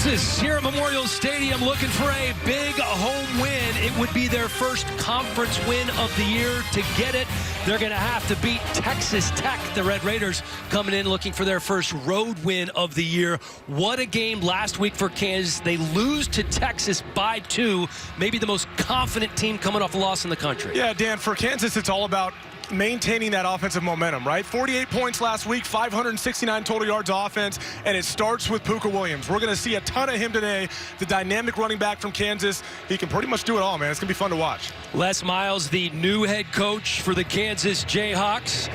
Kansas here at Memorial Stadium looking for a big home win. It would be their first conference win of the year. To get it, they're going to have to beat Texas Tech. The Red Raiders coming in looking for their first road win of the year. What a game last week for Kansas. They lose to Texas by 2. Maybe the most confident team coming off a loss in the country. Yeah, Dan, for Kansas, it's all about maintaining that offensive momentum, right? 48 points last week, 569 total yards of offense, and it starts with Pooka Williams. We're going to see a ton of him today, the dynamic running back from Kansas. He can pretty much do it all, man. It's going to be fun to watch. Les Miles, the new head coach for the Kansas Jayhawks.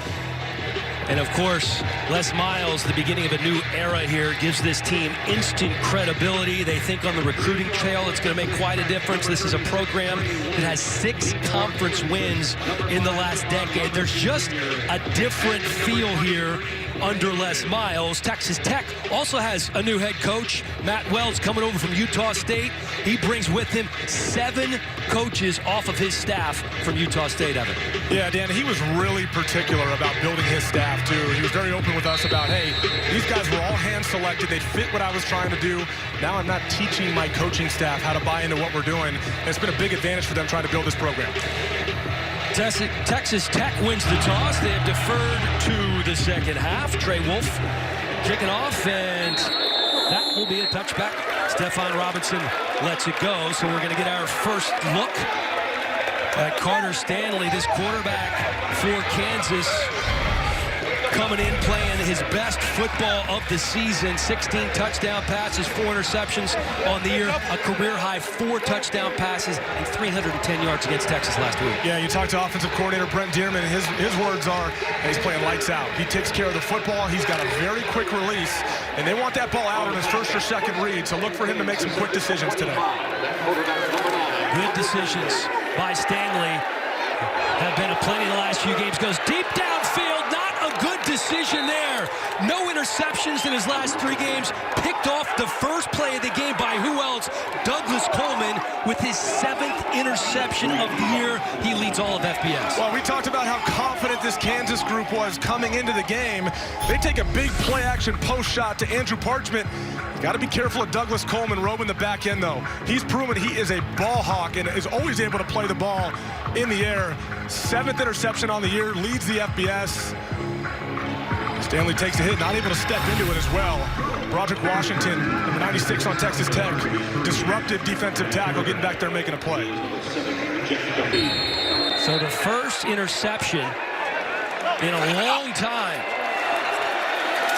And, of course, Les Miles, the beginning of a new era here, gives this team instant credibility. They think on the recruiting trail it's going to make quite a difference. This is a program that has 6 conference wins in the last decade. There's just a different feel here under Les Miles. Texas Tech also has a new head coach, Matt Wells, coming over from Utah State. He brings with him 7 coaches off of his staff from Utah State, Evan. Yeah, Dan, he was really particular about building his staff, too. He was very open with us about, hey, these guys were all hand-selected. They fit what I was trying to do. Now I'm not teaching my coaching staff how to buy into what we're doing. And it's been a big advantage for them trying to build this program. Texas Tech wins the toss. They have deferred to the second half. Trey Wolf kicking off, and that will be a touchback. Stephon Robinson lets it go, so we're going to get our first look at Carter Stanley, this quarterback for Kansas, coming in playing his best football of the season. 16 touchdown passes, 4 interceptions on the year, a career-high 4 touchdown passes and 310 yards against Texas last week. Yeah, you talked to offensive coordinator Brent Dearman, and his words are he's playing lights out. He takes care of the football. He's got a very quick release, and they want that ball out on his first or second read, so look for him to make some quick decisions today. Good decisions by Stanley. Have been plenty the last few games. Goes deep downfield. Not a good decision there. No interceptions in his last 3 games. Picked off the first play of the game by who else? Douglas Coleman with his 7th interception of the year. He leads all of FBS. Well, we talked about how confident this Kansas group was coming into the game. They take a big play-action post shot to Andrew Parchment. Got to be careful of Douglas Coleman roaming the back end, though. He's proven he is a ball hawk and is always able to play the ball in the air. 7th interception on the year, leads the FBS. Stanley takes a hit, not able to step into it as well. Broderick Washington, number 96 on Texas Tech, disruptive defensive tackle, getting back there making a play. So the first interception in a long time.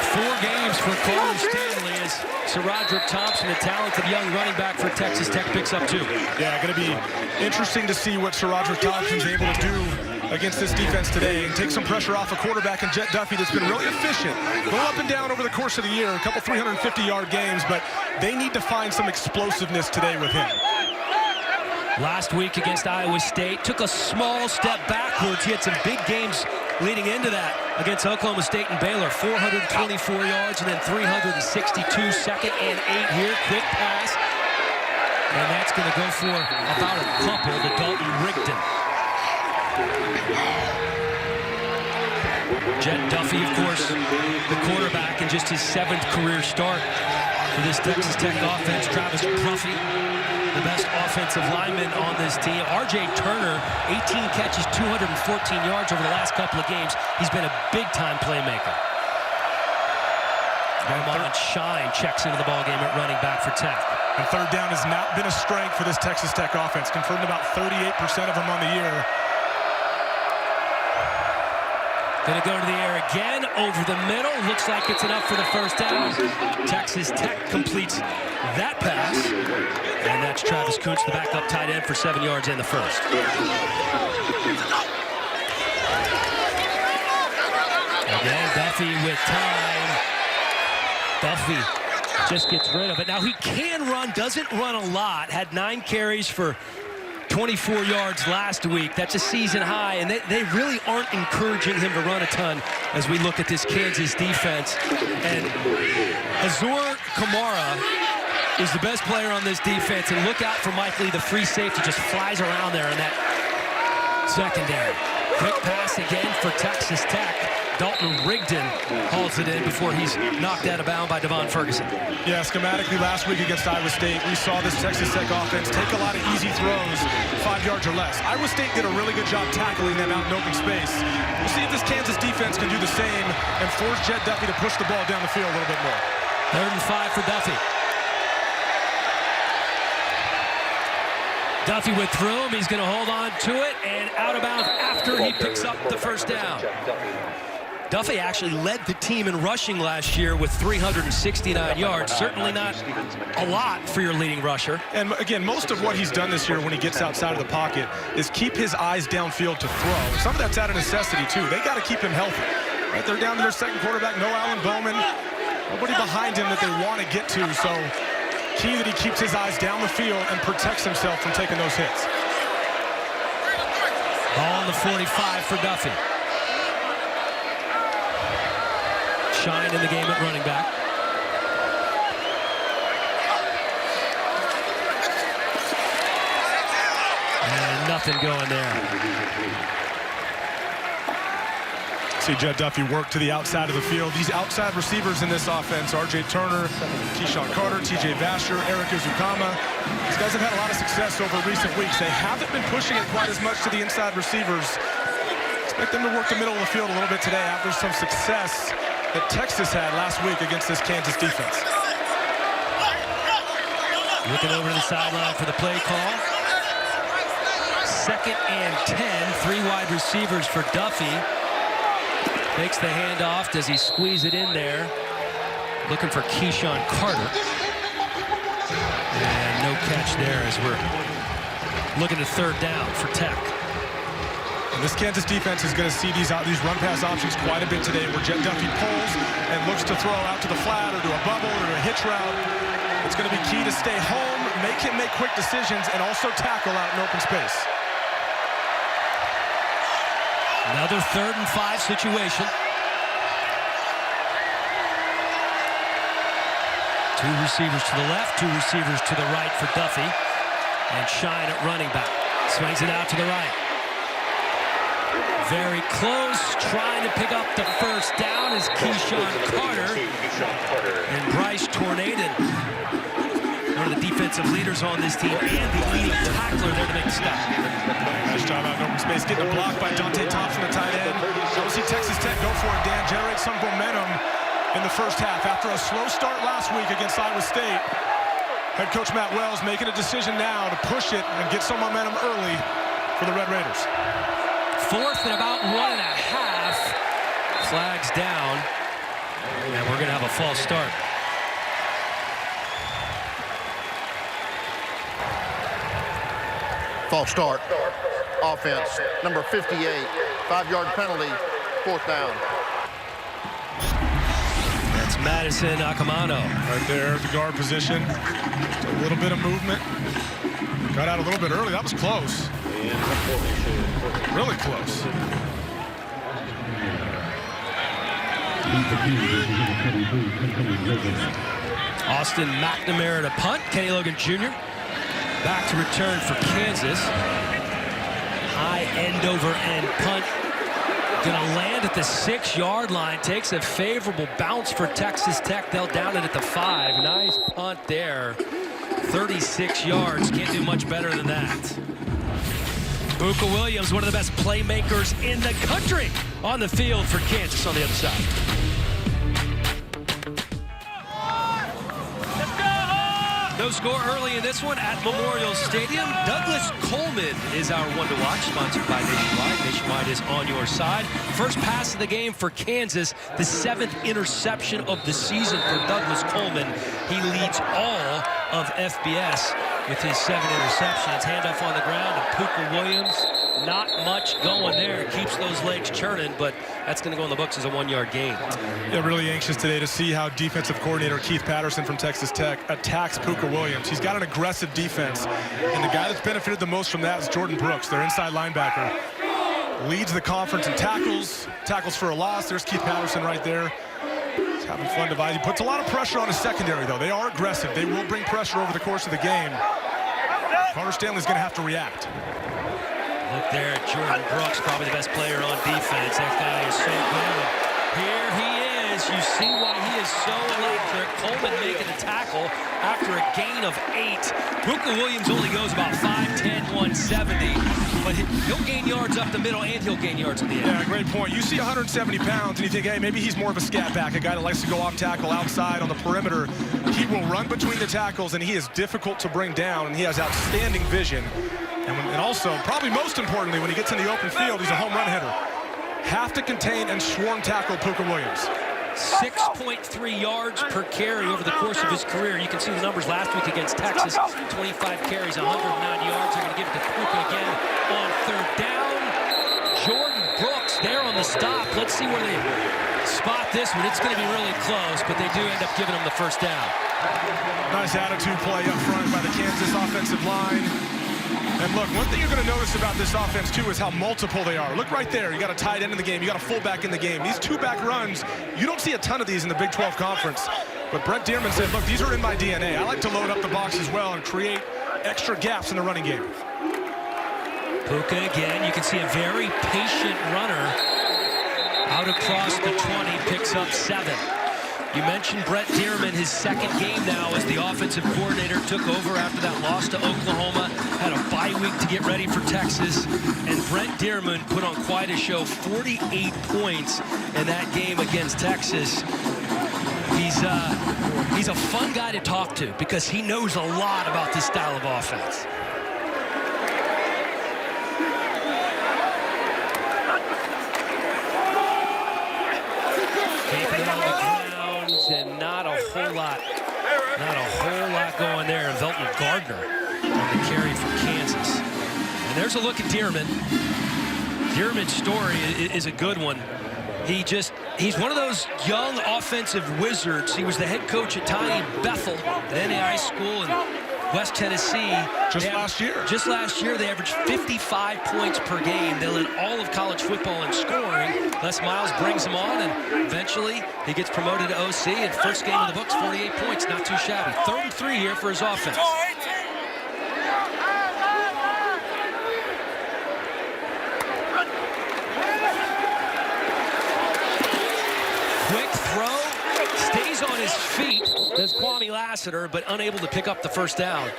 4 games for Carter Stanley as SaRodorick Thompson, a talented young running back for Texas Tech, picks up 2. Yeah, going to be interesting to see what SaRodorick Thompson's able to do against this defense today and take some pressure off a quarterback in Jett Duffy that's been really efficient. A little up and down over the course of the year, a couple 350-yard games, but they need to find some explosiveness today with him. Last week against Iowa State, took a small step backwards. He had some big games leading into that against Oklahoma State and Baylor. 424 yards and then 362, 2nd and 8 here. Quick pass. And that's going to go for about a couple to Dalton Rigdon. Jett Duffy, of course, the quarterback in just his 7th career start for this Texas Tech offense. Travis Bruffy, the best offensive lineman on this team. R.J. Turner, 18 catches, 214 yards over the last couple of games. He's been a big-time playmaker. Armand Shine checks into the ballgame at running back for Tech. And 3rd down has not been a strength for this Texas Tech offense. Converting about 38% of them on the year. Going to go to the air again, over the middle. Looks like it's enough for the first down. Texas Tech completes that pass. And that's Travis Kuntz, the backup tight end, for 7 yards in the first. Again, Duffy with time. Duffy just gets rid of it. Now, he can run, doesn't run a lot. Had 9 carries for 24 yards last week. That's a season high, and they really aren't encouraging him to run a ton as we look at this Kansas defense. And Azur Kamara is the best player on this defense, and look out for Mike Lee, the free safety, just flies around there, and that Secondary. Quick pass again for Texas Tech. Dalton Rigdon hauls it in before he's knocked out of bounds by Devon Ferguson. Yeah, schematically last week against Iowa State, we saw this Texas Tech offense take a lot of easy throws, 5 yards or less. Iowa State did a really good job tackling them out in open space. We'll see if this Kansas defense can do the same and force Jett Duffy to push the ball down the field a little bit more. 3rd and 5 for Duffy. Duffy with room. He's going to hold on to it and out of bounds after he picks up the first down. Duffy actually led the team in rushing last year with 369 yards. Certainly not a lot for your leading rusher. And again, most of what he's done this year when he gets outside of the pocket is keep his eyes downfield to throw. Some of that's out of necessity, too. They got to keep him healthy. Right, they're down to their second quarterback, no Alan Bowman. Nobody behind him that they want to get to, so key that he keeps his eyes down the field and protects himself from taking those hits. Ball on the 45 for Duffy. Shine in the game at running back. And nothing going there. See Jett Duffy work to the outside of the field. These outside receivers in this offense, R.J. Turner, Keyshawn Carter, T.J. Vasher, Eric Izukama. These guys have had a lot of success over recent weeks. They haven't been pushing it quite as much to the inside receivers. Expect them to work the middle of the field a little bit today after some success that Texas had last week against this Kansas defense. Looking over to the sideline for the play call. 2nd and 10, 3 wide receivers for Duffy. Makes the handoff. Does he squeeze it in there? Looking for Keyshawn Carter. And no catch there as we're looking at 3rd down for Tech. And this Kansas defense is going to see these run-pass options quite a bit today, where Jett Duffy pulls and looks to throw out to the flat or to a bubble or to a hitch route. It's going to be key to stay home, make him make quick decisions, and also tackle out in open space. Another 3rd and 5 situation. 2 receivers to the left, 2 receivers to the right for Duffy. And Shine at running back. Swings it out to the right. Very close, trying to pick up the first down is Keyshawn Carter. And Bryce Tornadin, one of the defensive leaders on this team and the leading tackler there to make the stop. Nice job out in open space, getting blocked by Dante Thompson, the tight end. We'll see Texas Tech go for it, Dan, generate some momentum in the first half. After a slow start last week against Iowa State, head coach Matt Wells making a decision now to push it and get some momentum early for the Red Raiders. 4th and about 1.5. Flags down. And we're going to have a false start. False start. Offense, number 58. 5-yard penalty, 4th down. That's Madison Akamano. Right there at the guard position. Just a little bit of movement. Got out a little bit early. That was close. Really close. Austin McNamara to punt. Kenny Logan Jr. back to return for Kansas. High end over end punt. Gonna land at the 6-yard line. Takes a favorable bounce for Texas Tech. They'll down it at the 5. Nice punt there. 36 yards. Can't do much better than that. Buka Williams, one of the best playmakers in the country, on the field for Kansas on the other side. No score early in this one at Memorial Stadium. Douglas Coleman is our one to watch, sponsored by Nationwide. Nationwide is on your side. First pass of the game for Kansas, the 7th interception of the season for Douglas Coleman. He leads all of FBS with his 7 interceptions. Handoff on the ground to Puka Williams. Not much going there. Keeps those legs churning, but that's going to go in the books as a 1-yard gain. Yeah, really anxious today to see how defensive coordinator Keith Patterson from Texas Tech attacks Puka Williams. He's got an aggressive defense, and the guy that's benefited the most from that is Jordan Brooks, their inside linebacker. Leads the conference in tackles for a loss. There's Keith Patterson right there. He's having fun dividing. He puts a lot of pressure on his secondary, though. They are aggressive. They will bring pressure over the course of the game. Connor Stanley's going to have to react. Look there at Jordan Brooks, probably the best player on defense. That guy is so good. Here he is. You see why he is so electric. Coleman making the tackle after a gain of 8. Booker Williams only goes about 5'10", 170. But he'll gain yards up the middle, and he'll gain yards in the end. Yeah, great point. You see 170 pounds, and you think, hey, maybe he's more of a scat back, a guy that likes to go off tackle outside on the perimeter. He will run between the tackles, and he is difficult to bring down, and he has outstanding vision. And also, probably most importantly, when he gets in the open field, he's a home run hitter. Have to contain and swarm tackle Booker Williams. 6.3 yards per carry over the course of his career. You can see the numbers last week against Texas. 25 carries, 109 yards. They're going to give it to Puka again on 3rd down. Jordan Brooks there on the stop. Let's see where they spot this one. It's going to be really close, but they do end up giving him the 1st down. Nice attitude play up front by the Kansas offensive line. And look, one thing you're going to notice about this offense, too, is how multiple they are. Look right there. You got a tight end in the game. You got a fullback in the game. These 2-back runs, you don't see a ton of these in the Big 12 Conference. But Brent Dearman said, look, these are in my DNA. I like to load up the box as well and create extra gaps in the running game. Puka again. You can see a very patient runner out across the 20, picks up 7. You mentioned Brent Dearman, his 2nd game now as the offensive coordinator, took over after that loss to Oklahoma, had a bye week to get ready for Texas, and Brent Dearman put on quite a show, 48 points in that game against Texas. He's a fun guy to talk to because he knows a lot about this style of offense. And not a whole lot going there. Velton Gardner on the carry for Kansas. And there's a look at Dearman. Dearman's story is a good one. He's one of those young offensive wizards. He was the head coach at Tiny Bethel at NAI School in West Tennessee. Last year. Just last year, they averaged 55 points per game. They led all of college football in scoring. Les Miles brings him on, and eventually he gets promoted to OC. And first game of the books, 48 points, not too shabby. 33 here for his offense. Quick throw, stays on his feet. There's Kwame Lassiter, but unable to pick up the 1st down.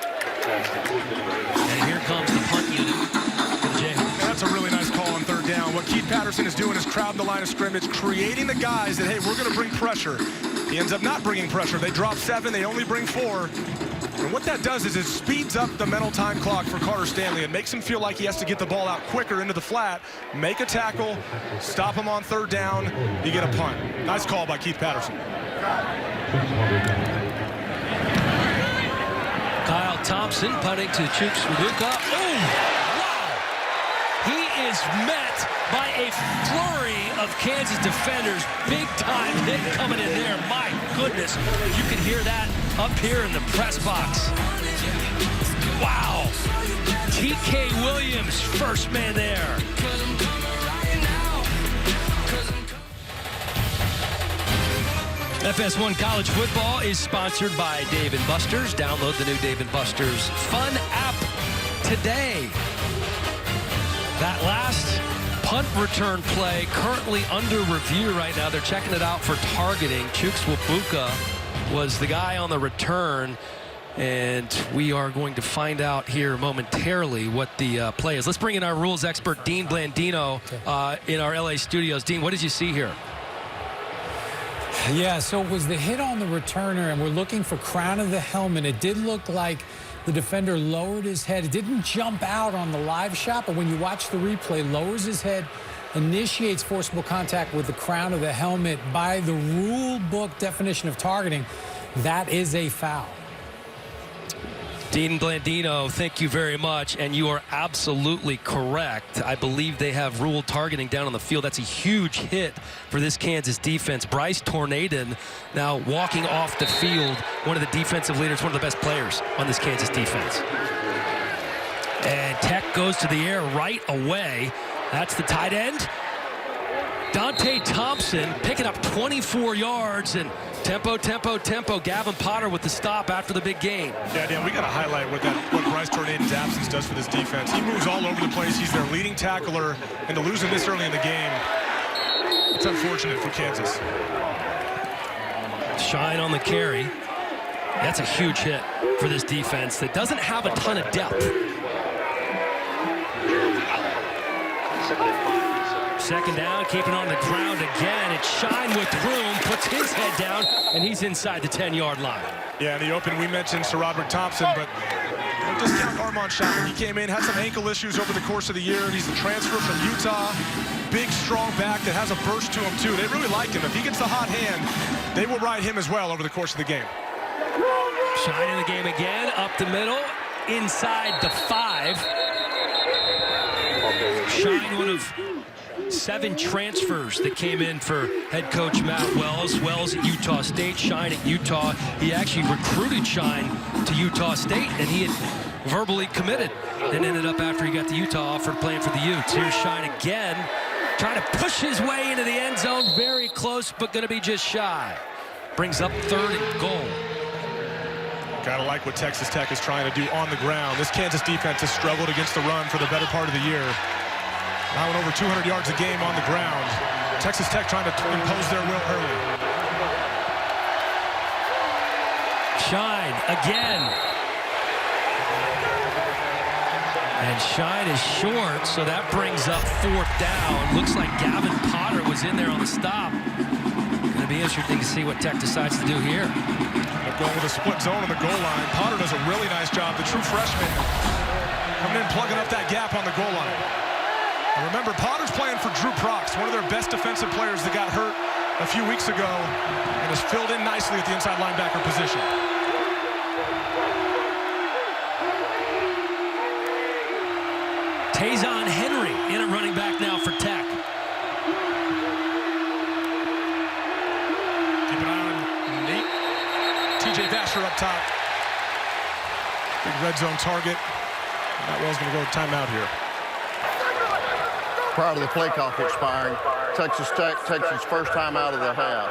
And here comes the punt unit for the Jayhawks. That's a really nice call on 3rd down. What Keith Patterson is doing is crowding the line of scrimmage, creating the guys that, hey, we're going to bring pressure. He ends up not bringing pressure. They drop 7. They only bring 4. And what that does is it speeds up the mental time clock for Carter Stanley and makes him feel like he has to get the ball out quicker into the flat, make a tackle, stop him on 3rd down, you get a punt. Nice call by Keith Patterson. Kyle Thompson punting to Chuks Widuka. Oh, wow! He is met by a flurry of Kansas defenders. Big time hit coming in there. My goodness, you can hear that up here in the press box. Wow. TK Williams, first man there. FS1 College Football is sponsored by Dave & Buster's. Download the new Dave & Buster's Fun app today. That last punt return play currently under review right now. They're checking it out for targeting. Chuks Widuka was the guy on the return, and we are going to find out here momentarily what the play is. Let's bring in our rules expert, Dean Blandino, in our LA studios. Dean, what did you see here? Yeah, so it was the hit on the returner, and we're looking for crown of the helmet. It did look like the defender lowered his head. It didn't jump out on the live shot, but when you watch the replay, lowers his head, initiates forcible contact with the crown of the helmet. By the rule book definition of targeting, that is a foul. Dean Blandino, thank you very much, and you are absolutely correct. I believe they have ruled targeting down on the field. That's a huge hit for this Kansas defense. Bryce Tornadon now walking off the field, one of the defensive leaders, one of the best players on this Kansas defense. And Tech goes to the air right away. That's the tight end. Dante Thompson picking up 24 yards, and tempo. Gavin Potter with the stop after the big game. Yeah, Dan, we got to highlight what Bryce Tornaden's absence does for this defense. He moves all over the place. He's their leading tackler, and to lose him this early in the game, it's unfortunate for Kansas. Shine on the carry. That's a huge hit for this defense that doesn't have a ton of depth. Second down, keeping on the ground again. It's Shine with room, puts his head down, and he's inside the 10-yard line. Yeah, in the open, we mentioned SaRodorick Thompson, but don't discount Armand Shine. He came in, had some ankle issues over the course of the year. He's a transfer from Utah. Big, strong back that has a burst to him, too. They really like him. If he gets the hot hand, they will ride him as well over the course of the game. Shine in the game again, up the middle, inside the 5. Shine, one of 7 transfers that came in for head coach Matt Wells. Wells at Utah State, Shine at Utah. He actually recruited Shine to Utah State, and he had verbally committed. Then ended up, after he got the Utah offer, playing for the Utes. Here's Shine again, trying to push his way into the end zone. Very close, but going to be just shy. Brings up 3rd and goal. Gotta like what Texas Tech is trying to do on the ground. This Kansas defense has struggled against the run for the better part of the year. Allowing over 200 yards a game on the ground. Texas Tech trying to impose their will early. Shine again. And Shine is short, so that brings up 4th down. Looks like Gavin Potter was in there on the stop. Going to be interesting to see what Tech decides to do here. They're going with a split zone on the goal line. Potter does a really nice job. The true freshman coming in, plugging up that gap on the goal line. And remember, Potter's playing for Drew Prox, one of their best defensive players that got hurt a few weeks ago and has filled in nicely at the inside linebacker position. Tayzon Henry in at running back now for Tech. Keep an eye on Nate. TJ Vasher up top. Big red zone target. Matt Wells going to go timeout here. Prior to the play clock expiring, Texas Tech takes its first time out of the half.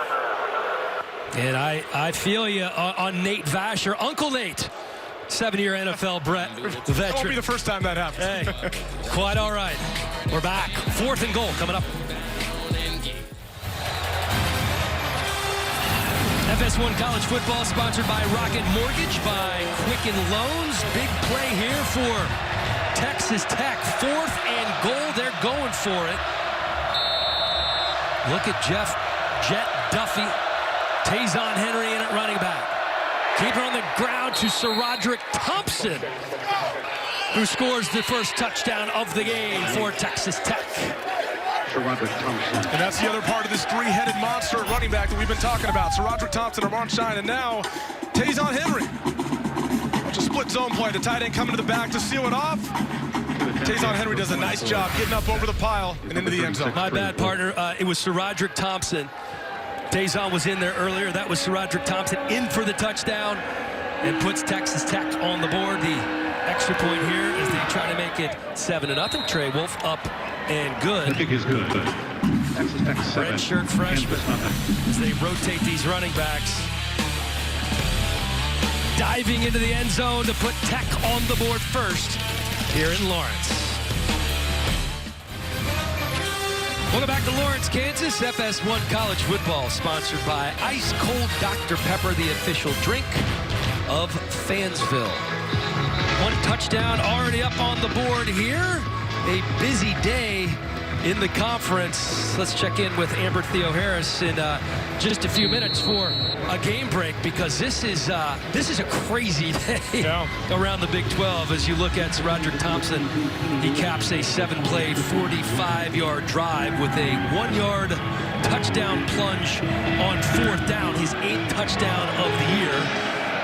And I feel you on Nate Vasher. Uncle Nate, 7-year NFL veteran. Won't be the first time that happens. Hey, quite all right. We're back. 4th and goal coming up. FS1 College Football sponsored by Rocket Mortgage, by Quicken Loans. Big play here for Texas Tech. 4th and goal. They're going for it. Look at Jet Duffy. Tayzon Henry in at running back. Keep it on the ground to SaRodorick Thompson, who scores the first touchdown of the game for Texas Tech. And that's the other part of this 3-headed monster at running back that we've been talking about. SaRodorick Thompson, Armand Shine, and now Tayzon Henry. Watch a split zone play. The tight end coming to the back to seal it off. Tayzon Henry does a nice job getting up over the pile and into the end zone. My bad, partner. It was SaRodorick Thompson. Tayzon was in there earlier. That was SaRodorick Thompson in for the touchdown and puts Texas Tech on the board. The extra point here as they try to make it 7-0. Trey Wolf up and good. The kick is good. Texas Tech 7. Red shirt freshman as they rotate these running backs. Diving into the end zone to put Tech on the board first here in Lawrence. Welcome back to Lawrence, Kansas. FS1 College Football sponsored by Ice Cold Dr. Pepper, the official drink of Fansville. 1 touchdown already up on the board here. A busy day in the conference. Let's check in with Amber Theoharis in just a few minutes for a game break, because this is a crazy day around the Big 12 as you look at SaRodorick Thompson. He caps a 7-play, 45-yard drive with a 1-yard touchdown plunge on 4th down, his 8th touchdown of the year.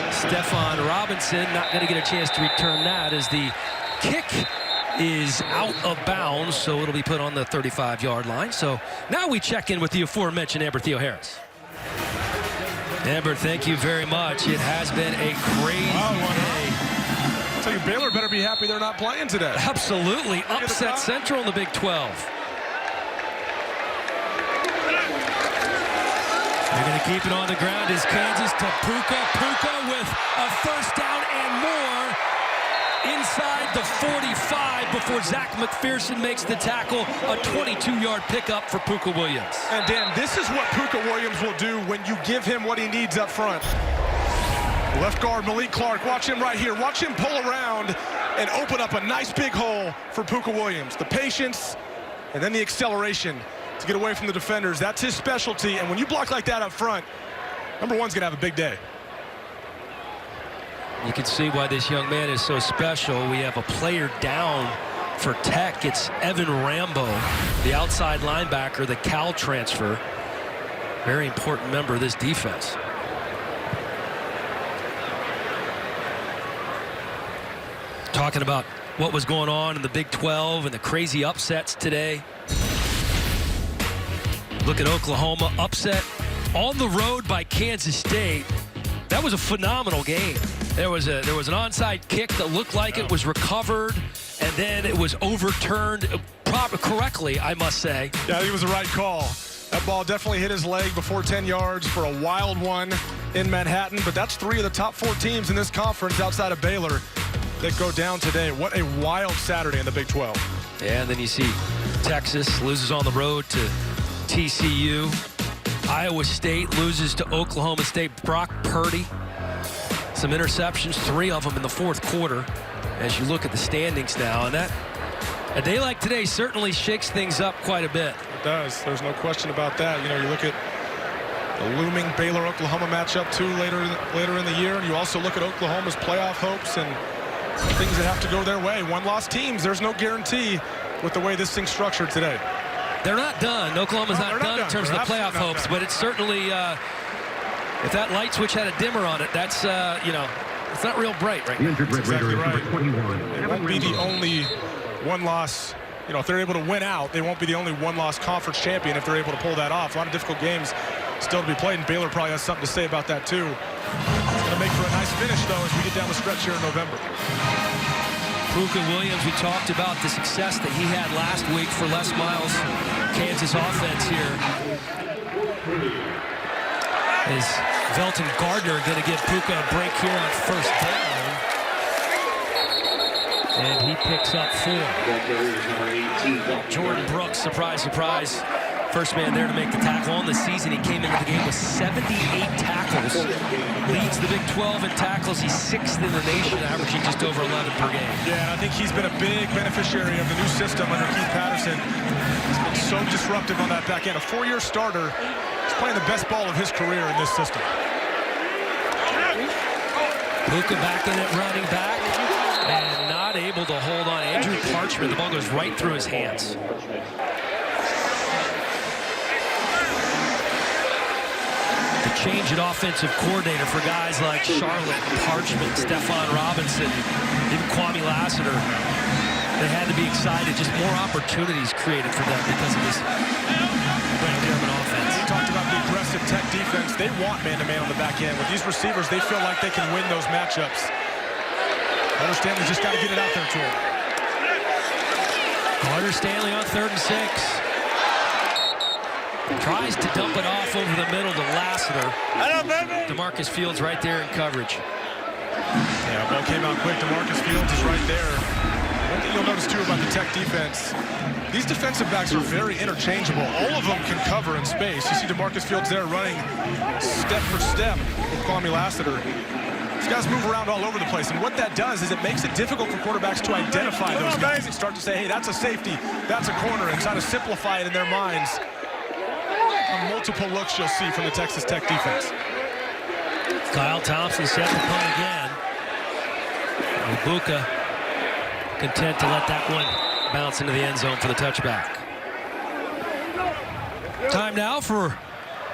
Stephon Robinson not going to get a chance to return that as the kick is out of bounds, so it'll be put on the 35-yard line. So now we check in with the aforementioned Amber Theoharis. Amber, thank you very much. It has been a crazy day. I'll tell you, Baylor better be happy they're not playing today. Absolutely. Upset Central in the Big 12. They're going to keep it on the ground as Kansas to Puka. Puka with a first down and more inside the 45 before Zach McPherson makes the tackle. A 22-yard pickup for Puka Williams. And Dan, this is what Puka Williams will do when you give him what he needs up front. Left guard Malik Clark, watch him right here. Watch him pull around and open up a nice big hole for Puka Williams. The patience and then the acceleration to get away from the defenders. That's his specialty. And when you block like that up front, number one's going to have a big day. You can see why this young man is so special. We have a player down for Tech. It's Evan Rambo, the outside linebacker, the Cal transfer. Very important member of this defense. Talking about what was going on in the Big 12 and the crazy upsets today. Look at Oklahoma, upset on the road by Kansas State. That was a phenomenal game. There was an onside kick that looked like it was recovered, and then it was overturned correctly, I must say. Yeah, I think it was the right call. That ball definitely hit his leg before 10 yards for a wild one in Manhattan, but that's 3 of the top 4 teams in this conference outside of Baylor that go down today. What a wild Saturday in the Big 12. Yeah, and then you see Texas loses on the road to TCU. Iowa State loses to Oklahoma State. Brock Purdy, some interceptions, 3 of them in the fourth quarter as you look at the standings now. And that, a day like today certainly shakes things up quite a bit. It does. There's no question about that. You know, you look at the looming Baylor-Oklahoma matchup too later in the year, and you also look at Oklahoma's playoff hopes and things that have to go their way. One-loss teams, there's no guarantee with the way this thing's structured today. They're not done. Oklahoma's not done in terms of the playoff hopes, but it's certainly, if that light switch had a dimmer on it, that's, you know, it's not real bright right now. That's exactly right. Number 21. It won't be the only one-loss. You know, if they're able to win out, they won't be the only one-loss conference champion if they're able to pull that off. A lot of difficult games still to be played, and Baylor probably has something to say about that, too. It's going to make for a nice finish, though, as we get down the stretch here in November. Puka Williams, we talked about the success that he had last week for Les Miles' Kansas offense here. Is Velton Gardner going to give Puka a break here on first down? And he picks up 4. Jordan Brooks, surprise, surprise. First man there to make the tackle on the season. He came into the game with 78 tackles. Leads the Big 12 in tackles. He's 6th in the nation, averaging just over 11 per game. Yeah, and I think he's been a big beneficiary of the new system under Keith Patterson. He's been so disruptive on that back end. A 4-year starter. He's playing the best ball of his career in this system. Puka back in it, running back, and not able to hold on. Andrew Parchment, the ball goes right through his hands. Change at offensive coordinator for guys like Charlotte, Parchment, Stephon Robinson, even Kwame Lassiter. They had to be excited. Just more opportunities created for them because of this Brent German offense. We talked about the aggressive Tech defense. They want man-to-man on the back end. With these receivers, they feel like they can win those matchups. Carter Stanley's just got to get it out there to him. Carter Stanley on 3rd and 6. Tries to dump it off over the middle to Lassiter. DeMarcus Fields right there in coverage. Yeah, ball came out quick. DeMarcus Fields is right there. One thing you'll notice, too, about the Tech defense, these defensive backs are very interchangeable. All of them can cover in space. You see DeMarcus Fields there running step for step with Kwame Lassiter. These guys move around all over the place, and what that does is it makes it difficult for quarterbacks to identify those guys and start to say, hey, that's a safety, that's a corner, and try to simplify it in their minds. Multiple looks you'll see from the Texas Tech defense. Kyle Thompson set the punt again. Ibuka content to let that one bounce into the end zone for the touchback. Time now for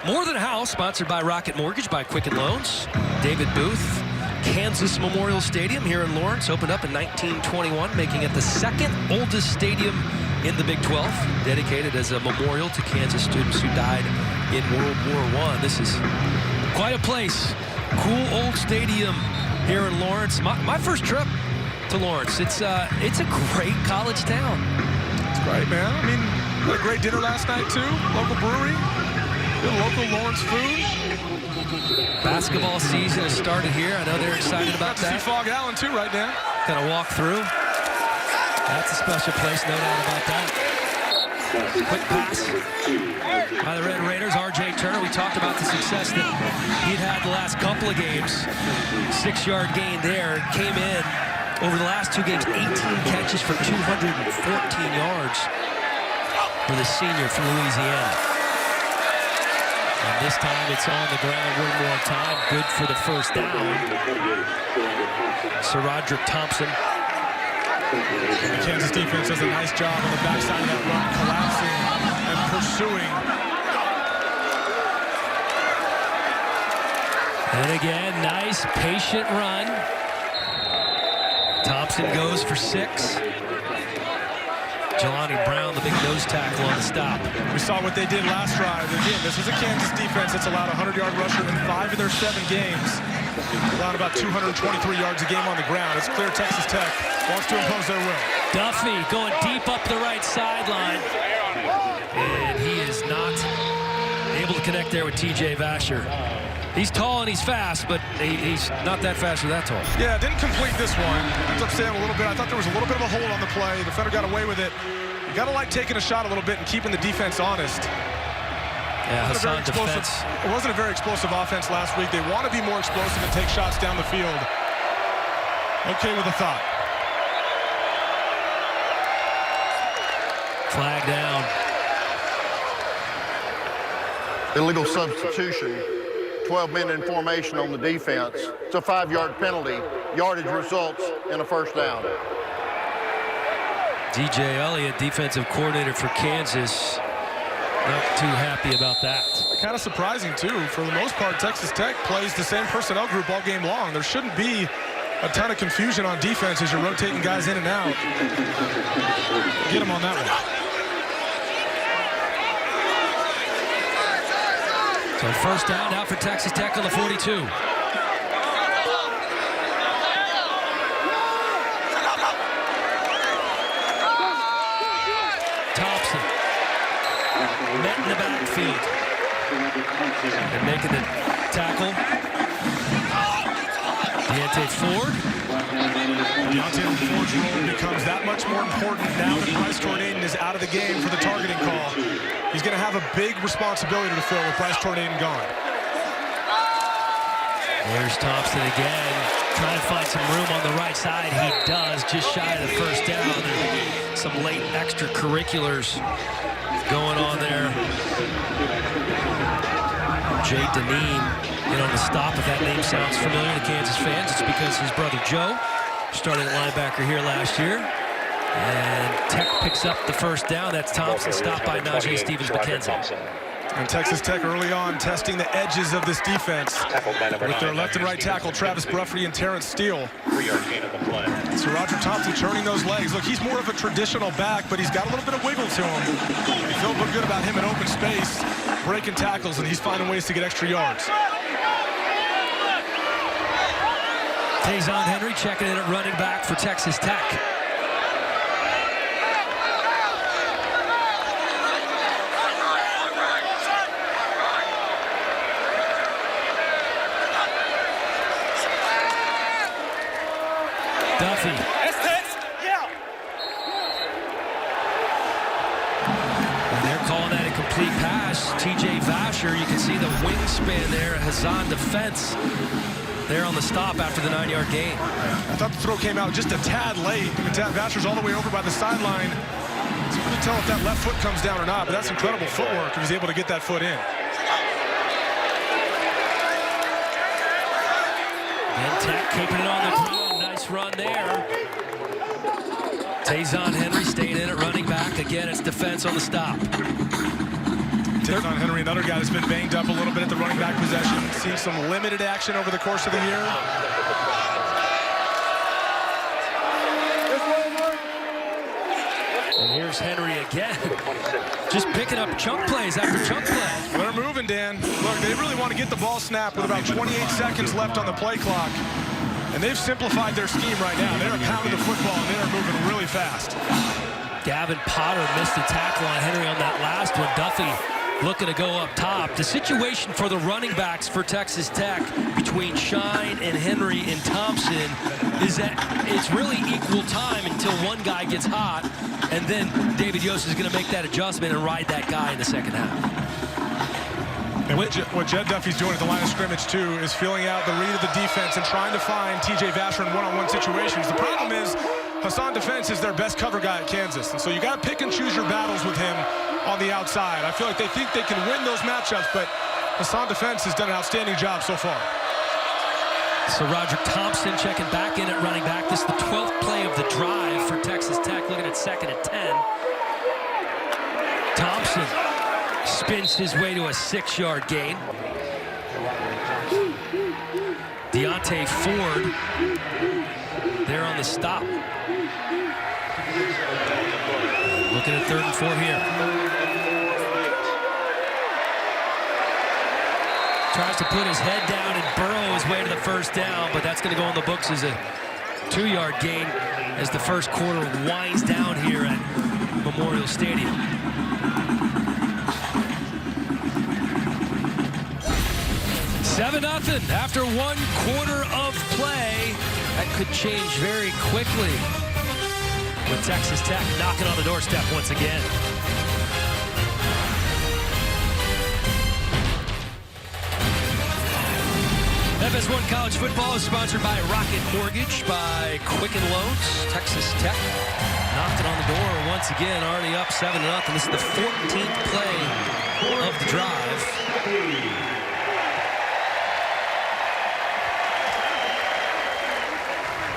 More Than a House, sponsored by Rocket Mortgage, by Quicken Loans. David Booth. Kansas Memorial Stadium here in Lawrence opened up in 1921, making it the 2nd oldest stadium in the Big 12, dedicated as a memorial to Kansas students who died in World War I. This is quite a place. Cool old stadium here in Lawrence. My first trip to Lawrence. It's a great college town. It's great, man. I mean, we had a great dinner last night, too. Local brewery. Good local Lawrence food. Basketball season has started here. I know they're excited about Got to see that. Fog Allen too right now. Gonna walk through. That's a special place, no doubt about that. Quick pass by the Red Raiders. R.J. Turner, we talked about the success that he'd had the last couple of games. 6-yard gain there. Came in over the last 2 games, 18 catches for 214 yards for the senior from Louisiana. And this time it's on the ground one more time. Good for the first down. Sir Roderick Thompson. The Kansas defense does a nice job on the backside of that run, collapsing and pursuing. And again, nice, patient run. Thompson goes for 6. Jelani Brown, the big nose tackle on the stop. We saw what they did last drive. Again, this is a Kansas defense that's allowed a 100-yard rusher in 5 of their 7 games. Allowed about 223 yards a game on the ground. It's clear Texas Tech wants to impose their will. Duffy going deep up the right sideline. And he is not able to connect there with T.J. Vasher. He's tall and he's fast, but he's not that fast or that tall. Yeah, didn't complete this one. Ends up staying a little bit. I thought there was a little bit of a hole on the play. The defender got away with it. You got to like taking a shot a little bit and keeping the defense honest. Yeah, Hassan defense. It wasn't a very explosive offense last week. They want to be more explosive and take shots down the field. Okay with the thought. Flag down. Illegal substitution. 12 men in formation on the defense. It's a 5-yard penalty. Yardage results in a first down. DJ Elliott, defensive coordinator for Kansas, not too happy about that. Kind of surprising, too. For the most part, Texas Tech plays the same personnel group all game long. There shouldn't be a ton of confusion on defense as you're rotating guys in and out. Get him on that one. So first down now for Texas Tech on the 42. Thompson met in the backfield and making the tackle. Deontay Ford. Deontay Ford's role becomes that much more important now that Bryce Tornadin is out of the game for the targeting call. He's going to have a big responsibility to fill with Bryce Tornadin gone. There's Thompson again, trying to find some room on the right side. He does, just shy of the first down. And some late extracurriculars going on there. Jay Deneen in on the stop. If that name sounds familiar to Kansas fans, it's because his brother Joe started at linebacker here last year. And Tech picks up the first down. That's Thompson, stopped by Najee Stevens-McKenzie. And Texas Tech early on testing the edges of this defense with their left and right tackle, Travis Bruffrey and Terrence Steele. 3-yard gain of the play. So Roger Thompson turning those legs. Look, he's more of a traditional back, but he's got a little bit of wiggle to him. You feel good about him in open space, breaking tackles, and he's finding ways to get extra yards. Tayzon Henry checking in at running back for Texas Tech. Duffy. And they're calling that a complete pass. T.J. Vasher, you can see the wingspan there. Hassan defense there on the stop after the 9-yard gain. I thought the throw came out just a tad late. Vasher's all the way over by the sideline. It's hard to tell if that left foot comes down or not, but that's incredible footwork if he's able to get that foot in. And Tech keeping it on the ground. Nice run there. Tayzon Henry staying in at running back. Again, it's defense on the stop. Tayzon Henry, another guy that's been banged up a little bit at the running back possession. Seen some limited action over the course of the year. And here's Henry again. Just picking up chunk plays after chunk play. They're moving, Dan. Look, they really want to get the ball snapped with about 28 seconds left on the play clock. And they've simplified their scheme right now. They're pounding the football, and they are moving really fast. Gavin Potter missed the tackle on Henry on that last one. Duffy looking to go up top. The situation for the running backs for Texas Tech between Shine and Henry and Thompson is that it's really equal time until one guy gets hot, and then David Yost is going to make that adjustment and ride that guy in the second half. And what Jed Duffy's doing at the line of scrimmage, too, is feeling out the read of the defense and trying to find T.J. Vasher in one-on-one situations. The problem is Hassan Defense is their best cover guy at Kansas, and so you got to pick and choose your battles with him on the outside. I feel like they think they can win those matchups, but Hassan Defense has done an outstanding job so far. So Roger Thompson checking back in at running back. This is the 12th play of the drive for Texas Tech, looking at 2nd and 10. Thompson spins his way to a 6-yard gain. Deontay Ford there on the stop. Looking at 3rd and 4 here. Tries to put his head down and burrow his way to the first down, but that's going to go in the books as a 2-yard gain as the first quarter winds down here at Memorial Stadium. Seven nothing after 1 quarter of play. That could change very quickly with Texas Tech knocking on the doorstep once again. FS1 College Football is sponsored by Rocket Mortgage, by Quicken Loans. Texas Tech knocking on the door once again, already up 7-0. This is the 14th play of the drive.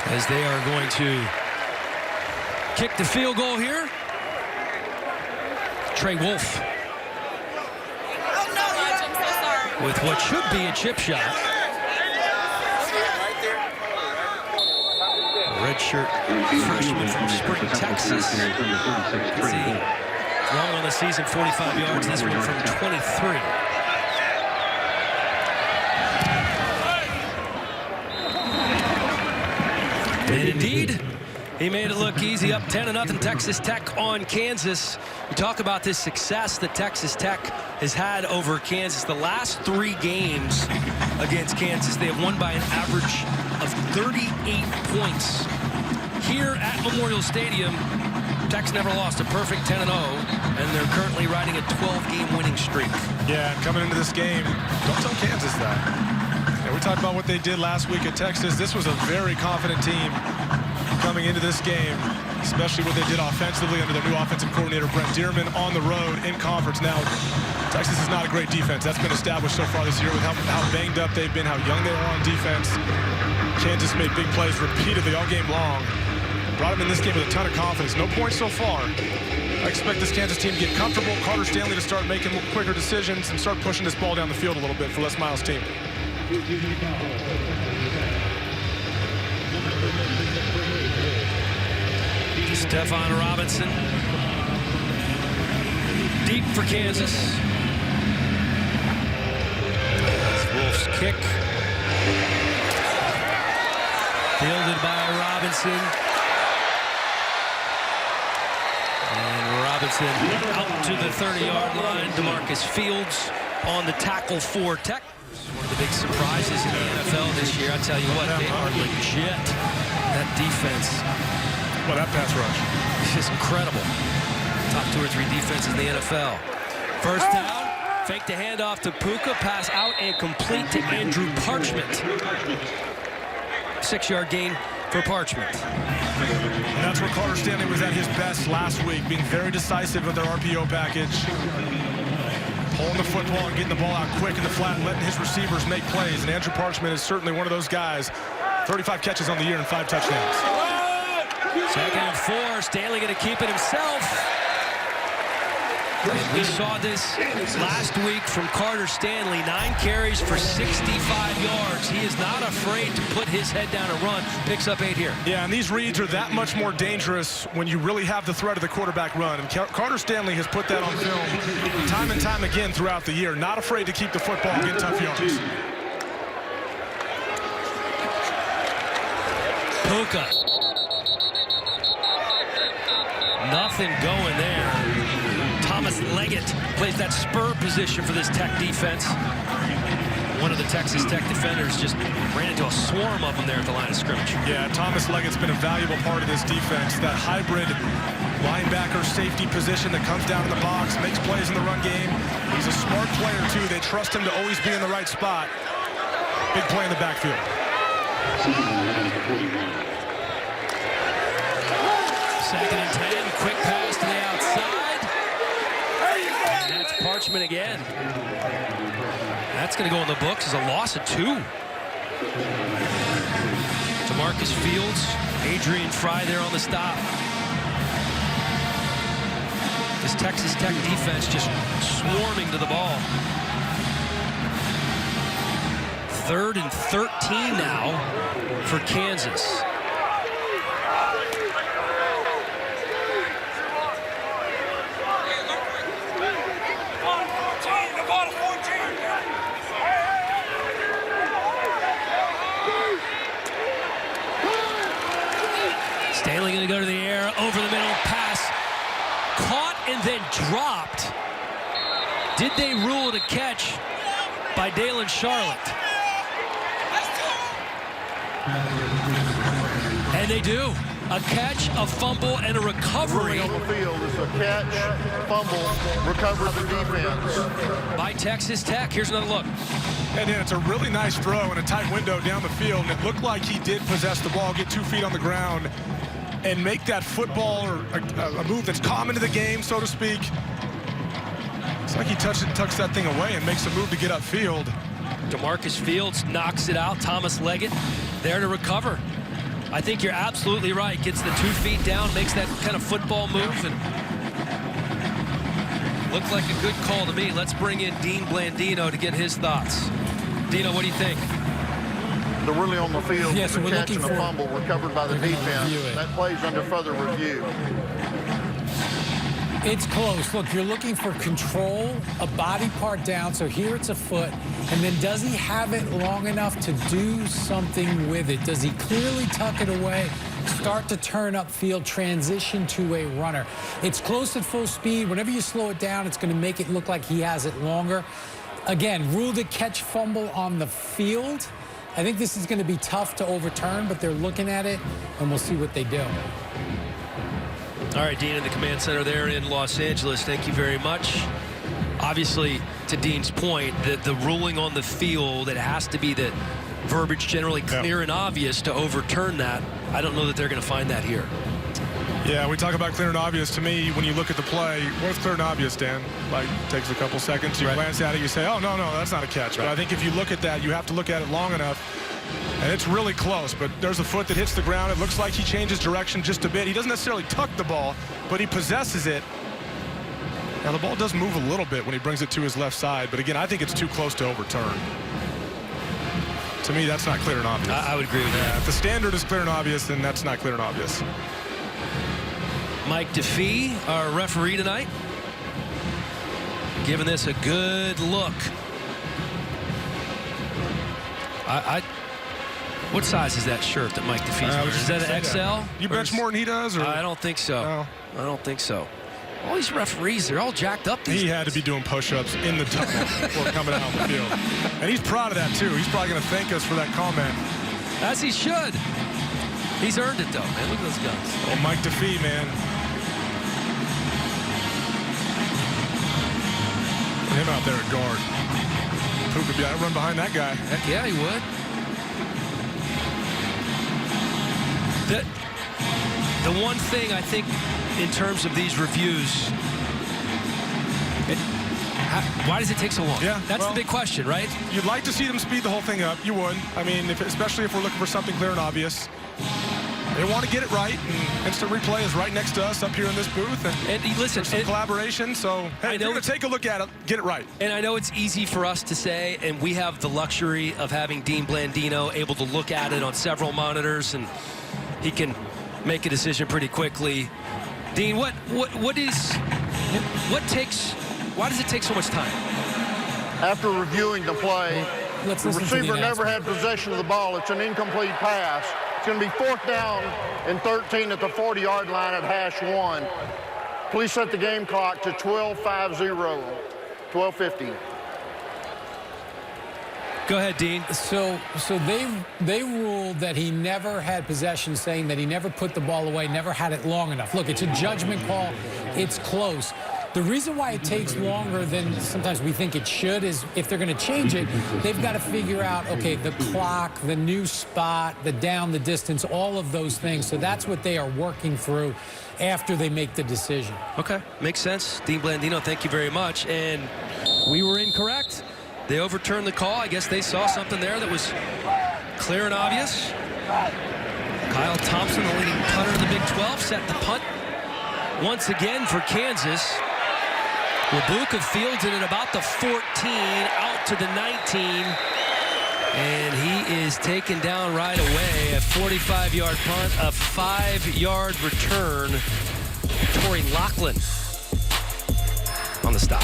As they are going to kick the field goal here. Trey Wolf with what should be a chip shot. Redshirt freshman from Spring, Texas. Let's see. Long on the season, 45 yards. This one from 23. And indeed, he made it look easy, up 10-0 Texas Tech on Kansas. You talk about this success that Texas Tech has had over Kansas. The last 3 games against Kansas, they have won by an average of 38 points. Here at Memorial Stadium, Tech's never lost, a perfect 10-0, and they're currently riding a 12-game winning streak. Yeah, coming into this game, don't tell Kansas that. Yeah, we talked about what they did last week at Texas. This was a very confident team coming into this game, especially what they did offensively under their new offensive coordinator, Brent Dearman, on the road in conference. Now, Texas is not a great defense. That's been established so far this year with how banged up they've been, how young they are on defense. Kansas made big plays repeatedly all game long. Brought them in this game with a ton of confidence. No points so far. I expect this Kansas team to get comfortable. Carter Stanley to start making quicker decisions and start pushing this ball down the field a little bit for Les Miles' team. Stephon Robinson. Deep for Kansas. That's Wolf's kick. Fielded by Robinson. And Robinson out to the 30-yard line. DeMarcus Fields on the tackle for Tech. One of the big surprises in the NFL this year. I tell you what, they are legit. That defense. Well, that pass rush. It's just incredible. Top 2 or 3 defenses in the NFL. First down, fake the handoff to Puka, pass out and complete to Andrew Parchment. 6-yard gain for Parchment. And that's where Carter Stanley was at his best last week, being very decisive with their RPO package. Pulling the football and getting the ball out quick in the flat, letting his receivers make plays. And Andrew Parchment is certainly one of those guys. 35 catches on the year and 5 touchdowns. 2nd and 4, Stanley going to keep it himself. And we saw this last week from Carter Stanley, 9 carries for 65 yards. He is not afraid to put his head down and run. Picks up 8 here. Yeah, and these reads are that much more dangerous when you really have the threat of the quarterback run. And Carter Stanley has put that on film time and time again throughout the year. Not afraid to keep the football and get tough yards. Puka. Nothing going there. Thomas Thomas Leggett plays that spur position for this Tech defense. One of the Texas Tech defenders just ran into a swarm of them there at the line of scrimmage. Yeah, Thomas Leggett's been a valuable part of this defense. That hybrid linebacker safety position that comes down in the box, makes plays in the run game. He's a smart player, too. They trust him to always be in the right spot. Big play in the backfield. Second and 10, quick pass to the outside. And that's Parchment again. That's going to go in the books as a loss of 2. DeMarcus Fields, Adrian Fry there on the stop. This Texas Tech defense just swarming to the ball. 3rd and 13 now for Kansas. Stanley going to go to the air, over the middle, pass. Caught and then dropped. Did they rule it a catch by Dalen Charlotte? And they do. A catch, a fumble, and a recovery. On the field is a catch, fumble, recovery of the defense. By Texas Tech. Here's another look. And then it's a really nice throw in a tight window down the field. And it looked like he did possess the ball, get 2 feet on the ground, and make that football or a move that's common to the game, so to speak. It's like he tucks that thing away and makes a move to get upfield. DeMarcus Fields knocks it out. Thomas Leggett there to recover. I think you're absolutely right. Gets the 2 feet down, makes that kind of football move, and looked like a good call to me. Let's bring in Dean Blandino to get his thoughts. Dino, what do you think? They're really on the field. Yeah, so the we're catch looking and a for- fumble recovered by the defense. That plays under further review. It's close. Look, you're looking for control, a body part down. So here it's a foot. And then does he have it long enough to do something with it? Does he clearly tuck it away, start to turn upfield, transition to a runner? It's close at full speed. Whenever you slow it down, it's going to make it look like he has it longer. Again, ruled a catch fumble on the field. I think this is going to be tough to overturn, but they're looking at it, and we'll see what they do. All right, Dean in the command center there in Los Angeles. Thank you very much. Obviously, to Dean's point, the ruling on the field, it has to be the verbiage generally clear and obvious to overturn that. I don't know that they're going to find that here. Yeah, we talk about clear and obvious. To me, when you look at the play, what's clear and obvious, Dan? Like, takes a couple seconds. You glance at it, you say, oh, no, that's not a catch. But I think if you look at that, you have to look at it long enough. And it's really close, but there's a foot that hits the ground. It looks like he changes direction just a bit. He doesn't necessarily tuck the ball, but he possesses it. Now, the ball does move a little bit when he brings it to his left side, but again, I think it's too close to overturn. To me, that's not clear and obvious. I would agree with that. If the standard is clear and obvious, then that's not clear and obvious. Mike DeFee, our referee tonight, giving this a good look. What size is that shirt that Mike DeFee's wearing? Is that an XL? You bench more than he does? Or? I don't think so. No. I don't think so. All these referees, they're all jacked up these He days. had to be doing push-ups in the tunnel before coming out on the field. And he's proud of that, too. He's probably going to thank us for that comment. As he should. He's earned it, though, man. Look at those guns. Oh, Mike DeFee, man. Put him out there at guard. Who could be out run behind that guy? Heck yeah, he would. The one thing I think in terms of these reviews, why does it take so long? Yeah, That's the big question, right? You'd like to see them speed the whole thing up. You would. I mean, especially if we're looking for something clear and obvious. They want to get it right, and Instant Replay is right next to us up here in this booth. And listen, some collaboration, so hey, we're going to take a look at it, get it right. And I know it's easy for us to say, and we have the luxury of having Dean Blandino able to look at it on several monitors, and he can make a decision pretty quickly. Dean, why does it take so much time? After reviewing the play, Let's the listen to the receiver never had announcement. possession of the ball. It's an incomplete pass. It's going to be 4th down and 13 at the 40-yard line at #1. Please set the game clock to 12:50, 12:50. Go ahead, Dean. So they ruled that he never had possession, saying that he never put the ball away, never had it long enough. Look, it's a judgment call. It's close. The reason why it takes longer than sometimes we think it should is if they're going to change it, they've got to figure out, okay, the clock, the new spot, the down, the distance, all of those things. So that's what they are working through after they make the decision. Okay, makes sense. Dean Blandino, thank you very much. And we were incorrect. They overturned the call. I guess they saw something there that was clear and obvious. Kyle Thompson, the leading punter in the Big 12, set the punt once again for Kansas. Wabuka fields it at about the 14, out to the 19. And he is taken down right away. A 45-yard punt, a 5-yard return. Torrey Lachlan on the stop.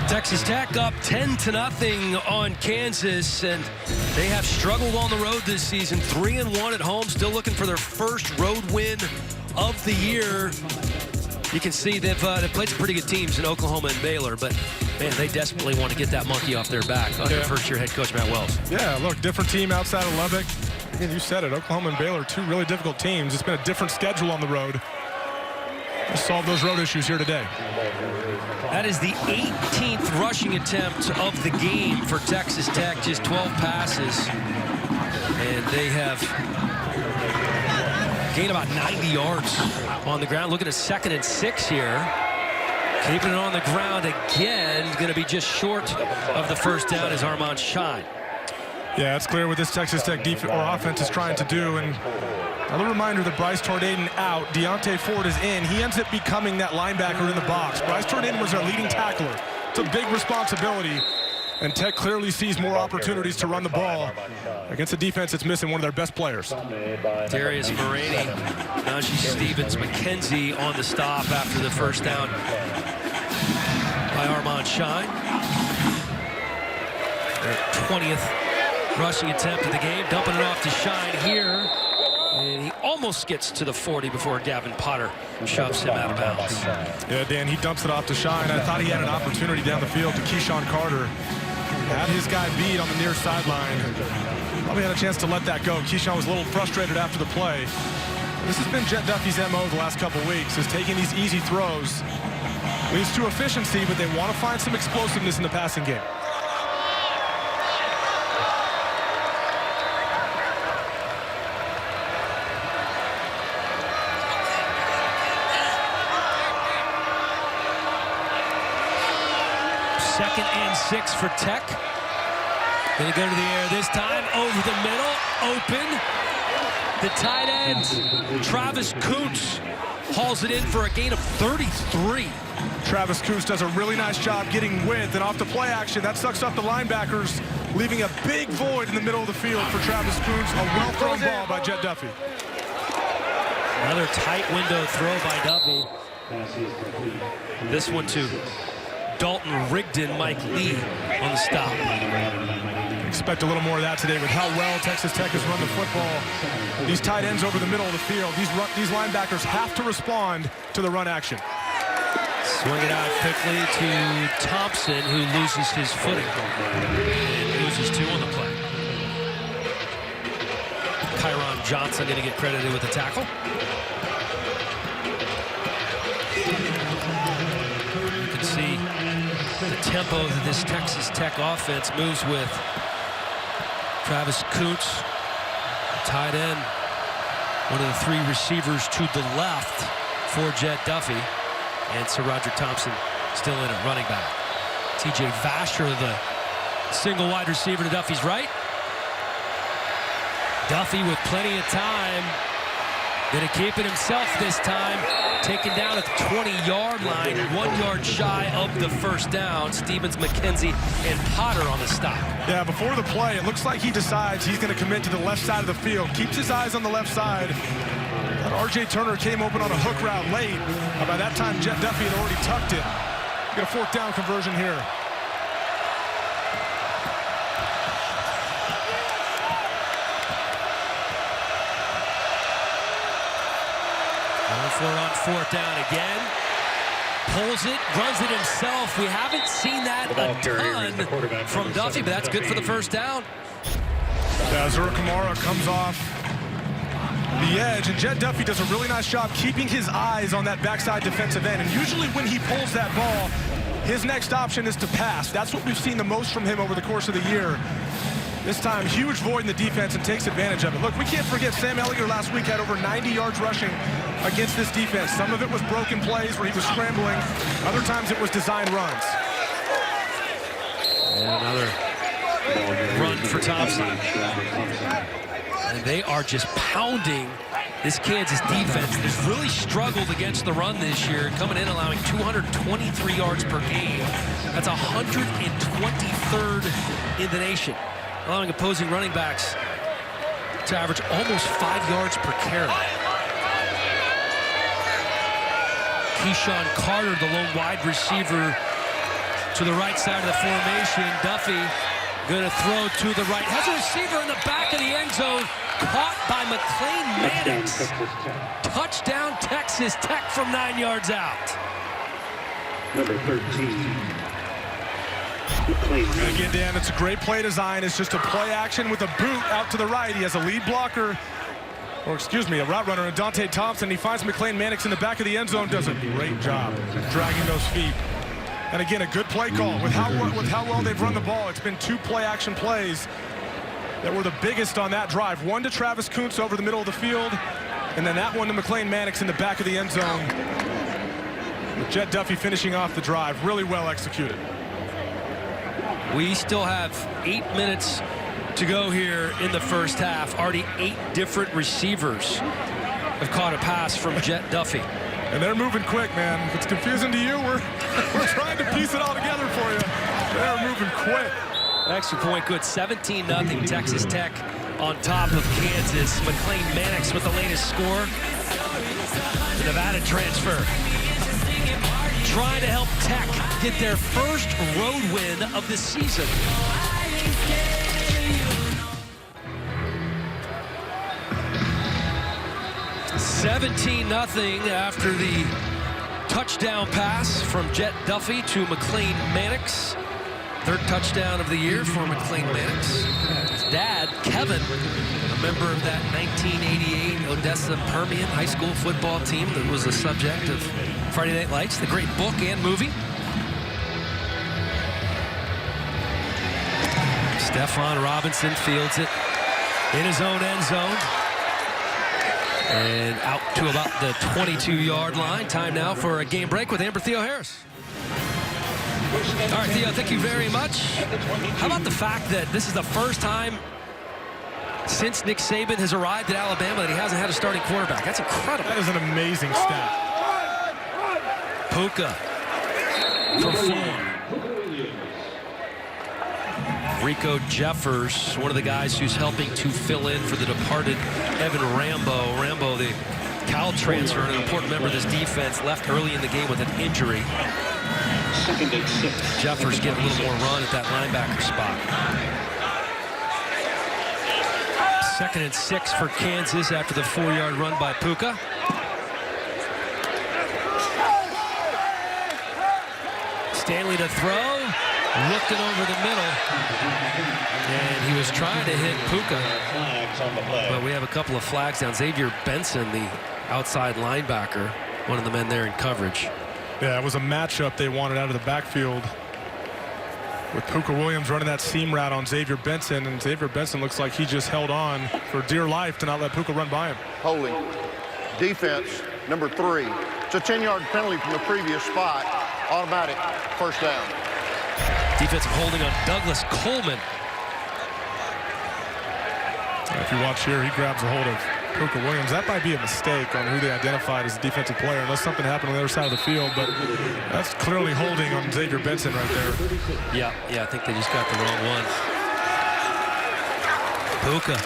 Texas Tech up 10-0 on Kansas, and they have struggled on the road this season. 3-1 at home, still looking for their first road win of the year. You can see they've played some pretty good teams in Oklahoma and Baylor, but man, they desperately want to get that monkey off their back under first-year head coach Matt Wells. Yeah, look, different team outside of Lubbock. Again, you said it, Oklahoma and Baylor, two really difficult teams. It's been a different schedule on the road. Let's solve those road issues here today. That is the 18th rushing attempt of the game for Texas Tech, just 12 passes. And they have gained about 90 yards on the ground. Looking at 2nd and 6 here. Keeping it on the ground again. Going to be just short of the first down is Armand Shine. Yeah, it's clear what this Texas Tech defense or offense is trying to do. And another reminder that Bryce Tordaden out, Deontay Ford is in. He ends up becoming that linebacker in the box. Bryce Tordaden was our leading tackler. It's a big responsibility. And Tech clearly sees more opportunities to run the ball against a defense that's missing one of their best players. Darius Moraney, Najee Stevens, McKenzie on the stop after the first down by Armand Shine. Their 20th rushing attempt of the game, dumping it off to Shine here. And he almost gets to the 40 before Gavin Potter shoves him out of bounds. Yeah, Dan, he dumps it off to Shine. I thought he had an opportunity down the field to Keyshawn Carter. Had his guy beat on the near sideline. Probably had a chance to let that go. Keyshawn was a little frustrated after the play. This has been Jet Duffy's MO the last couple weeks, is taking these easy throws. Leads to efficiency, but they want to find some explosiveness in the passing game. Second and 6 for Tech. Gonna go to the air this time, over the middle, open. The tight end, Travis Kuntz, hauls it in for a gain of 33. Travis Kuntz does a really nice job getting width, and off the play action, that sucks up the linebackers, leaving a big void in the middle of the field for Travis Kuntz. A well-thrown ball by Jet Duffy. Another tight window throw by Duffy. This one to Dalton Rigdon, Mike Lee on the stop. Expect a little more of that today with how well Texas Tech has run the football. These tight ends over the middle of the field. These linebackers have to respond to the run action. Swing it out quickly to Thompson, who loses his footing and loses 2 on the play. Kyron Johnson going to get credited with the tackle. You can see the tempo that this Texas Tech offense moves with. Travis Kuntz, tight end, one of the 3 receivers to the left for Jet Duffy. And Sir Roderick Thompson still in at running back. T.J. Vasher, the single wide receiver to Duffy's right. Duffy with plenty of time. Gonna keep it himself this time. Taken down at the 20-yard line, 1 yard shy of the first down. Stevens, McKenzie, and Potter on the stop. Yeah, before the play, it looks like he decides he's going to commit to the left side of the field. Keeps his eyes on the left side. That R.J. Turner came open on a hook route late. By that time, Jet Duffy had already tucked it. Get a 4th down conversion here. for on fourth down again. Pulls it, runs it himself. We haven't seen that a ton from Duffy, but that's good for the first down. Azur Kamara comes off the edge, and Jett Duffy does a really nice job keeping his eyes on that backside defensive end. And usually when he pulls that ball, his next option is to pass. That's what we've seen the most from him over the course of the year. This time, huge void in the defense and takes advantage of it. Look, we can't forget Sam Ehlinger last week had over 90 yards rushing against this defense. Some of it was broken plays where he was scrambling. Other times it was design runs. And another run for Thompson. And they are just pounding this Kansas defense that's really struggled against the run this year, coming in allowing 223 yards per game. That's 123rd in the nation, allowing opposing running backs to average almost 5 yards per carry. Keyshawn Carter, the lone wide receiver, to the right side of the formation. Duffy going to throw to the right. Has a receiver in the back of the end zone. Caught by McClain Mannix. Touchdown, Texas Tech from 9 yards out. Number 13. Again, Dan, it's a great play design. It's just a play action with a boot out to the right. He has a lead blocker, or excuse me, a route runner, and Dante Thompson. He finds McClain Mannix in the back of the end zone. Does a great job dragging those feet. And again, a good play call. With how well they've run the ball, it's been 2 play action plays that were the biggest on that drive. One to Travis Kuntz over the middle of the field, and then that one to McClain Mannix in the back of the end zone. With Jett Duffy finishing off the drive. Really well executed. We still have 8 minutes to go here in the first half. Already 8 different receivers have caught a pass from Jett Duffy. And they're moving quick, man. If it's confusing to you, we're trying to piece it all together for you. They're moving quick. Extra point good. 17-0 Texas Tech on top of Kansas. McClain Mannix with the latest score. The Nevada transfer. Trying to help Tech get their first road win of the season. $17-0 after the touchdown pass from Jett Duffy to McClain Mannix. Third touchdown of the year for McClain Mannix. His dad, Kevin, a member of that 1988 Odessa Permian high school football team that was the subject of Friday Night Lights, the great book and movie. Stephon Robinson fields it in his own end zone. And out to about the 22-yard line. Time now for a game break with Amber Theo-Harris. All right, Theo, thank you very much. How about the fact that this is the first time since Nick Saban has arrived at Alabama that he hasn't had a starting quarterback? That's incredible. That is an amazing stat. Puka from 4. Rico Jeffers, one of the guys who's helping to fill in for the departed Evan Rambo. Rambo, the Cal transfer, an important member of this defense, left early in the game with an injury. Second and 6. Jeffers getting a little more run at that linebacker spot. Second and 6 for Kansas after the 4-yard run by Puka. Stanley to throw, looking over the middle, and he was trying to hit Puka, but we have a couple of flags down. Xavier Benson, the outside linebacker, one of the men there in coverage. Yeah, it was a matchup they wanted out of the backfield with Puka Williams running that seam route on Xavier Benson, and Xavier Benson looks like he just held on for dear life to not let Puka run by him. Holding. Defense, number 3. It's a 10-yard penalty from the previous spot. Automatic first down. Defensive holding on Douglas Coleman. If you watch here, he grabs a hold of Puka Williams. That might be a mistake on who they identified as a defensive player, unless something happened on the other side of the field, but that's clearly holding on Xavier Benson right there. Yeah, I think they just got the wrong one. Puka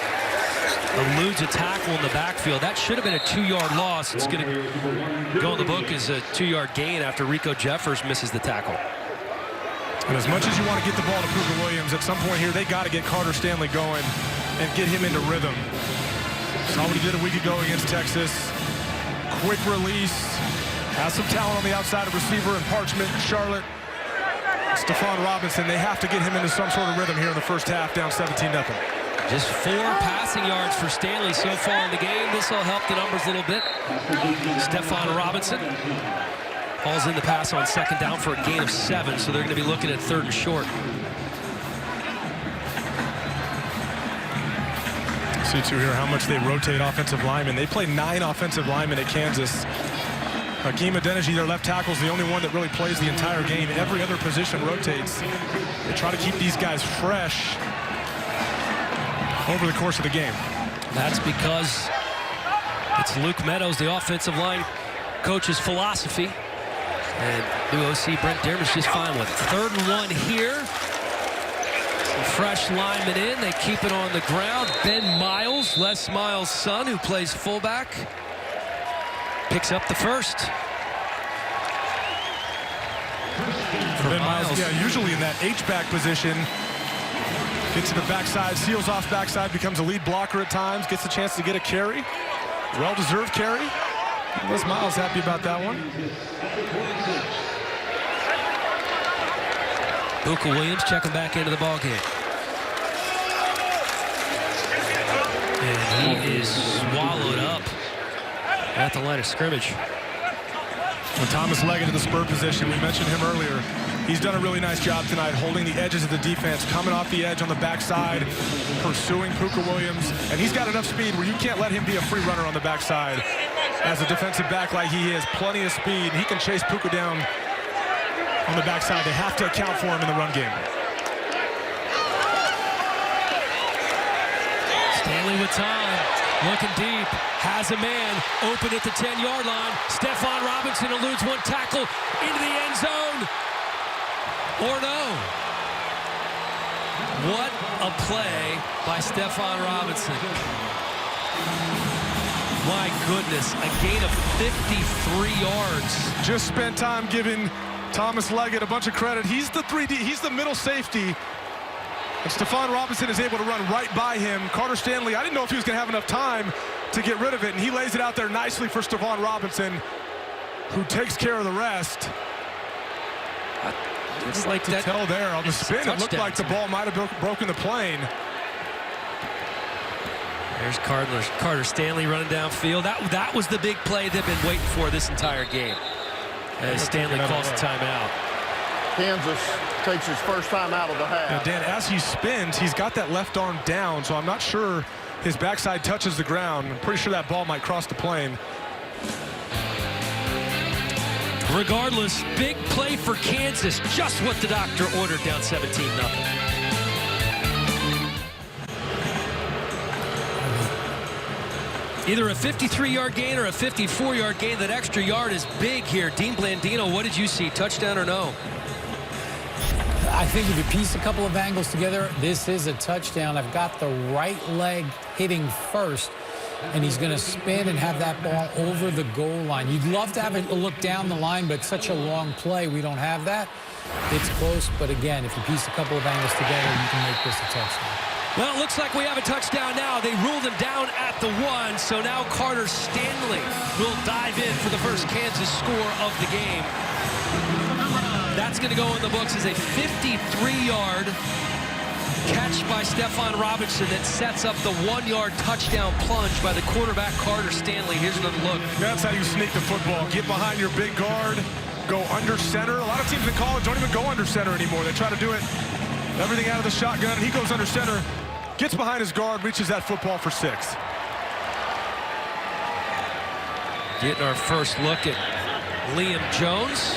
eludes a tackle in the backfield. That should have been a 2-yard loss. It's going to go in the book as a 2-yard gain after Rico Jeffers misses the tackle. And as much as you want to get the ball to Puka Williams, at some point here, they got to get Carter Stanley going and get him into rhythm. Saw what he did a week ago against Texas. quick release. Has some talent on the outside of receiver and Parchment, Charlotte. Stephon Robinson, they have to get him into some sort of rhythm here in the first half, down 17-0. Just 4 passing yards for Stanley so far in the game. This will help the numbers a little bit. Stephon Robinson hauls in the pass on second down for a gain of 7, so they're going to be looking at 3rd and short. See too here how much they rotate offensive linemen. They play 9 offensive linemen at Kansas. Hakeem Adeniji, their left tackle, is the only one that really plays the entire game. Every other position rotates. They try to keep these guys fresh over the course of the game. That's because it's Luke Meadows, the offensive line coach's philosophy. And new OC Brent Dermott just fine with it. 3rd and 1 here. Some fresh linemen in. They keep it on the ground. Ben Miles, Les Miles' son, who plays fullback, picks up the first. For Ben Miles, Miles. yeah, usually in that H-back position. Gets to the backside, seals off backside, becomes a lead blocker at times, gets a chance to get a carry. Well-deserved carry. Les Miles happy about that one. Buka Williams checking back into the ballgame. And he is swallowed up at the line of scrimmage. When Thomas Leggett in the spur position, we mentioned him earlier. He's done a really nice job tonight holding the edges of the defense, coming off the edge on the backside, pursuing Buka Williams. And he's got enough speed where you can't let him be a free runner on the backside. As a defensive back like he is, plenty of speed. He can chase Buka down on the backside. They have to account for him in the run game. Stanley with time, looking deep, has a man open at the 10-yard line. Stephon Robinson eludes one tackle into the end zone. Or no. What a play by Stephon Robinson. My goodness, a gain of 53 yards. Just spent time giving Thomas Leggett a bunch of credit. He's the 3D, he's the middle safety. And Stephon Robinson is able to run right by him. Carter Stanley, I didn't know if he was going to have enough time to get rid of it, and he lays it out there nicely for Stephon Robinson, who takes care of the rest. It's like to tell there on the spin, it looked like the ball might have broken the plane. There's Carter Stanley running downfield. That was the big play they've been waiting for this entire game. As Stanley calls the timeout. Kansas takes his first time out of the half. Now, Dan, as he spins, he's got that left arm down, so I'm not sure his backside touches the ground. I'm pretty sure that ball might cross the plane. Regardless, big play for Kansas. Just what the doctor ordered, down 17-0. Either a 53-yard gain or a 54-yard gain. That extra yard is big here. Dean Blandino, what did you see? Touchdown or no? I think if you piece a couple of angles together, this is a touchdown. I've got the right leg hitting first, and he's going to spin and have that ball over the goal line. You'd love to have a look down the line, but such a long play, we don't have that. It's close, but again, if you piece a couple of angles together, you can make this a touchdown. Well, it looks like we have a touchdown now. They ruled him down at the 1, so now Carter Stanley will dive in for the first Kansas score of the game. That's going to go in the books as a 53-yard catch by Stephon Robinson that sets up the 1-yard touchdown plunge by the quarterback Carter Stanley. Here's another look. That's how you sneak the football. Get behind your big guard, go under center. A lot of teams in college don't even go under center anymore. They try to do it everything out of the shotgun, and he goes under center, gets behind his guard, reaches that football for 6. Getting our first look at Liam Jones.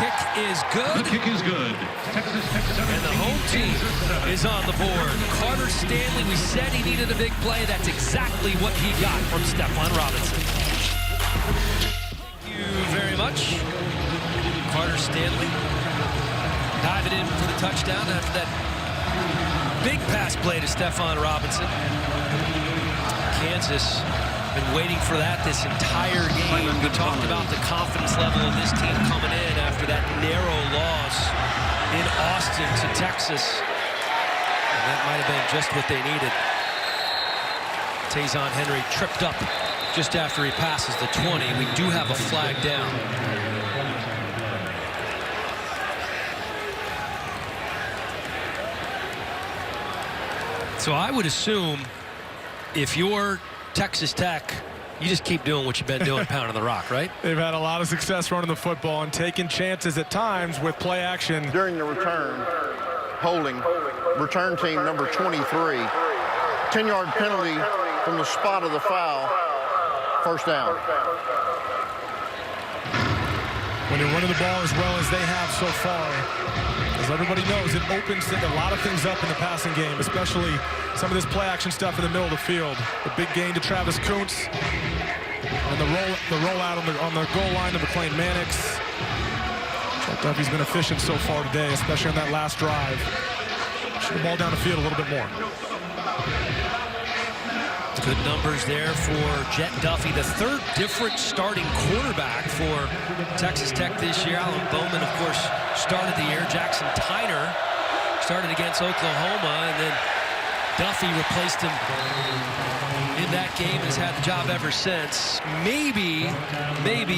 Kick is good. The kick is good. Texas Tech 7. And the home team is on the board. Carter Stanley, we said he needed a big play. That's exactly what he got from Stephon Robinson. Thank you very much. Carter Stanley diving in for the touchdown after that big pass play to Stephon Robinson. Kansas been waiting for that this entire game. We talked about the confidence level of this team coming in after that narrow loss in Austin to Texas. And that might have been just what they needed. Tayzon Henry tripped up just after he passes the 20. We do have a flag down. So I would assume if you're Texas Tech, you just keep doing what you've been doing, pounding the rock, right? They've had a lot of success running the football and taking chances at times with play action. During the return, holding, return team number 23. 10-yard penalty from the spot of the foul. First down. When you're running the ball as well as they have so far, as everybody knows, it opens a lot of things up in the passing game, especially some of this play action stuff in the middle of the field. The big gain to Travis Kuntz, and the rollout on the goal line to McLean Mannix. Duffy's been efficient so far today, especially on that last drive. Shoot the ball down the field a little bit more. Good numbers there for Jet Duffy, the third different starting quarterback for Texas Tech this year. Alan Bowman, of course, started the year. Jackson Tyner started against Oklahoma, and then Duffy replaced him in that game and has had the job ever since. Maybe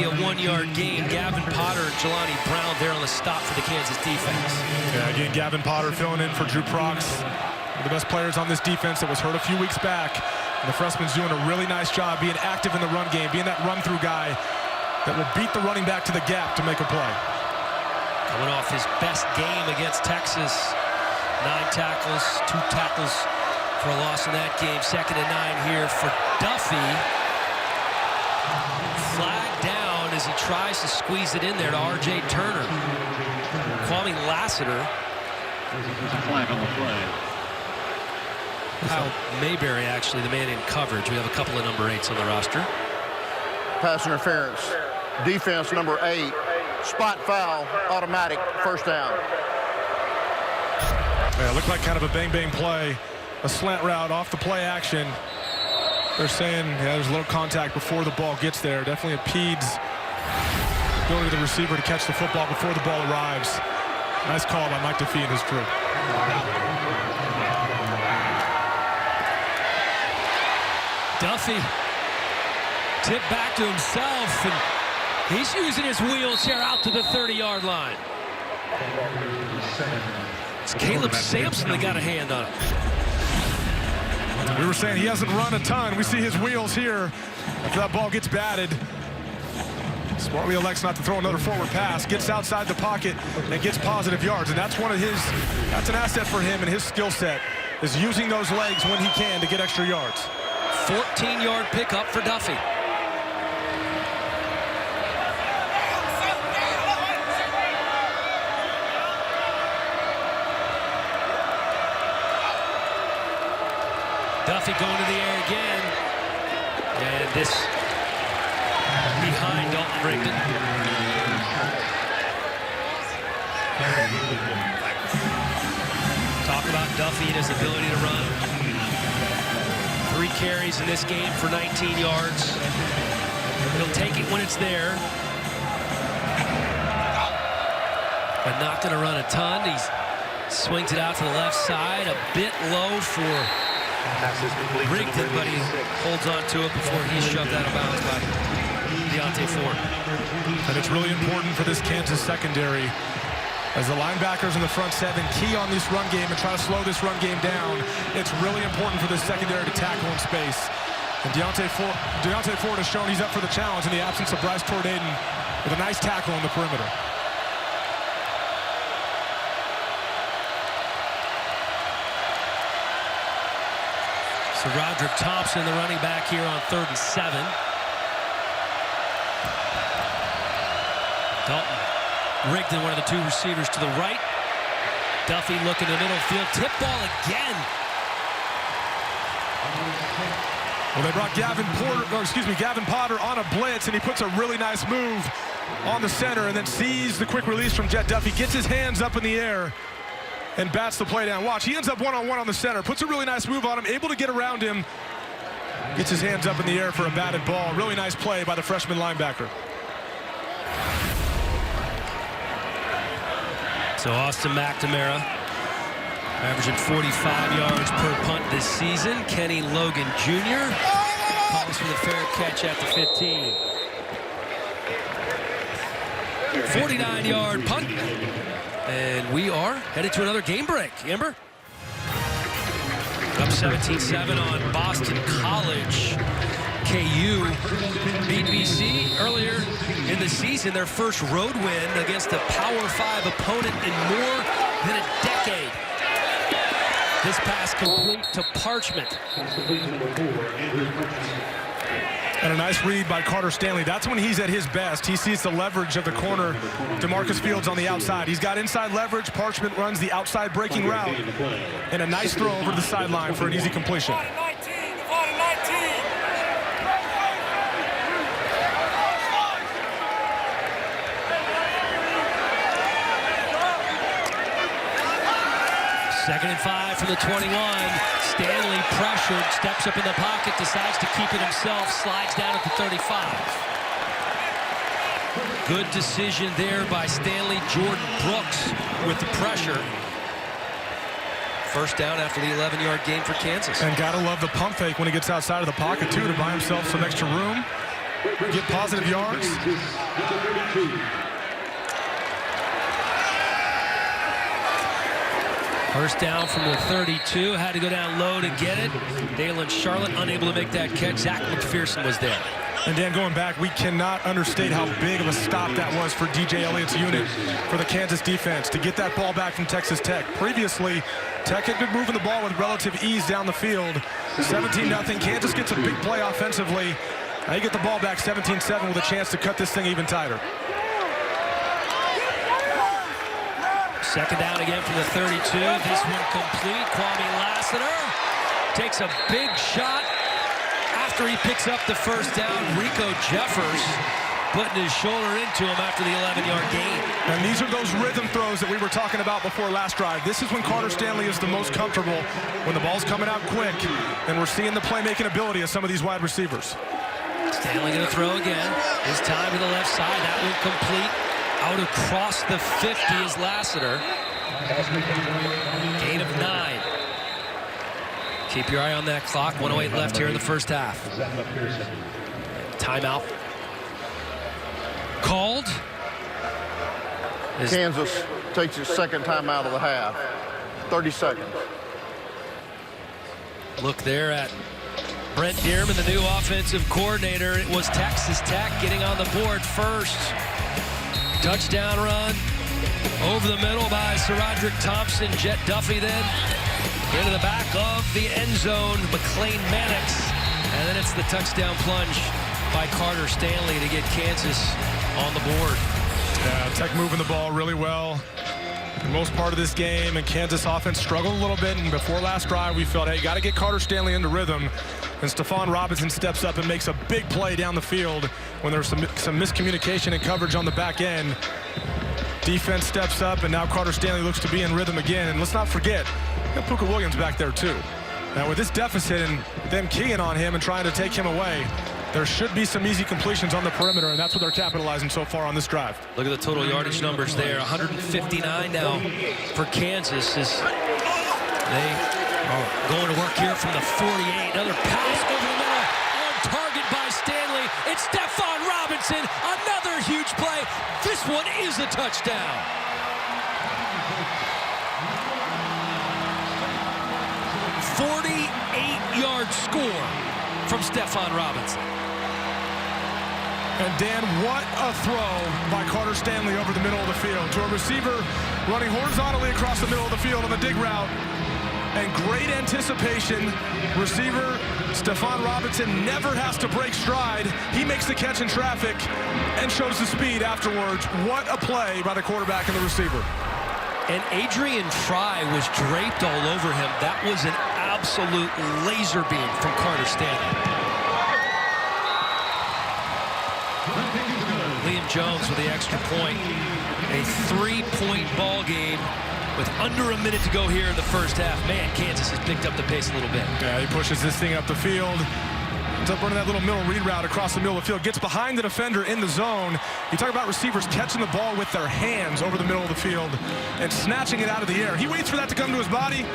a 1-yard gain. Gavin Potter and Jelani Brown there on the stop for the Kansas defense. Yeah, again, Gavin Potter filling in for Drew Prox. One of the best players on this defense that was hurt a few weeks back. And the freshman's doing a really nice job being active in the run game, being that run-through guy that will beat the running back to the gap to make a play. Coming off his best game against Texas. 9 tackles, 2 tackles for a loss in that game. 2nd and 9 here for Duffy. Flag down as he tries to squeeze it in there to R.J. Turner. Kwame Lassiter. There's a flag on the play. Kyle Mayberry, actually, the man in coverage. We have a couple of number 8s on the roster. Pass interference. Defense number 8. Spot foul. Automatic. First down. Yeah, it looked like kind of a bang-bang play. A slant route off the play action. They're saying there's a little contact before the ball gets there. Definitely impedes the ability of the receiver to catch the football before the ball arrives. Nice call by Mike Duffy and his crew. Duffy tipped back to himself, and he's using his wheels here out to the 30-yard line. It's Caleb Sampson that got a hand on it. We were saying he hasn't run a ton. We see his wheels here after that ball gets batted. Smartly elects not to throw another forward pass, gets outside the pocket and gets positive yards. And that's that's an asset for him and his skill set, is using those legs when he can to get extra yards. 14-yard pickup for Duffy. Duffy going to the air again. And this behind Dalton Rigdon. Talk about Duffy and his ability to run. 3 carries in this game for 19 yards. He'll take it when it's there. But not going to run a ton. He swings it out to the left side. A bit low for Rigdon, but he holds on to it before he's shoved out of bounds by Deontay Ford. And it's really important for this Kansas secondary, as the linebackers in the front 7 key on this run game and try to slow this run game down. It's really important for this secondary to tackle in space. And Deontay Ford has shown he's up for the challenge in the absence of Bryce Tordaden with a nice tackle on the perimeter. So Roderick Thompson, the running back here on 3rd and 7. Dalton Rigdon, one of the 2 receivers to the right. Duffy looking to middle field. Tip ball again. Well, they brought Gavin Potter on a blitz, and he puts a really nice move on the center and then sees the quick release from Jet Duffy, gets his hands up in the air and bats the play down. Watch, he ends up one-on-one on the center, puts a really nice move on him, able to get around him, gets his hands up in the air for a batted ball. Really nice play by the freshman linebacker. So Austin McNamara Averaging 45 yards per punt this season. Kenny Logan Jr. calls for the fair catch at the 15. 49-yard punt. And we are headed to another game break. Amber? Up 17-7 on Boston College. KU beat BC earlier in the season, their first road win against a Power 5 opponent in more than a decade. This pass complete to Parchment. And a nice read by Carter Stanley. That's when he's at his best. He sees the leverage of the corner. DeMarcus Fields on the outside. He's got inside leverage. Parchment runs the outside breaking route. And a nice throw over the sideline for an easy completion. Second and 5 from the 21. Stanley pressured, steps up in the pocket, decides to keep it himself, slides down at the 35. Good decision there by Stanley. Jordan Brooks with the pressure. First down after the 11-yard gain for Kansas. And gotta love the pump fake when he gets outside of the pocket, too, to buy himself some extra room, get positive yards. First down from the 32. Had to go down low to get it. Dalen Charlotte unable to make that catch. Zach McPherson was there. And Dan, going back, we cannot understate how big of a stop that was for DJ Elliott's unit, for the Kansas defense, to get that ball back from Texas Tech. Previously, Tech had been moving the ball with relative ease down the field. 17-0. Kansas gets a big play offensively. Now you get the ball back 17-7 with a chance to cut this thing even tighter. Second down again from the 32. This one complete. Kwame Lassiter takes a big shot after he picks up the first down. Rico Jeffers putting his shoulder into him after the 11-yard gain. And these are those rhythm throws that we were talking about before last drive. This is when Carter Stanley is the most comfortable, when the ball's coming out quick, and we're seeing the playmaking ability of some of these wide receivers. Stanley going to throw again. This time to the left side. That one complete. Out across the 50 is Lassiter. Gain of 9. Keep your eye on that clock. 1:08 left here in the first half. Timeout called. Kansas takes its second timeout of the half. 30 seconds. Look there at Brent Dearman, the new offensive coordinator. It was Texas Tech getting on the board first. Touchdown run over the middle by SaRodorick Thompson. Jet Duffy then into the back of the end zone. McLean Mannix. And then it's the touchdown plunge by Carter Stanley to get Kansas on the board. Yeah, Tech moving the ball really well for most part of this game, and Kansas offense struggled a little bit. And before last drive, we felt, hey, got to get Carter Stanley into rhythm. And Stephon Robinson steps up and makes a big play down the field when there's some miscommunication and coverage on the back end. Defense steps up, and now Carter Stanley looks to be in rhythm again. And let's not forget, we got Pooka Williams back there too. Now with this deficit and them keying on him and trying to take him away, there should be some easy completions on the perimeter, and that's what they're capitalizing so far on this drive. Look at the total yardage numbers there. 159 now for Kansas as they are going to work here from the 48. Another pass over the middle, on target by Stanley. It's Stephon Robinson, another huge play. This one is a touchdown. A 48-yard score from Stephon Robinson. And Dan, what a throw by Carter Stanley over the middle of the field to a receiver running horizontally across the middle of the field on the dig route. And great anticipation. Receiver Stephon Robinson never has to break stride. He makes the catch in traffic and shows the speed afterwards. What a play by the quarterback and the receiver. And Adrian Fry was draped all over him. That was an absolute laser beam from Carter Stanley. Liam Jones with the extra point. A 3-point ball game with under a minute to go here in the first half. Man, Kansas has picked up the pace a little bit. Yeah, he pushes this thing up the field. Ends up running that little middle read route across the middle of the field. Gets behind the defender in the zone. You talk about receivers catching the ball with their hands over the middle of the field and snatching it out of the air. He waits for that to come to his body.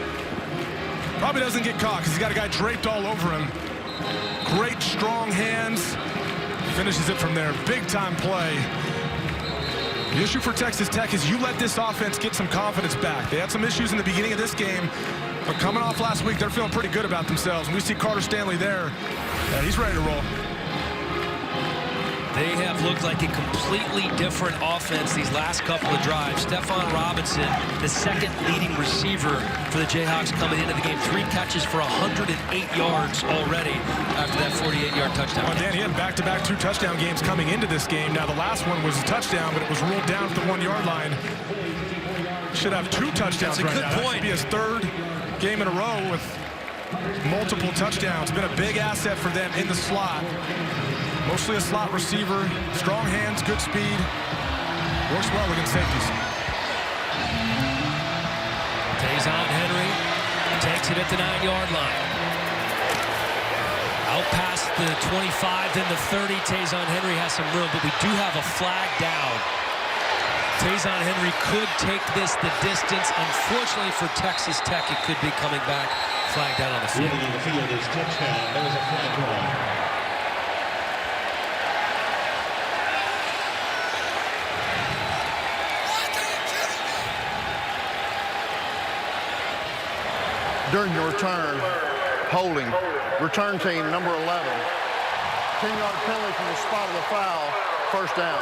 Probably doesn't get caught because he's got a guy draped all over him. Great, strong hands. Finishes it from there. Big-time play. The issue for Texas Tech is you let this offense get some confidence back. They had some issues in the beginning of this game, but coming off last week, they're feeling pretty good about themselves. And we see Carter Stanley there. He's ready to roll. They have looked like a completely different offense these last couple of drives. Stephon Robinson, the second leading receiver for the Jayhawks coming into the game. 3 catches for 108 yards already after that 48-yard touchdown. Well, Dan, he had back-to-back 2 touchdown games coming into this game. Now, the last one was a touchdown, but it was ruled down at the 1-yard line. Should have 2 touchdowns That's a right good now. That point. should be his 3rd game in a row with multiple touchdowns. Been a big asset for them in the slot. Mostly a slot receiver, strong hands, good speed. Works well against safeties. Tayshaun Henry takes it at the 9-yard line. Out past the 25, then the 30. Tayshaun Henry has some room, but we do have a flag down. Tayshaun Henry could take this the distance. Unfortunately for Texas Tech, it could be coming back. Flag down on the field. Ruling on the field is touchdown. There was a flag call. During the return, holding, return team number 11. 10-yard penalty from the spot of the foul, first down.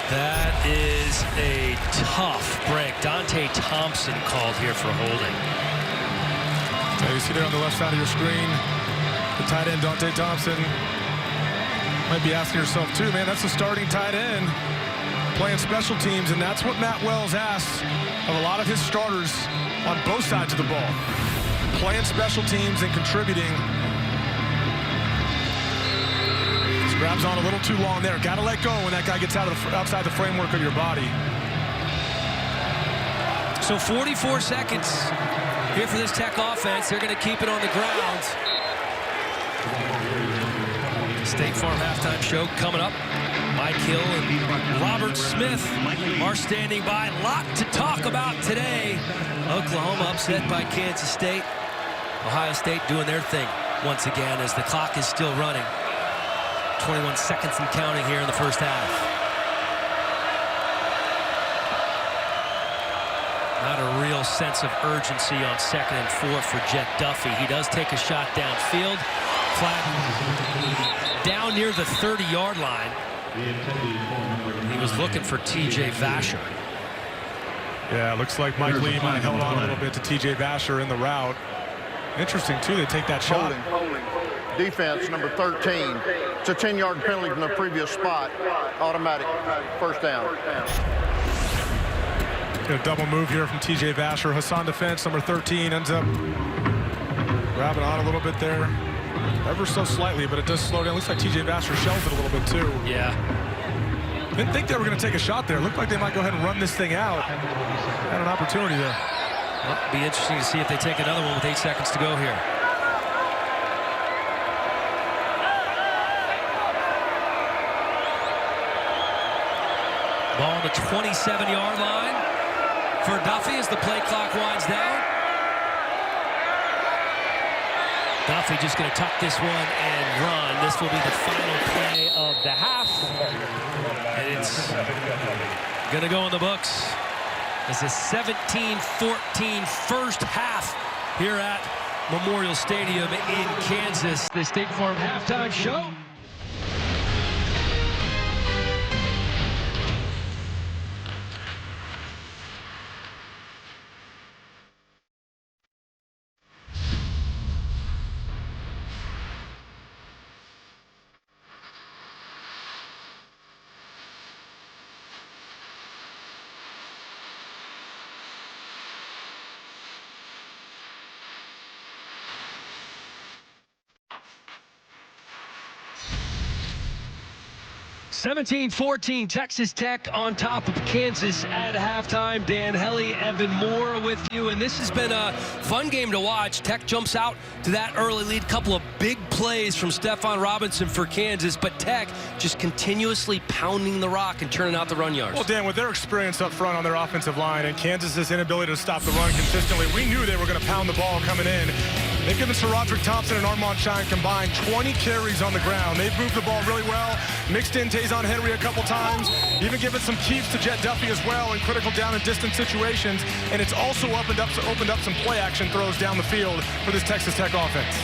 That is a tough break. Dante Thompson called here for holding. Yeah, you see there on the left side of your screen, the tight end, Dante Thompson. Might be asking yourself, too, man, that's the starting tight end playing special teams, and that's what Matt Wells asks of a lot of his starters on both sides of the ball. Playing special teams and contributing. Just grabs on a little too long there. Got to let go when that guy gets outside the framework of your body. So 44 seconds here for this Tech offense. They're going to keep it on the ground. State Farm halftime show coming up. Mike Hill and Robert Smith are standing by. Lot to talk about today. Oklahoma upset by Kansas State. Ohio State doing their thing once again as the clock is still running. 21 seconds and counting here in the first half. Not a real sense of urgency on 2nd and 4 for Jet Duffy. He does take a shot downfield. Flat down near the 30-yard line. He was looking for T.J. Vasher. Yeah, looks like Mike Lee might have held on a little bit to T.J. Vasher in the route. Interesting, too, they take that shot. Holding. Defense, number 13. It's a 10-yard penalty from the previous spot. Automatic first down. A double move here from T.J. Vasher. Hassan defense, number 13, ends up grabbing on a little bit there. Ever so slightly, but it does slow down. Looks like T.J. Vasher shells it a little bit, too. Yeah. Didn't think they were going to take a shot there. Looked like they might go ahead and run this thing out. Had an opportunity there. Well, it'll be interesting to see if they take another one with 8 seconds to go here. Ball on the 27-yard line for Duffy as the play clock winds down. Duffy just going to tuck this one and run. This will be the final play of the half. And it's going to go in the books. It's a 17-14 first half here at Memorial Stadium in Kansas. The State Farm halftime show. 17-14, Texas Tech on top of Kansas at halftime. Dan Hellie, Evan Moore with you, and this has been a fun game to watch. Tech jumps out to that early lead. Couple of big plays from Stephon Robinson for Kansas, but Tech just continuously pounding the rock and turning out the run yards. Well, Dan, with their experience up front on their offensive line and Kansas's inability to stop the run consistently, we knew they were going to pound the ball coming in. They've given SaRodorick Thompson and Armand Shine combined 20 carries on the ground. They've moved the ball really well, mixed in Tayzon Henry a couple times, even given some keeps to Jett Duffey as well in critical down and distance situations, and it's also opened up some play action throws down the field for this Texas Tech offense.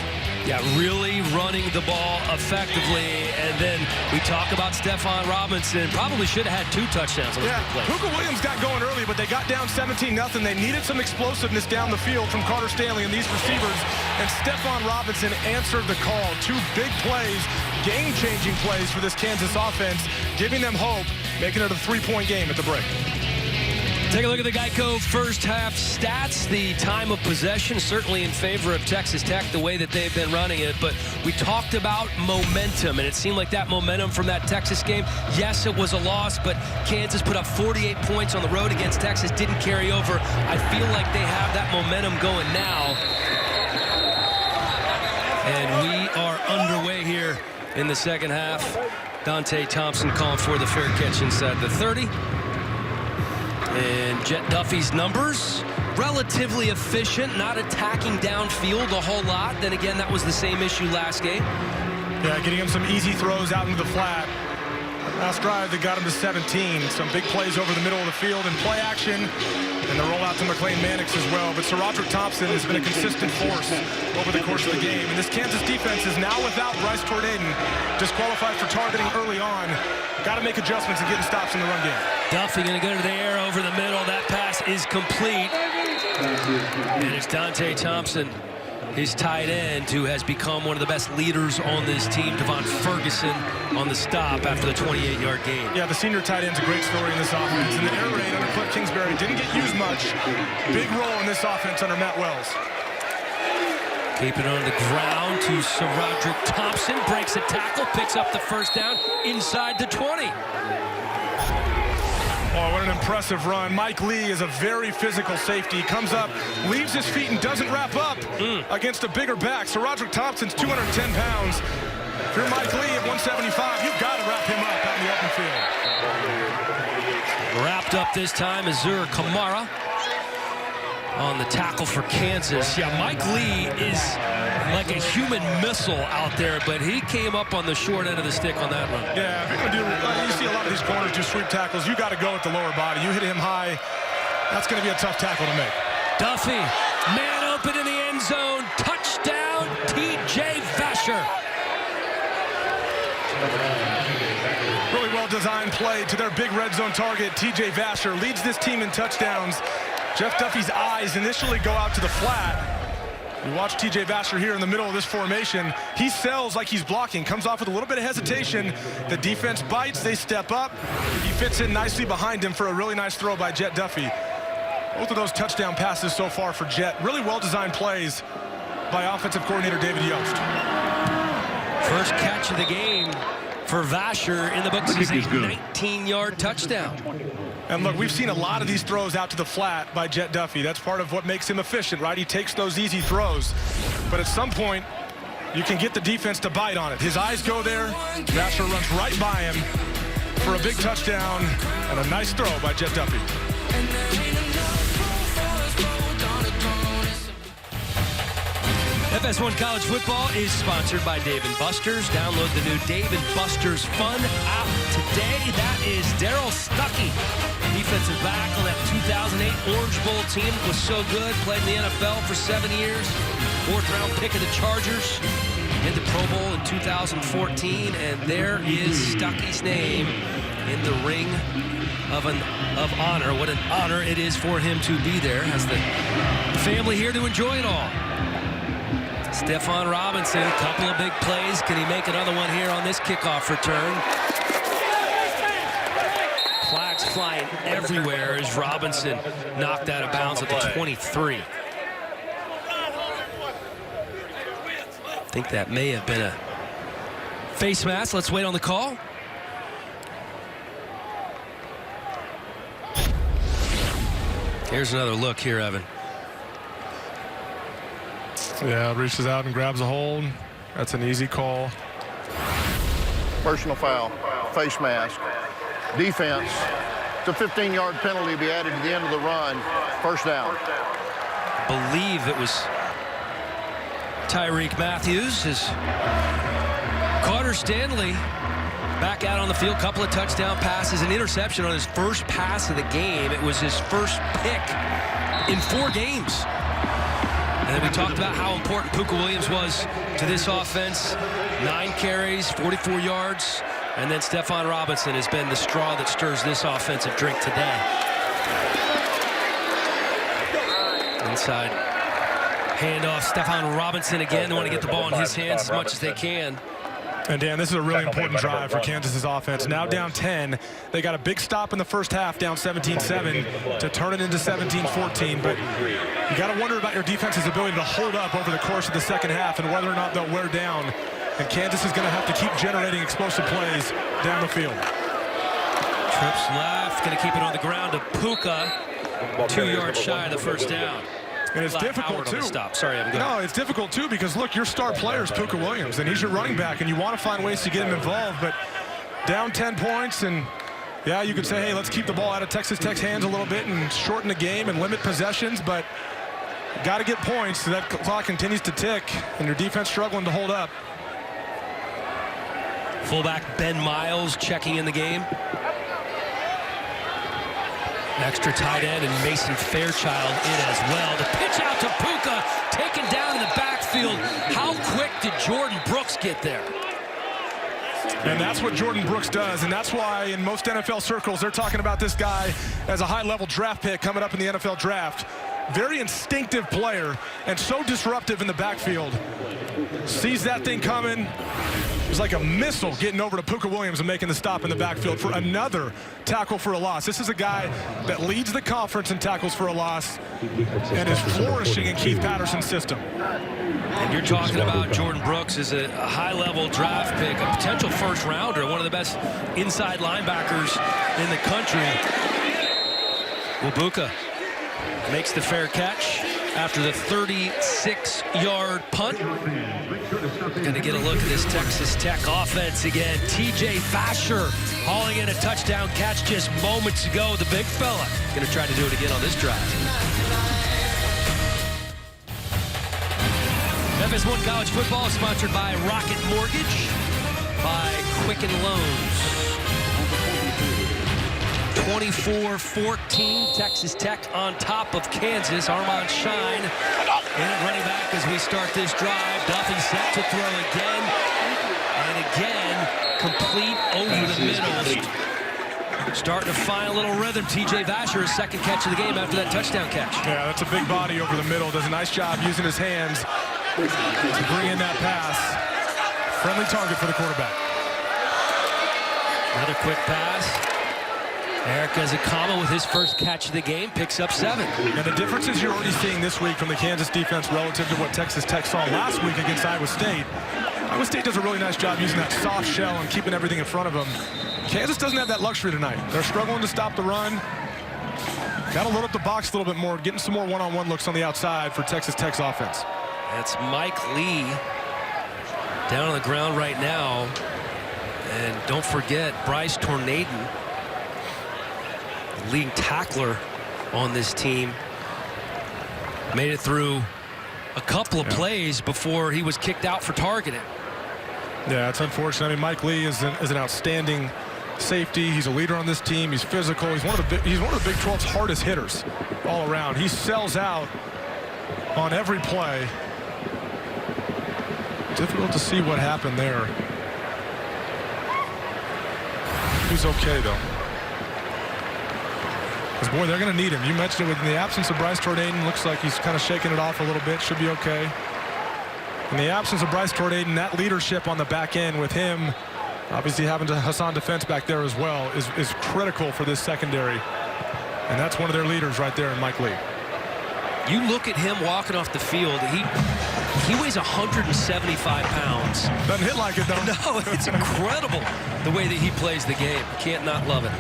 Yeah, really running the ball effectively. And then we talk about Stephon Robinson. Probably should have had 2 touchdowns on this big play. Puka Williams got going early, but they got down 17-0. They needed some explosiveness down the field from Carter Stanley and these receivers. And Stephon Robinson answered the call. 2 big plays, game-changing plays for this Kansas offense, giving them hope, making it a 3-point game at the break. Take a look at the Geico first half stats. The time of possession certainly in favor of Texas Tech, the way that they've been running it. But we talked about momentum, and it seemed like that momentum from that Texas game, yes, it was a loss, but Kansas put up 48 points on the road against Texas, didn't carry over. I feel like they have that momentum going now. And we are underway here in the second half. Dante Thompson calling for the fair catch inside the 30. And Jett Duffey's numbers, relatively efficient, not attacking downfield a whole lot. Then again, that was the same issue last game. Yeah, getting him some easy throws out into the flat. Last drive, they got him to 17. Some big plays over the middle of the field and play action. And the rollout to McLean Mannix as well. But SaRodorick Thompson has been a consistent force over the course of the game. And this Kansas defense is now without Bryce Tornaden, disqualified for targeting early on. Got to make adjustments and getting stops in the run game. Duffey going to go to the air over the middle. That pass is complete. And it's Dante Thompson, his tight end, who has become one of the best leaders on this team. Devon Ferguson on the stop after the 28-yard gain. Yeah, the senior tight end's a great story in this offense. And the air raid under Cliff Kingsbury didn't get used much. Big role in this offense under Matt Wells. Keep it on the ground to SaRodorick Thompson. Breaks a tackle, picks up the first down inside the 20. Oh, what an impressive run. Mike Lee is a very physical safety. He comes up, leaves his feet, and doesn't wrap up against a bigger back. SaRodorick Thompson's 210 pounds. If you're Mike Lee at 175, you've got to wrap him up out in the open field. Wrapped up this time, Azur Kamara on the tackle for Kansas. Yeah, Mike Lee is like a human missile out there, but he came up on the short end of the stick on that run. Yeah, if you're gonna do, you see a lot of these corners do sweep tackles. You got to go with the lower body. You hit him high, that's going to be a tough tackle to make. Duffey, man open in the end zone. Touchdown, T.J. Vasher. Really well-designed play to their big red zone target. T.J. Vasher leads this team in touchdowns. Jeff Duffey's eyes initially go out to the flat. You watch T.J. Vasher here in the middle of this formation. He sells like he's blocking, comes off with a little bit of hesitation. The defense bites, they step up. He fits in nicely behind him for a really nice throw by Jett Duffey. Both of those touchdown passes so far for Jett. Really well-designed plays by offensive coordinator David Yost. First catch of the game for Vasher in the books is a 19-yard touchdown. And look, we've seen a lot of these throws out to the flat by Jett Duffey. That's part of what makes him efficient, right? He takes those easy throws. But at some point, you can get the defense to bite on it. His eyes go there. Vasher runs right by him for a big touchdown and a nice throw by Jett Duffey. FS1 College Football is sponsored by Dave & Buster's. Download the new Dave & Buster's Fun app today. That is Darryl Stuckey, defensive back on that 2008 Orange Bowl team. Was so good, played in the NFL for 7 years. 4th-round pick of the Chargers. Made the Pro Bowl in 2014, and there is Stuckey's name in the ring of honor. What an honor it is for him to be there. Has the family here to enjoy it all. Stephon Robinson, a couple of big plays. Can he make another one here on this kickoff return? Flags flying everywhere as Robinson knocked out of bounds at the 23. I think that may have been a face mask. Let's wait on the call. Here's another look here, Evan. Yeah, reaches out and grabs a hold. That's an easy call. Personal foul, face mask, defense. The 15-yard penalty will be added to the end of the run. First down. Believe it was Tyreek Matthews. His Carter Stanley back out on the field. Couple of touchdown passes, an interception on his first pass of the game. It was his first pick in 4 games. And then we talked about how important Pooka Williams was to this offense. 9 carries, 44 yards. And then Stephon Robinson has been the straw that stirs this offensive drink today. Inside handoff, Stephon Robinson again. They want to get the ball in his hands as much as they can. And Dan, this is a really important drive for Kansas's offense. Now down 10. They got a big stop in the first half, down 17-7, to turn it into 17-14. But you got to wonder about your defense's ability to hold up over the course of the second half and whether or not they'll wear down. And Kansas is going to have to keep generating explosive plays down the field. Trips left, going to keep it on the ground to Pooka. 2 yards shy of the first down. And it's difficult, too. Stop. Sorry, I'm good. No, it's difficult, too, because, look, your star player is Pooka Williams, and he's your running back, and you want to find ways to get him involved. But down 10 points, and, yeah, you could say, hey, let's keep the ball out of Texas Tech's hands a little bit and shorten the game and limit possessions, but got to get points. So that clock continues to tick, and your defense struggling to hold up. Fullback Ben Miles checking in the game. Extra tight end and Mason Fairchild in as well. The pitch out to Pooka, taken down in the backfield. How quick did Jordan Brooks get there? And that's what Jordan Brooks does, and that's why in most NFL circles they're talking about this guy as a high-level draft pick coming up in the NFL draft. Very instinctive player and so disruptive in the backfield. Sees that thing coming. It was like a missile getting over to Pooka Williams and making the stop in the backfield for another tackle for a loss. This is a guy that leads the conference in tackles for a loss and is flourishing in Keith Patterson's system. And you're talking about Jordan Brooks as a high-level draft pick, a potential first-rounder, one of the best inside linebackers in the country. Wabuka makes the fair catch after the 36-yard punt. Gonna get a look at this Texas Tech offense again. TJ Vasher hauling in a touchdown catch just moments ago. The big fella gonna try to do it again on this drive. FS1 College Football is sponsored by Rocket Mortgage, by Quicken Loans. 24-14, Texas Tech on top of Kansas. Armand Shine in at running back as we start this drive. Duffy set to throw again. And again, complete over the middle. Starting to find a little rhythm. TJ Vasher, his second catch of the game after that touchdown catch. Yeah, that's a big body over the middle. Does a nice job using his hands to bring in that pass. Friendly target for the quarterback. Another quick pass. Eric Ezekama with his first catch of the game picks up 7. And the differences you're already seeing this week from the Kansas defense relative to what Texas Tech saw last week against Iowa State. Iowa State does a really nice job using that soft shell and keeping everything in front of them. Kansas doesn't have that luxury tonight. They're struggling to stop the run. Got to load up the box a little bit more, getting some more one-on-one looks on the outside for Texas Tech's offense. That's Mike Lee down on the ground right now. And don't forget, Bryce Tornadin, leading tackler on this team, made it through a couple of plays before he was kicked out for targeting. Yeah, it's unfortunate. I mean, Mike Lee is an outstanding safety. He's a leader on this team. He's physical. He's one of the Big 12's hardest hitters all around. He sells out on every play. Difficult to see what happened there. He's okay, though. Because, boy, they're going to need him. You mentioned it with the absence of Bryce Tornadin. Looks like he's kind of shaking it off a little bit. Should be okay. In the absence of Bryce Tornadin, that leadership on the back end with him, obviously having Hassan Defense back there as well, is critical for this secondary. And that's one of their leaders right there in Mike Lee. You look at him walking off the field, he weighs 175 pounds. Doesn't hit like it, though. No, it's incredible the way that he plays the game. Can't not love it.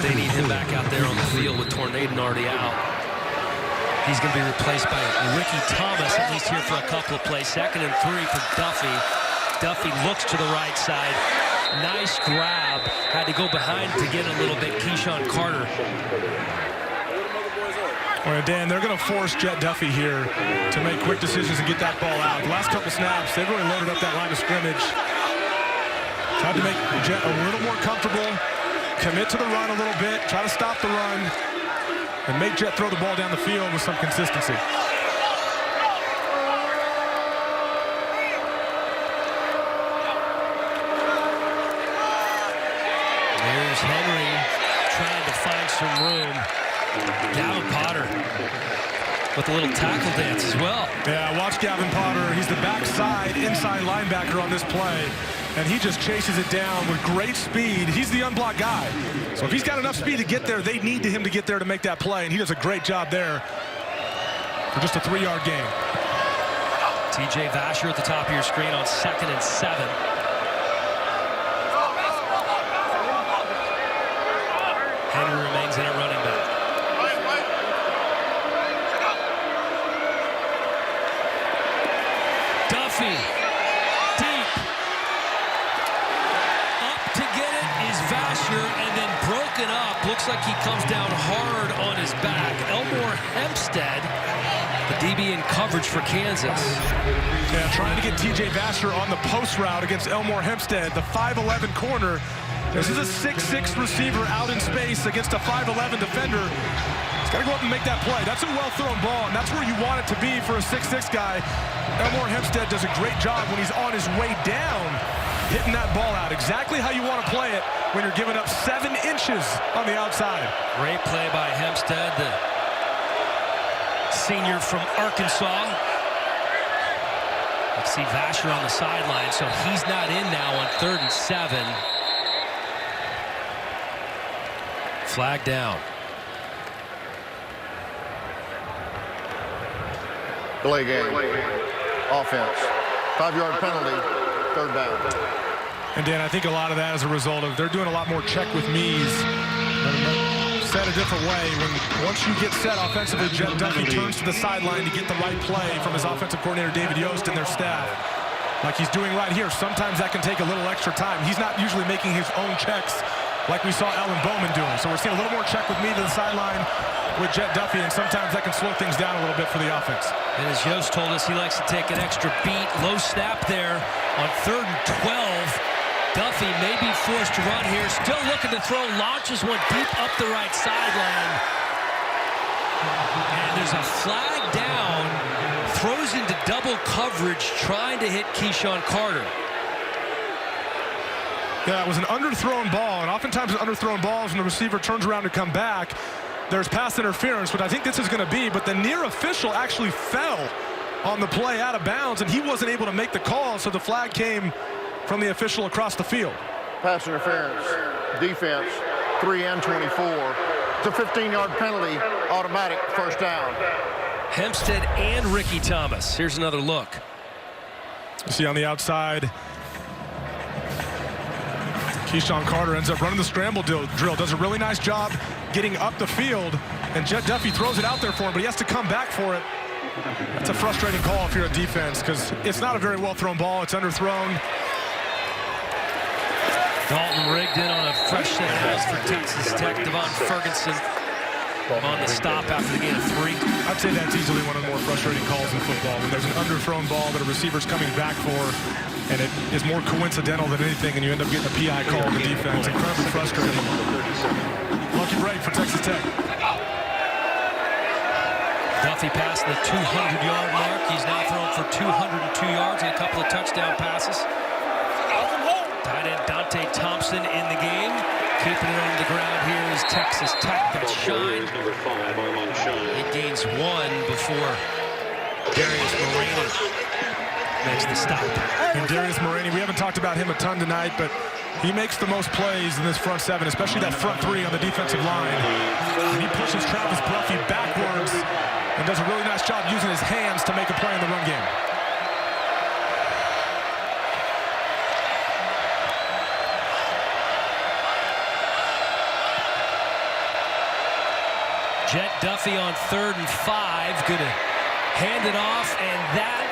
They need him back out there on the field with Tornado already out. He's going to be replaced by Ricky Thomas, at least here for a couple of plays. 2nd and 3 for Duffy. Duffy looks to the right side. Nice grab. Had to go behind to get a little bit. Keyshawn Carter. All right, Dan, they're going to force Jet Duffy here to make quick decisions and get that ball out. The last couple snaps, they've really loaded up that line of scrimmage. Tried to make Jet a little more comfortable, commit to the run a little bit, try to stop the run, and make Jet throw the ball down the field with some consistency. There's Henry trying to find some room. Gavin Potter with a little tackle dance as well. Yeah, watch Gavin Potter. He's the backside, inside linebacker on this play, and he just chases it down with great speed. He's the unblocked guy. So if he's got enough speed to get there, they need him to get there to make that play, and he does a great job there for just a 3-yard gain. TJ Vasher at the top of your screen on 2nd and 7. Henry remains in at running back. Duffy, deep. Up to get it is Vasher, and then broken up. Looks like he comes down hard on his back. Elmore Hempstead, the DB in coverage for Kansas. Yeah, trying to get TJ Vasher on the post route against Elmore Hempstead, the 5'11" corner. This is a 6'6" receiver out in space against a 5'11" defender. He's got to go up and make that play. That's a well-thrown ball, and that's where you want it to be for a 6'6" guy. Elmore Hempstead does a great job when he's on his way down, hitting that ball out. Exactly how you want to play it when you're giving up 7 inches on the outside. Great play by Hempstead, the senior from Arkansas. Let's see Vasher on the sideline, so he's not in now on 3rd and 7. Flag down. Delay game. Offense. 5-yard penalty. 3rd down. And Dan, I think a lot of that is a result of they're doing a lot more check with me's. Set a different way. Once you get set offensively, Jet Duffy turns to the sideline to get the right play from his offensive coordinator, David Yost, and their staff. Like he's doing right here. Sometimes that can take a little extra time. He's not usually making his own checks like we saw Alan Bowman doing. So we're seeing a little more check with me to the sideline with Jet Duffy, and sometimes that can slow things down a little bit for the offense. And as Yost told us, he likes to take an extra beat. Low snap there on 3rd and 12. Duffy may be forced to run here. Still looking to throw. Launches one deep up the right sideline. And there's a flag down. Throws into double coverage, trying to hit Keyshawn Carter. Yeah, it was an underthrown ball, and oftentimes underthrown balls when the receiver turns around to come back, there's pass interference, which I think this is going to be, but the near official actually fell on the play out of bounds, and he wasn't able to make the call, so the flag came from the official across the field. Pass interference. Defense. 3 and 24. It's a 15-yard penalty. Automatic 1st down. Hempstead and Ricky Thomas. Here's another look. You see on the outside, Keyshawn Carter ends up running the scramble drill, does a really nice job getting up the field, and Jet Duffy throws it out there for him, but he has to come back for it. That's a frustrating call if you're a defense, because it's not a very well-thrown ball. It's underthrown. Dalton rigged in on a fresh set of balls for Texas Tech. Devon Ferguson on the stop after the gain of 3. I'd say that's easily one of the more frustrating calls in football, when there's an underthrown ball that a receiver's coming back for, and it is more coincidental than anything, and you end up getting a PI call on the defense. Incredibly frustrating. Lucky break for Texas Tech. Duffy passed the 200-yard mark. He's now thrown for 202 yards and a couple of touchdown passes. Tight end Dante Thompson in the game. Keeping it on the ground here is Texas Tech. That's Shine. He gains 1 before Darius Moraney makes the stop. And Darius Moraney, we haven't talked about him a ton tonight, but he makes the most plays in this front 7, especially that front 3 on the defensive line. And he pushes Travis Bruffy backwards and does a really nice job using his hands to make a play in the run game. Jet Duffy on 3rd and 5. Going to hand it off, and that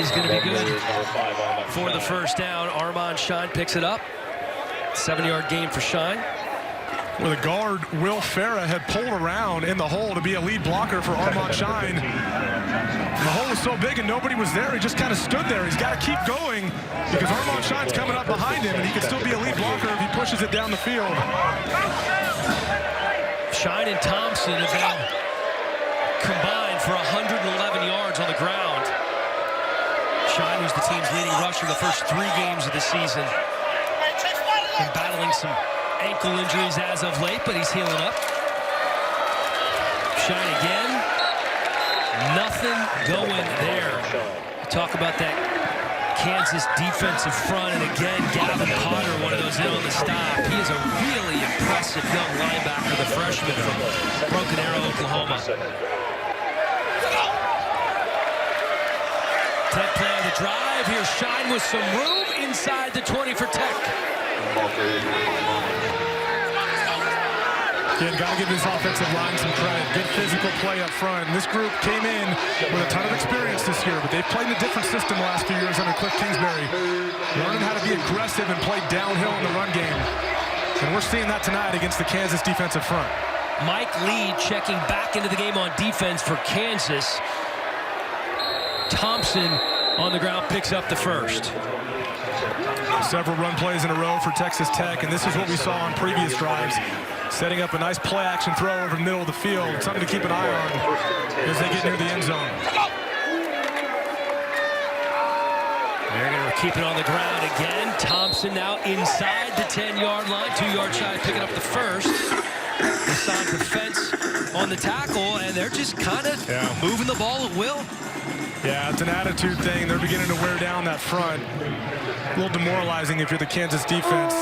is going to be good for the first down. Armand Shine picks it up. 7-yard gain for Shine. Well, the guard, Will Farah, had pulled around in the hole to be a lead blocker for Armand Shine. The hole was so big and nobody was there. He just kind of stood there. He's got to keep going because Armand Shine's coming up behind him, and he can still be a lead blocker if he pushes it down the field. Shine and Thompson have now combined for 111 yards on the ground. Shine was the team's leading rusher the first 3 games of the season. Been battling some ankle injuries as of late, but he's healing up. Shine again. Nothing going there. Talk about that Kansas defensive front, and again, Gavin Potter, one of those able to stop. He is a really impressive young linebacker, the freshman from Broken Arrow, Oklahoma. 10th play of the drive. Here's Shine with some room inside the 20 for Tech. Again, got to give this offensive line some credit. Good physical play up front. And this group came in with a ton of experience this year, but they've played in a different system the last few years under Cliff Kingsbury, learning how to be aggressive and play downhill in the run game. And we're seeing that tonight against the Kansas defensive front. Mike Lee checking back into the game on defense for Kansas. Thompson on the ground picks up the first. Several run plays in a row for Texas Tech, and this is what we saw on previous drives. Setting up a nice play-action throw over the middle of the field. Something to keep an eye on as they get near the end zone. They're going to keep it on the ground again. Thompson now inside the 10-yard line. 2-yard shy, picking up the first. They signed the fence on the tackle, and they're just kind of moving the ball at will. Yeah, it's an attitude thing. They're beginning to wear down that front. A little demoralizing if you're the Kansas defense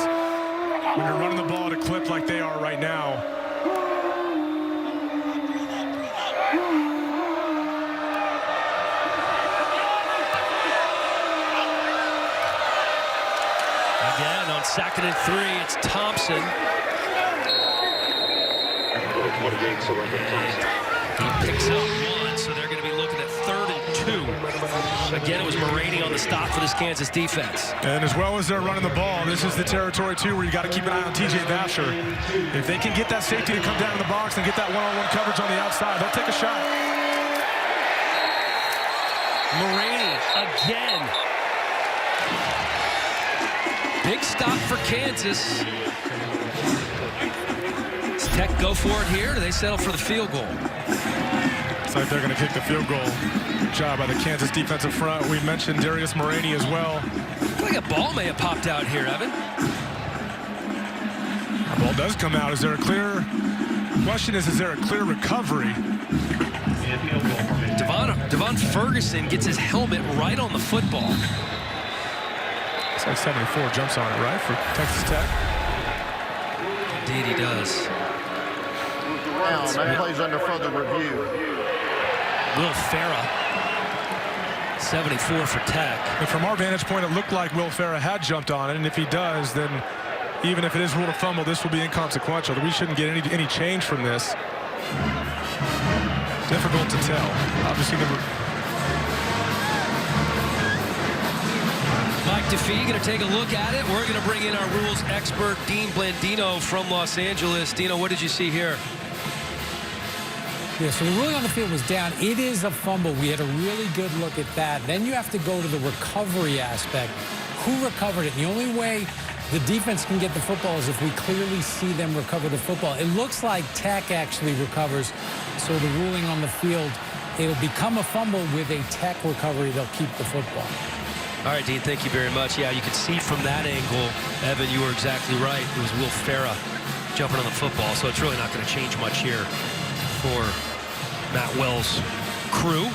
when you're running the ball at a clip like they are right now. Again, on 2nd and 3, it's Thompson. He picks up 1, so they're going to be looking at 3rd and 2. Again, it was Mulraney on the stop for this Kansas defense. And as well as they're running the ball, this is the territory, too, where you got to keep an eye on T.J. Vasher. If they can get that safety to come down in the box and get that one-on-one coverage on the outside, they'll take a shot. Mulraney again. Big stop for Kansas. Does Tech go for it here, or do they settle for the field goal? Looks like they're going to kick the field goal. Good job by the Kansas defensive front. We mentioned Darius Mulraney as well. Looks like a ball may have popped out here, Evan. The ball does come out. Is there a clear... Question is there a clear recovery? Devon Ferguson gets his helmet right on the football. It's like 74 jumps on it, right, for Texas Tech? Indeed he does. Now, that plays under further review. Will Farah, 74 for Tech. And from our vantage point, it looked like Will Farah had jumped on it, and if he does, then even if it is ruled a fumble, this will be inconsequential. We shouldn't get any change from this. Difficult to tell. Obviously, Mike DeFee going to take a look at it. We're going to bring in our rules expert, Dean Blandino from Los Angeles. Dino, what did you see here? Yeah, so the ruling on the field was down. It is a fumble. We had a really good look at that. Then you have to go to the recovery aspect. Who recovered it? And the only way the defense can get the football is if we clearly see them recover the football. It looks like Tech actually recovers. So the ruling on the field, it'll become a fumble with a Tech recovery. They'll keep the football. All right, Dean, thank you very much. Yeah, you can see from that angle, Evan, you were exactly right. It was Will Farah jumping on the football, so it's really not going to change much here for Matt Wells' crew.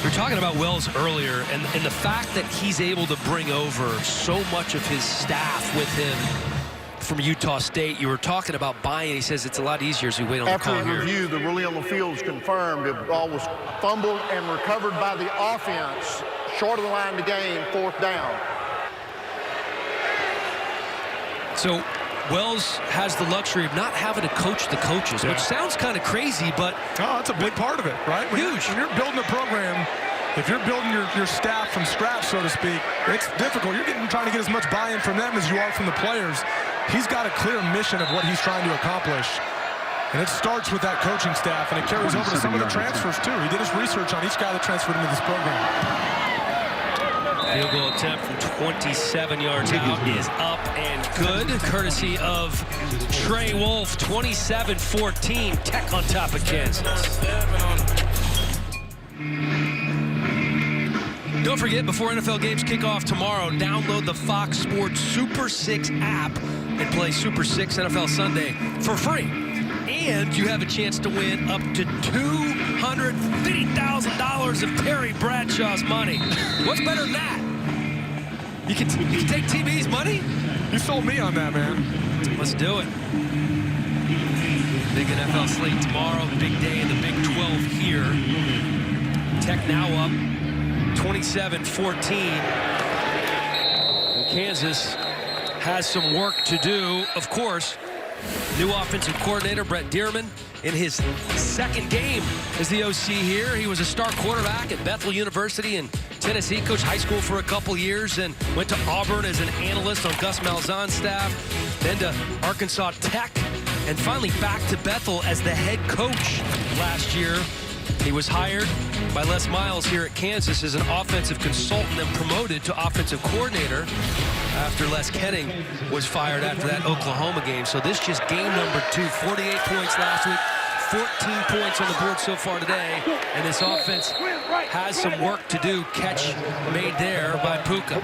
We were talking about Wells earlier, and the fact that he's able to bring over so much of his staff with him from Utah State. You were talking about buying. He says it's a lot easier as we wait on the call here. After review, the ruling on the field is confirmed. The ball was fumbled and recovered by the offense. Short of the line of the game, 4th down. So Wells has the luxury of not having to coach the coaches, which sounds kind of crazy, but oh, that's a big part of it, right? Huge. When you're building a program, if you're building your staff from scratch, so to speak, it's difficult. You're trying to get as much buy-in from them as you are from the players. He's got a clear mission of what he's trying to accomplish. And it starts with that coaching staff, and it carries over to some of the transfers, too. He did his research on each guy that transferred into this program. Field goal attempt from 27 yards out is up and good, courtesy of Trey Wolf. 27-14, Tech on top of Kansas. Don't forget, before NFL games kick off tomorrow, download the Fox Sports Super 6 app and play Super 6 NFL Sunday for free. And you have a chance to win up to $250,000 of Terry Bradshaw's money. What's better than that? You can take TB's money? You sold me on that, man. Let's do it. Big NFL slate tomorrow. Big day in the Big 12 here. Tech now up 27-14. And Kansas has some work to do, of course. New offensive coordinator Brett Dearman in his second game as the OC here. He was a star quarterback at Bethel University in Tennessee, coached high school for a couple years, and went to Auburn as an analyst on Gus Malzahn's staff, then to Arkansas Tech, and finally back to Bethel as the head coach last year. He was hired by Les Miles here at Kansas as an offensive consultant and promoted to offensive coordinator after Les Kenning was fired after that Oklahoma game. So this just game number 2, 48 points last week, 14 points on the board so far today, and this offense has some work to do. Catch made there by Puka.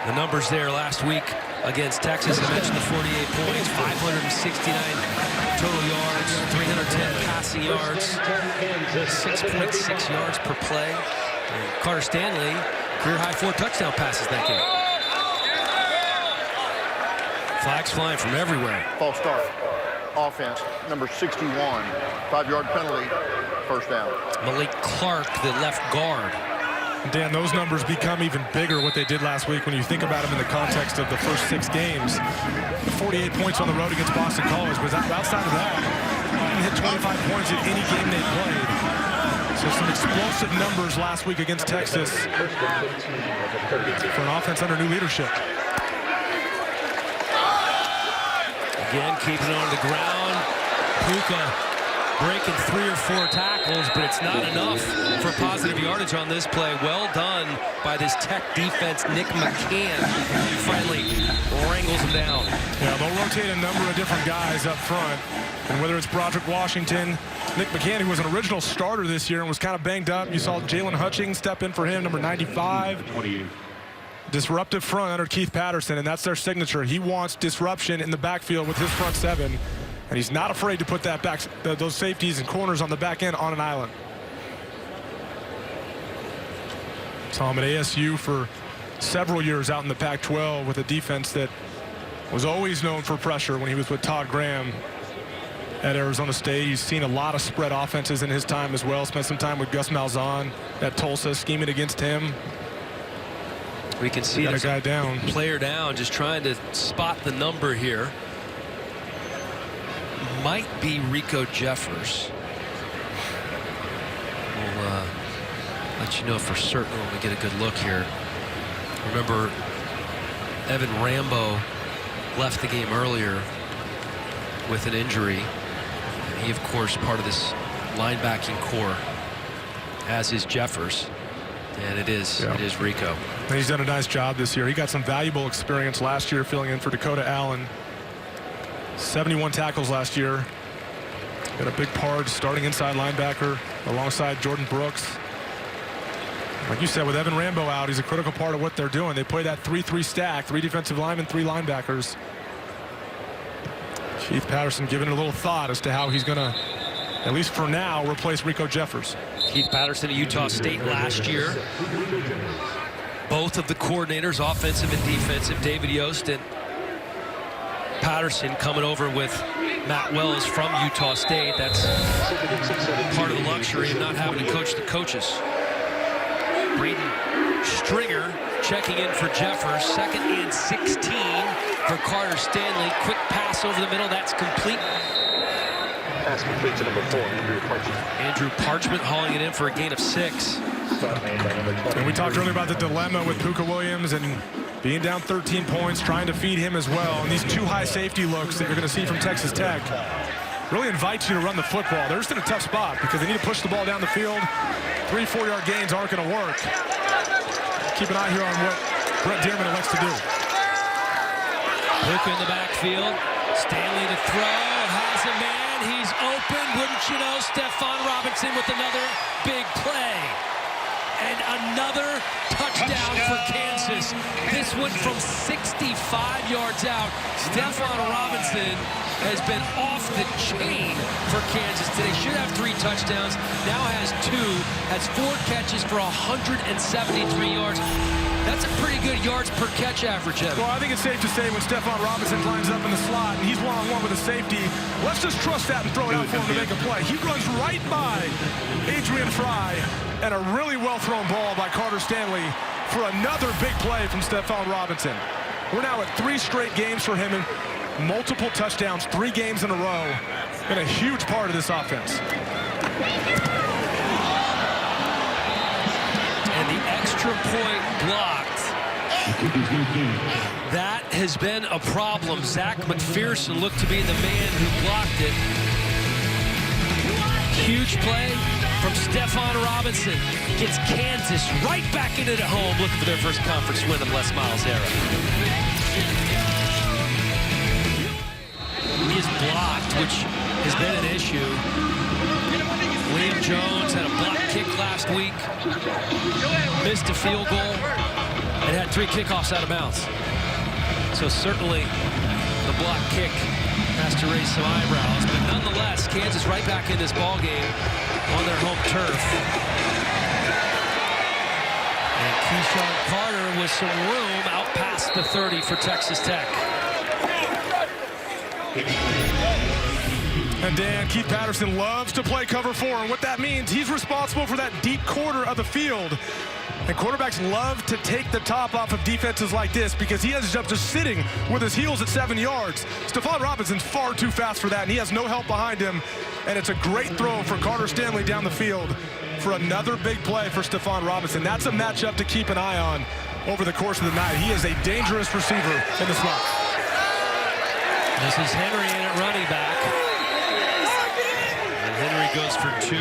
The numbers there last week against Texas, I mentioned the 48 points, 569 total yards, 310 passing yards, 6.6 yards per play. And Carter Stanley, career high 4 touchdown passes that game. Flags flying from everywhere. False start. Offense, number 61. 5-yard penalty, first down. Malik Clark, the left guard. Dan, those numbers become even bigger what they did last week when you think about them in the context of the first 6 games. 48 points on the road against Boston College, but outside of that, didn't hit 25 points in any game they played. So some explosive numbers last week against Texas for an offense under new leadership. Again, keeping it on the ground. Puka breaking 3 or 4 tackles, but it's not enough for positive yardage on this play. Well done by this Tech defense. Nick McCann finally wrangles him down. Yeah, they'll rotate a number of different guys up front. And whether it's Broderick Washington, Nick McCann, who was an original starter this year and was kind of banged up. You saw Jalen Hutchings step in for him, number 95. Disruptive front under Keith Patterson, and that's their signature. He wants disruption in the backfield with his front 7. And he's not afraid to put that those safeties and corners on the back end on an island. Saw him at ASU for several years out in the Pac-12 with a defense that was always known for pressure when he was with Todd Graham at Arizona State. He's seen a lot of spread offenses in his time as well. Spent some time with Gus Malzahn at Tulsa, scheming against him. We can see a guy down. Player down, just trying to spot the number here. Might be Rico Jeffers. We'll let you know for certain when we get a good look here. Remember, Evan Rambo left the game earlier with an injury. And he, of course, part of this linebacking core, as is Jeffers. And it is Rico. And he's done a nice job this year. He got some valuable experience last year filling in for Dakota Allen. 71 tackles last year. Got a big part starting inside linebacker alongside Jordan Brooks. Like you said, with Evan Rambo out, he's a critical part of what they're doing. They play that 3-3 stack, 3 defensive linemen, 3 linebackers. Keith Patterson giving it a little thought as to how he's going to, at least for now, replace Rico Jeffers. Keith Patterson at Utah State last year. Both of the coordinators, offensive and defensive, David Yost and Patterson, coming over with Matt Wells from Utah State. That's part of the luxury of not having to coach the coaches. Braden Stringer checking in for Jeffers. 2nd and 16 for Carter Stanley. Quick pass over the middle. That's complete. Pass complete to number 4, Andrew Parchment. Andrew Parchment hauling it in for a gain of 6. And we talked earlier about the dilemma with Pooka Williams and being down 13 points, trying to feed him as well. And these 2 high safety looks that you're going to see from Texas Tech really invite you to run the football. They're just in a tough spot because they need to push the ball down the field. 3 4-yard gains aren't going to work. Keep an eye here on what Brett Dearman elects to do. Pooka in the backfield. Stanley to throw. Has a man. He's open. Wouldn't you know, Stephon Robinson with another big play. And another touchdown for Kansas. This one from 65 yards out. Stephon Robinson has been off the chain for Kansas today. Should have 3 touchdowns. Now has 2. Has 4 catches for 173 yards. That's a pretty good yards per catch average, Evan. Well, I think it's safe to say when Stephon Robinson lines up in the slot and he's one-on-one with a safety, let's just trust that and throw it out for him to make a play. He runs right by Adrian Fry, and a really well-thrown ball by Carter Stanley for another big play from Stephon Robinson. We're now at 3 straight games for him and multiple touchdowns, 3 games in a row, and a huge part of this offense. And the extra point blocked. That has been a problem. Zach McPherson looked to be the man who blocked it. Huge play from Stephon Robinson. Gets Kansas right back into the home, looking for their first conference win of the Les Miles era. He is blocked, which has been an issue. Liam Jones had a block kick last week, missed a field goal, and had 3 kickoffs out of bounds. So certainly the block kick has to raise some eyebrows, but nonetheless, Kansas right back in this ball game on their home turf. And Keyshawn Carter with some room out past the 30 for Texas Tech. And Dan, Keith Patterson loves to play cover 4, and what that means, he's responsible for that deep quarter of the field. And quarterbacks love to take the top off of defenses like this because he ends up just sitting with his heels at 7 yards. Stephon Robinson's far too fast for that, and he has no help behind him. And it's a great throw for Carter Stanley down the field for another big play for Stephon Robinson. That's a matchup to keep an eye on over the course of the night. He is a dangerous receiver in the slot. This is Henry in at running back. And Henry goes for 2.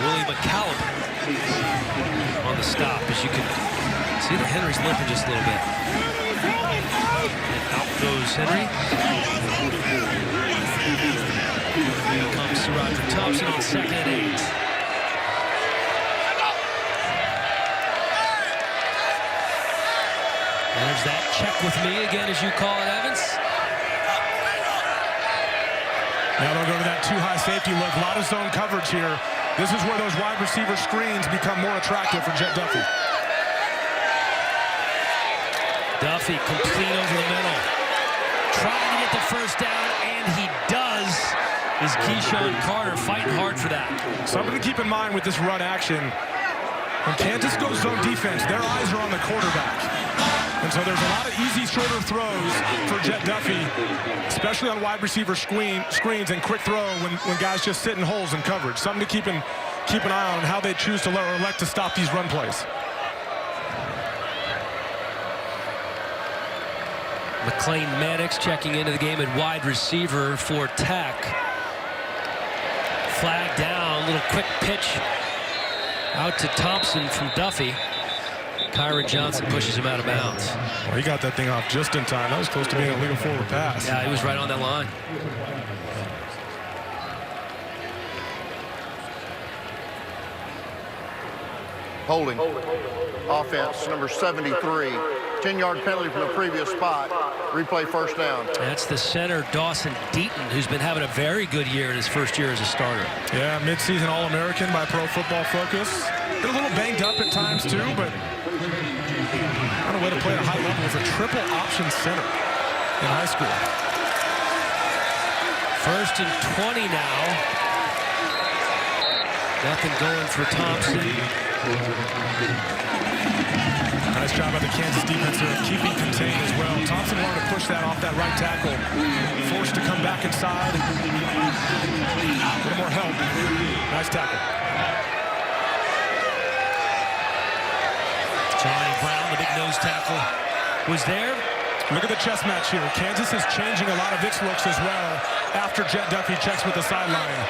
Willie McCallum on the stop, as you can see that Henry's limping just a little bit. And out goes Henry. Here comes SaRodorick Thompson on 2nd and 8. There's that check with me again, as you call it, Evans. Now they'll go to that 2 high safety look. A lot of zone coverage here. This is where those wide receiver screens become more attractive for Jett Duffy. Duffy complete over the middle. Trying to get the first down, and he does. Is Keyshawn Carter fighting hard for that. Something to keep in mind with this run action. When Kansas goes zone defense, their eyes are on the quarterback. And so there's a lot of easy, shorter throws for Jett Duffy, especially on wide receiver screens and quick throw when guys just sit in holes in coverage. Something to keep an eye on how they choose to elect to stop these run plays. McLean Maddox checking into the game at wide receiver for Tech. Flag down, little quick pitch out to Thompson from Duffy. Kyron Johnson pushes him out of bounds. Well, he got that thing off just in time. That was close to being a legal forward pass. Yeah, he was right on that line. Holding. Offense, number 73. 10-yard penalty from the previous spot. Replay first down. That's the center, Dawson Deaton, who's been having a very good year in his first year as a starter. Yeah, midseason All-American by Pro Football Focus. Been a little banged up at times, too, but on a way to play at a high level as a triple option center in high school. 1st and 20 now. Nothing going for Thompson. Nice job by the Kansas defense there of keeping contained as well. Thompson wanted to push that off that right tackle. Forced to come back inside. A little more help. Nice tackle. Johnny Brown, the big nose tackle, was there. Look at the chess match here. Kansas is changing a lot of its looks as well after Jet Duffy checks with the sideline.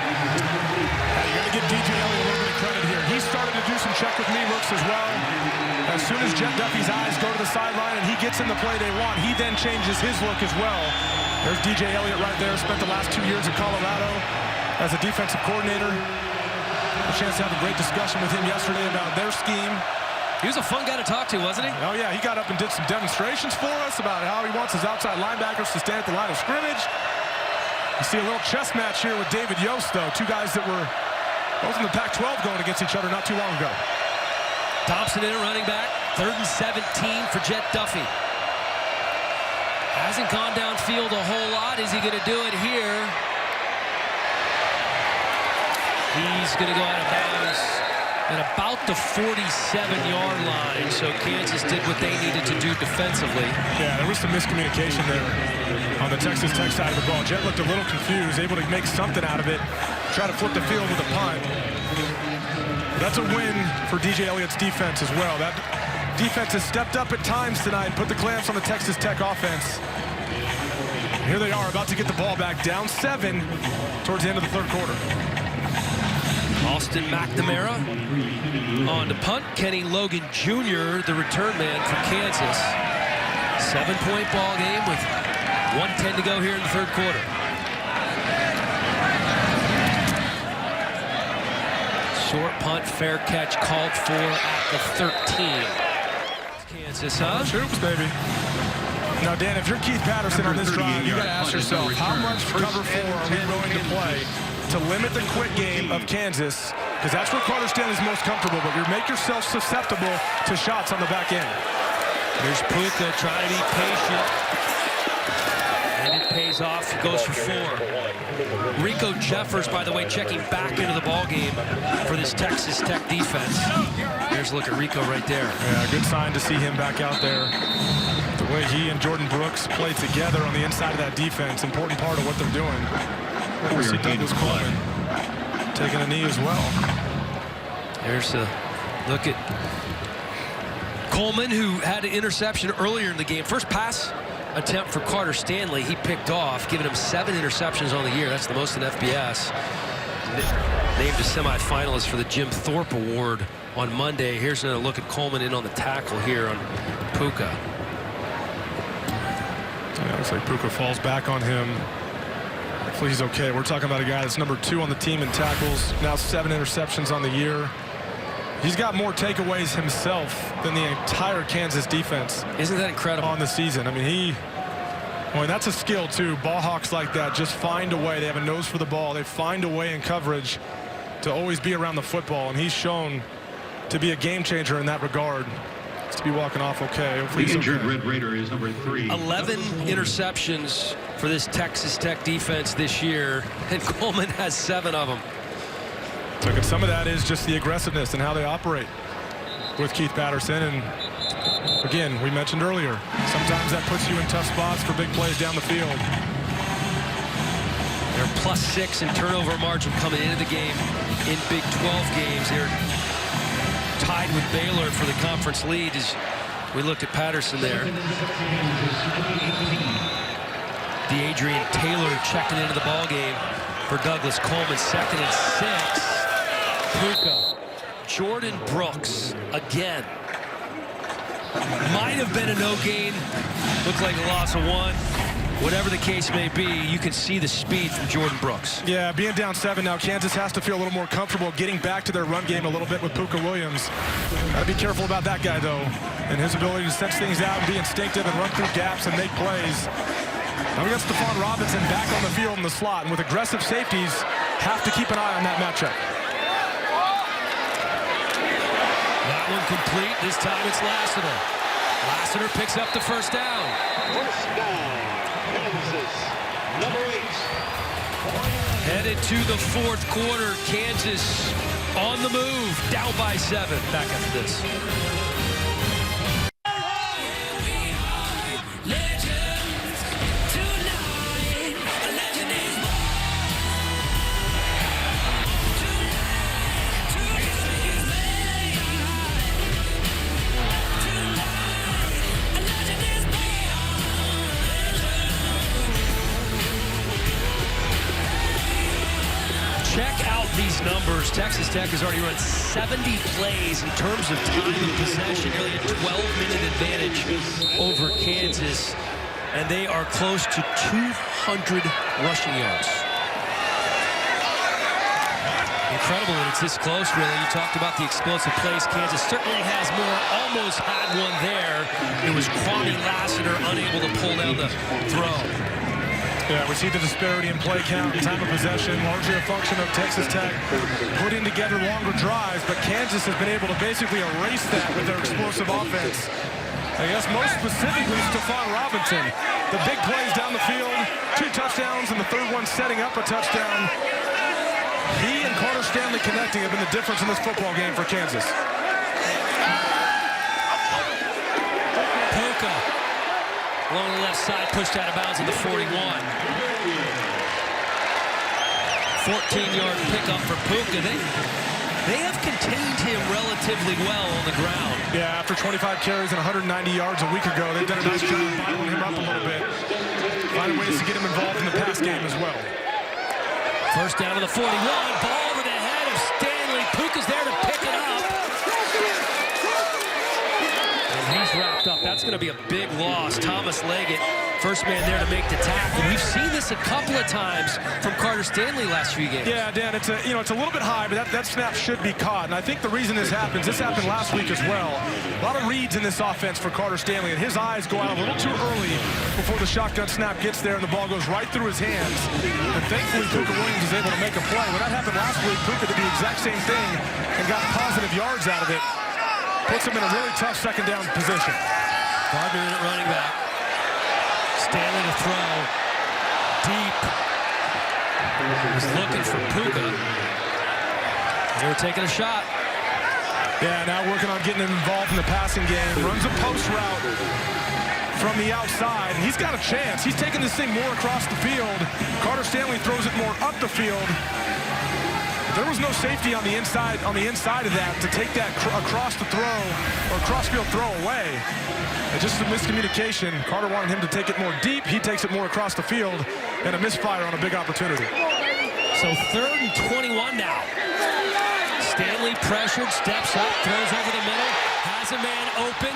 You got to give DJ Elliott a little bit of credit here. He started to do some check with me looks as well. As soon as Jet Duffy's eyes go to the sideline and he gets in the play they want, he then changes his look as well. There's DJ Elliott right there. Spent the last 2 years at Colorado as a defensive coordinator. A chance to have a great discussion with him yesterday about their scheme. He was a fun guy to talk to, wasn't he? Oh, yeah, he got up and did some demonstrations for us about how he wants his outside linebackers to stand at the line of scrimmage. You see a little chess match here with David Yost, though. Two guys that were both in the Pac-12 going against each other not too long ago. Thompson in a running back. 3rd and 17 for Jet Duffy. Hasn't gone downfield a whole lot. Is he going to do it here? He's going to go out of bounds at about the 47-yard line. So Kansas did what they needed to do defensively. Yeah, there was some miscommunication there on the Texas Tech side of the ball. Jet looked a little confused, able to make something out of it, try to flip the field with a punt. That's a win for DJ Elliott's defense as well. That defense has stepped up at times tonight and put the clamps on the Texas Tech offense. Here they are about to get the ball back, down 7 towards the end of the 3rd quarter. Austin McNamara on to punt. Kenny Logan Jr., the return man for Kansas. 7-point ball game with 1:10 to go here in the 3rd quarter. Short punt, fair catch called for at the 13. Kansas, huh? Troops, baby. Now, Dan, if you're Keith Patterson on this drive, you got to ask yourself, how much cover 4 are we willing to play to limit the quick game of Kansas? Because that's where Carter Stanley's most comfortable, but you make yourself susceptible to shots on the back end. There's Puka trying to be patient. And it pays off. He goes for 4. Rico Jeffers, by the way, checking back into the ball game for this Texas Tech defense. Here's a look at Rico right there. Yeah, good sign to see him back out there. The way he and Jordan Brooks play together on the inside of that defense, important part of what they're doing. We see Douglas Coleman taking a knee as well. There's a look at Coleman, who had an interception earlier in the game. First pass attempt for Carter Stanley, he picked off, giving him 7 interceptions on the year. That's the most in FBS. Named a semifinalist for the Jim Thorpe Award on Monday. Here's another look at Coleman in on the tackle here on Puka. Yeah, looks like Puka falls back on him. Hopefully he's okay. We're talking about a guy that's number 2 on the team in tackles. Now 7 interceptions on the year. He's got more takeaways himself than the entire Kansas defense. Isn't that incredible? On the season. I mean, that's a skill too. Ball hawks like that just find a way. They have a nose for the ball. They find a way in coverage to always be around the football, and he's shown to be a game changer in that regard. To be walking off okay. Hopefully the injured okay. Red Raider is number 3. 11 interceptions for this Texas Tech defense this year, and Coleman has 7 of them. Look, and some of that is just the aggressiveness and how they operate with Keith Patterson. And again, we mentioned earlier, sometimes that puts you in tough spots for big plays down the field. They're +6 in turnover margin coming into the game in Big 12 games. They're tied with Baylor for the conference lead as we look at Patterson there. DeAdrian Taylor checking into the ball game for Douglas Coleman. 2nd and 6. Puka. Jordan Brooks again. Might have been a no gain. Looked like a loss of 1. Whatever the case may be, you can see the speed from Jordan Brooks. Yeah, being down 7 now, Kansas has to feel a little more comfortable getting back to their run game a little bit with Puka Williams. Gotta be careful about that guy, though, and his ability to sense things out and be instinctive and run through gaps and make plays. Now we got Stephon Robinson back on the field in the slot, and with aggressive safeties, have to keep an eye on that matchup. That one complete. This time it's Lassiter. Lassiter picks up the 1st down. First down, Kansas. Headed to the fourth quarter. Kansas on the move, down by 7. Back after this. Check out these numbers. Texas Tech has already run 70 plays in terms of time of possession, nearly a 12-minute advantage over Kansas, and they are close to 200 rushing yards. Incredible that it's this close, really. You talked about the explosive plays. Kansas certainly has more. Almost had one there. It was Kwame Lassiter unable to pull down the throw. Yeah, we see the disparity in play count and time of possession, largely a function of Texas Tech putting together longer drives, but Kansas has been able to basically erase that with their explosive offense. I guess most specifically Stephon Robinson. The big plays down the field, 2 touchdowns, and the third one setting up a touchdown. He and Carter Stanley connecting have been the difference in this football game for Kansas. Puka along the left side, pushed out of bounds at the 41. 14-yard pickup for Puka. They have contained him relatively well on the ground. Yeah, after 25 carries and 190 yards a week ago, they've done a nice job bottling him up a little bit, finding ways to get him involved in the pass game as well. First down to the 41, ball over the head of Stanley. Puka's there to pick it up. And he's wrapped up. That's going to be a big loss. Thomas Leggett, first man there to make the tackle. We've seen this a couple of times from Carter Stanley last few games. Yeah, Dan, it's a little bit high, but that snap should be caught. And I think the reason this happened last week as well. A lot of reads in this offense for Carter Stanley, and his eyes go out a little too early before the shotgun snap gets there and the ball goes right through his hands. And thankfully, Puka Williams is able to make a play. When that happened last week, Puka did the exact same thing and got positive yards out of it. Puts him in a really tough second down position. Gardner in at running back. Stanley to throw. Deep. He's looking for Puka. They were taking a shot. Yeah, now working on getting him involved in the passing game. Runs a post route from the outside. He's got a chance. He's taking this thing more across the field. Carter Stanley throws it more up the field. There was no safety on the inside of that to take that across the throw or cross-field throw away. And just a miscommunication. Carter wanted him to take it more deep. He takes it more across the field, and a misfire on a big opportunity. So 3rd and 21 now. Stanley pressured, steps up, throws over the middle, has a man open.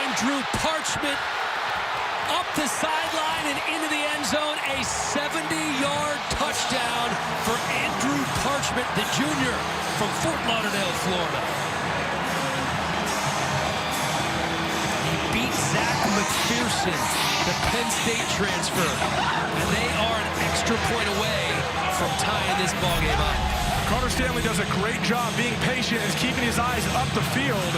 Andrew Parchment up the sideline and into the end zone. A 70-yard touchdown for Andrew Parchment, the junior from Fort Lauderdale, Florida. He beat Zach McPherson, the Penn State transfer. And they are an extra point away from tying this ballgame up. Carter Stanley does a great job being patient and keeping his eyes up the field.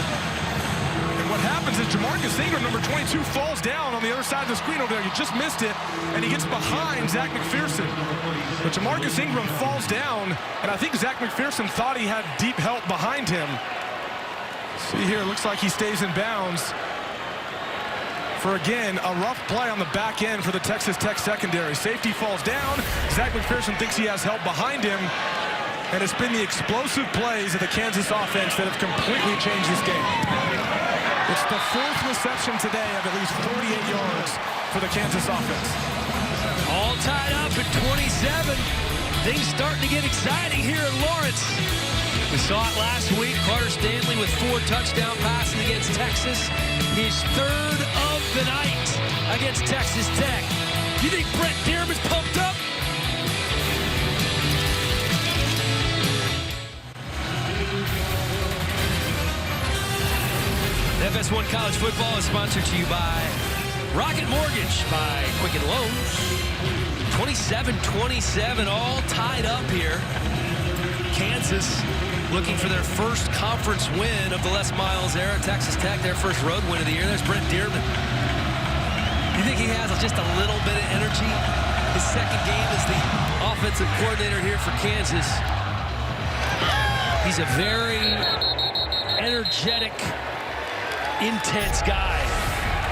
And what happens is Jamarcus Ingram, number 22, falls down on the other side of the screen over there. You just missed it, and he gets behind Zach McPherson. But Jamarcus Ingram falls down, and I think Zach McPherson thought he had deep help behind him. See here, it looks like he stays in bounds for, again, a rough play on the back end for the Texas Tech secondary. Safety falls down. Zach McPherson thinks he has help behind him. And it's been the explosive plays of the Kansas offense that have completely changed this game. It's the 4th reception today of at least 48 yards for the Kansas offense. All tied up at 27. Things starting to get exciting here in Lawrence. We saw it last week. Carter Stanley with 4 touchdown passes against Texas. His 3rd of the night against Texas Tech. You think Brent Dearman's pumped up? FS1 College Football is sponsored to you by Rocket Mortgage, by Quicken Loans. 27-27, all tied up here. Kansas looking for their first conference win of the Les Miles era. Texas Tech, their first road win of the year. There's Brent Dearman. You think he has just a little bit of energy? his second game as the offensive coordinator here for Kansas. He's a very energetic, intense guy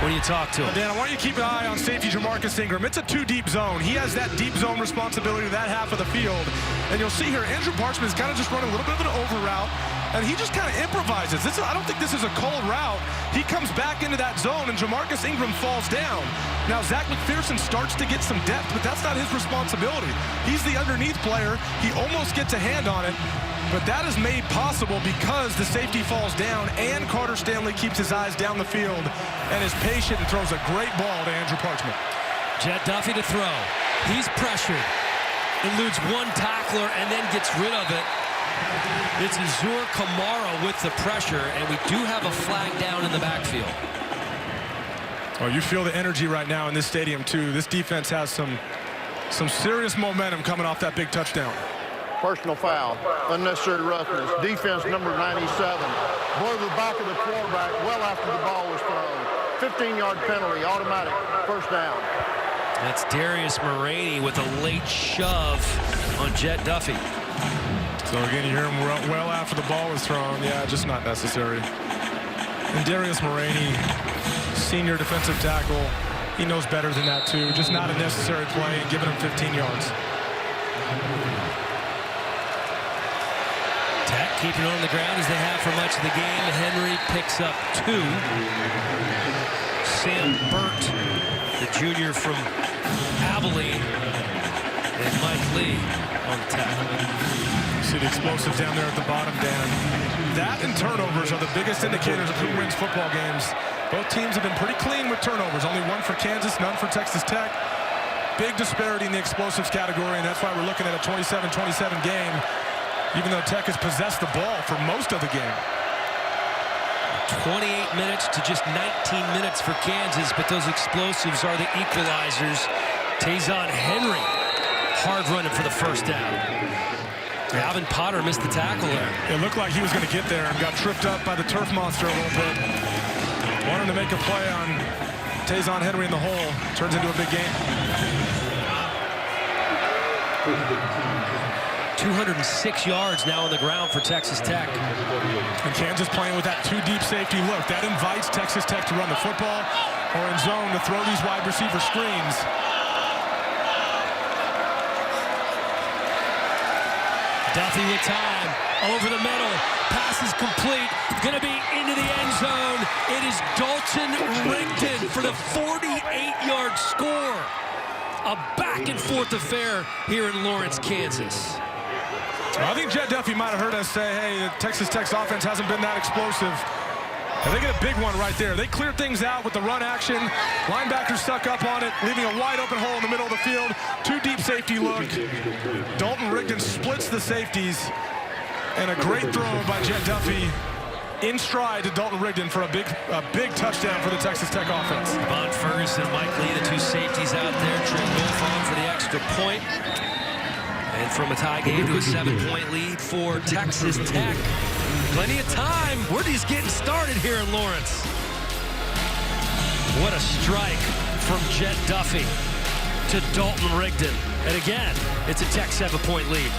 when you talk to him. Dan, I want you to keep an eye on safety Jamarcus Ingram. It's a two-deep zone. He has that deep zone responsibility to that half of the field. And you'll see here, Andrew Parchment is kind of just running a little bit of an over route, and he just kind of improvises. I don't think this is a cold route. He comes back into that zone, and Jamarcus Ingram falls down. Now, Zach McPherson starts to get some depth, but that's not his responsibility. He's the underneath player. He almost gets a hand on it. But that is made possible because the safety falls down and Carter Stanley keeps his eyes down the field and is patient and throws a great ball to Andrew Parchment. Jett Duffey to throw. He's pressured. Eludes one tackler and then gets rid of it. It's Azur Kamara with the pressure, and we do have a flag down in the backfield. Oh, you feel the energy right now in this stadium, too. This defense has some serious momentum coming off that big touchdown. Personal foul, unnecessary roughness. Defense number 97. Blow the back of the quarterback well after the ball was thrown. 15-yard penalty, automatic, first down. That's Darius Moraney with a late shove on Jett Duffey. So again, you hear him well after the ball was thrown. Yeah, just not necessary. And Darius Moraney, senior defensive tackle, he knows better than that too. Just not a necessary play and giving him 15 yards. Tech keeping it on the ground as they have for much of the game. Henry picks up 2. Sam Burt, the junior from Abilene, and Mike Lee on Tech. See the explosives down there at the bottom, Dan. That and turnovers are the biggest indicators of who wins football games. Both teams have been pretty clean with turnovers. Only one for Kansas, none for Texas Tech. Big disparity in the explosives category, and that's why we're looking at a 27-27 game, even though Tech has possessed the ball for most of the game. 28 minutes to just 19 minutes for Kansas, but those explosives are the equalizers. Tayzon Henry, hard running for the first down. Alvin Potter missed the tackle there. It looked like he was going to get there and got tripped up by the turf monster a little bit. Wanted to make a play on Tayzon Henry in the hole. Turns into a big game. 206 yards now on the ground for Texas Tech. And Kansas playing with that 2 deep safety look. That invites Texas Tech to run the football or in zone to throw these wide receiver screens. Duffey with time, over the middle, pass is complete, gonna be into the end zone. It is Dalton Rigdon for the 48-yard score. A back and forth affair here in Lawrence, Kansas. I think Jett Duffey might have heard us say, hey, the Texas Tech's offense hasn't been that explosive. And they get a big one right there. They clear things out with the run action. Linebackers stuck up on it, leaving a wide open hole in the middle of the field. 2 deep safety look. Dalton Rigdon splits the safeties. And a great throw by Jett Duffey in stride to Dalton Rigdon for a big touchdown for the Texas Tech offense. Von Ferguson, Mike Lee, the 2 safeties out there. Trent both on for the extra point. And from a tie game to a 7-point lead for Texas Tech. Plenty of time. We're just getting started here in Lawrence. What a strike from Jett Duffey to Dalton Rigdon. And again, it's a Tech 7-point lead.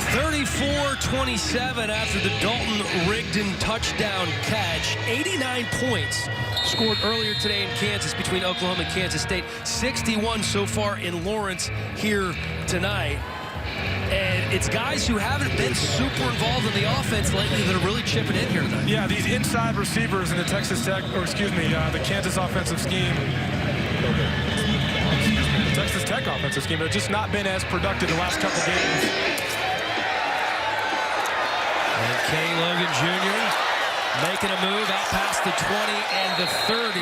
(34-27) after the Dalton Rigdon touchdown catch. 89 points scored earlier today in Kansas between Oklahoma and Kansas State. 61 so far in Lawrence here tonight. And it's guys who haven't been super involved in the offense lately that are really chipping in here tonight. Yeah, these inside receivers in the Texas Tech, or excuse me, the Kansas offensive scheme. The Texas Tech offensive scheme have just not been as productive the last couple games. And Kenny Logan Jr. making a move out past the 20 and the 30.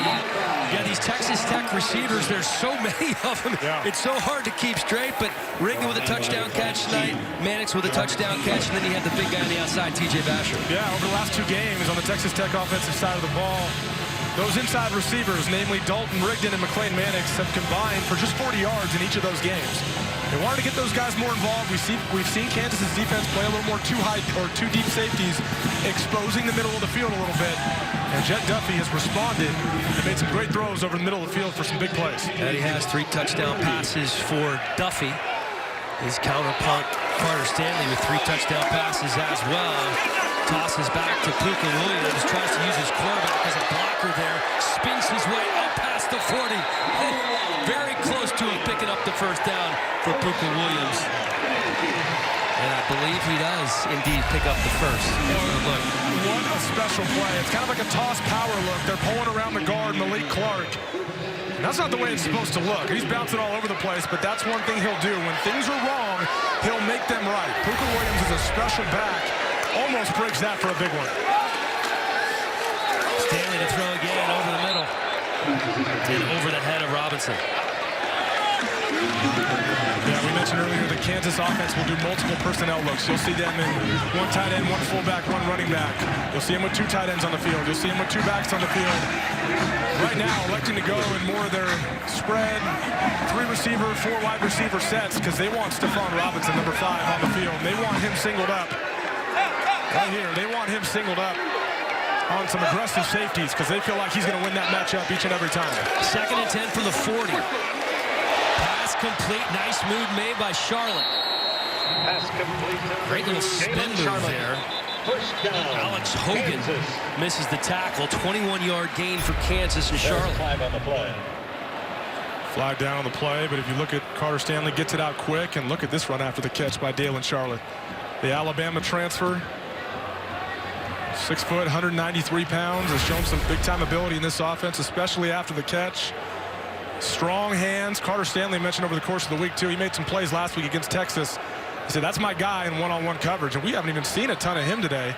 Yeah, these Texas Tech receivers, there's so many of them. Yeah. It's so hard to keep straight, but Rigdon with a touchdown catch tonight, Mannix with a touchdown catch, and then you have the big guy on the outside, T.J. Basher. Yeah, over the last 2 games on the Texas Tech offensive side of the ball, Those inside receivers, namely Dalton Rigdon and McLean Mannix, have combined for just 40 yards in each of those games. They wanted to get those guys more involved. We've seen Kansas's defense play a little more too high or too deep safeties, exposing the middle of the field a little bit. And Jet Duffy has responded and made some great throws over the middle of the field for some big plays. And he has 3 touchdown passes for Duffy. His counterpart, Carter Stanley, with 3 touchdown passes as well. Tosses back to Puka Williams, tries to use his quarterback as a blocker there, spins his way up past the 40. Very close to him picking up the first down for Puka Williams. And I believe he does indeed pick up the first. Look, what a special play. It's kind of like a toss power look. They're pulling around the guard, Malik Clark. And that's not the way it's supposed to look. He's bouncing all over the place, but that's one thing he'll do. When things are wrong, he'll make them right. Puka Williams is a special back. Almost breaks that for a big one. Stanley to throw again over the middle. And over the head of Robinson. Yeah, we mentioned earlier the Kansas offense will do multiple personnel looks. You'll see them in 1 tight end, 1 fullback, 1 running back. You'll see them with 2 tight ends on the field. You'll see them with 2 backs on the field. Right now, electing to go in more of their spread, 3 receiver, 4 wide receiver sets because they want Stephon Robinson, number 5, on the field. They want him singled up. Right here, they want him singled up on some aggressive safeties because they feel like he's going to win that matchup each and every time. 2nd and 10 from the 40. Pass complete. Nice move made by Charlotte. Pass complete. Great little spin move there. First down. Alex Hogan misses the tackle. 21-yard gain for Kansas and Charlotte. Flag on the play. Flag down on the play, but if you look at Carter Stanley, gets it out quick, and look at this run after the catch by Dalen Charlotte. The Alabama transfer. 6 foot, 193 pounds, has shown some big-time ability in this offense, especially after the catch. Strong hands. Carter Stanley mentioned over the course of the week, too. He made some plays last week against Texas. He said, that's my guy in one-on-one coverage, and we haven't even seen a ton of him today.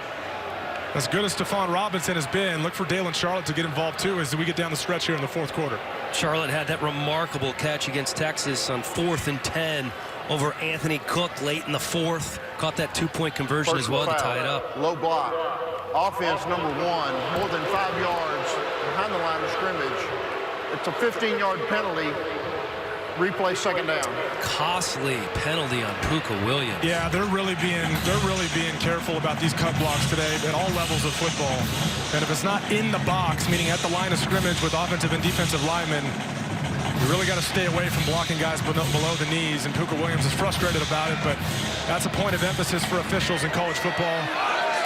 As good as Stephon Robinson has been, look for Dalen Charlotte to get involved, too, as we get down the stretch here in the 4th quarter. Charlotte had that remarkable catch against Texas on 4th and 10 over Anthony Cook late in the 4th. Caught that 2-point conversion as well to tie it up. Low block. Offense number 1, more than 5 yards behind the line of scrimmage. It's a 15-yard penalty. Replay 2nd down. Costly penalty on Puka Williams. Yeah, they're really being careful about these cut blocks today at all levels of football. And if it's not in the box, meaning at the line of scrimmage with offensive and defensive linemen, you really got to stay away from blocking guys below the knees. And Puka Williams is frustrated about it, but that's a point of emphasis for officials in college football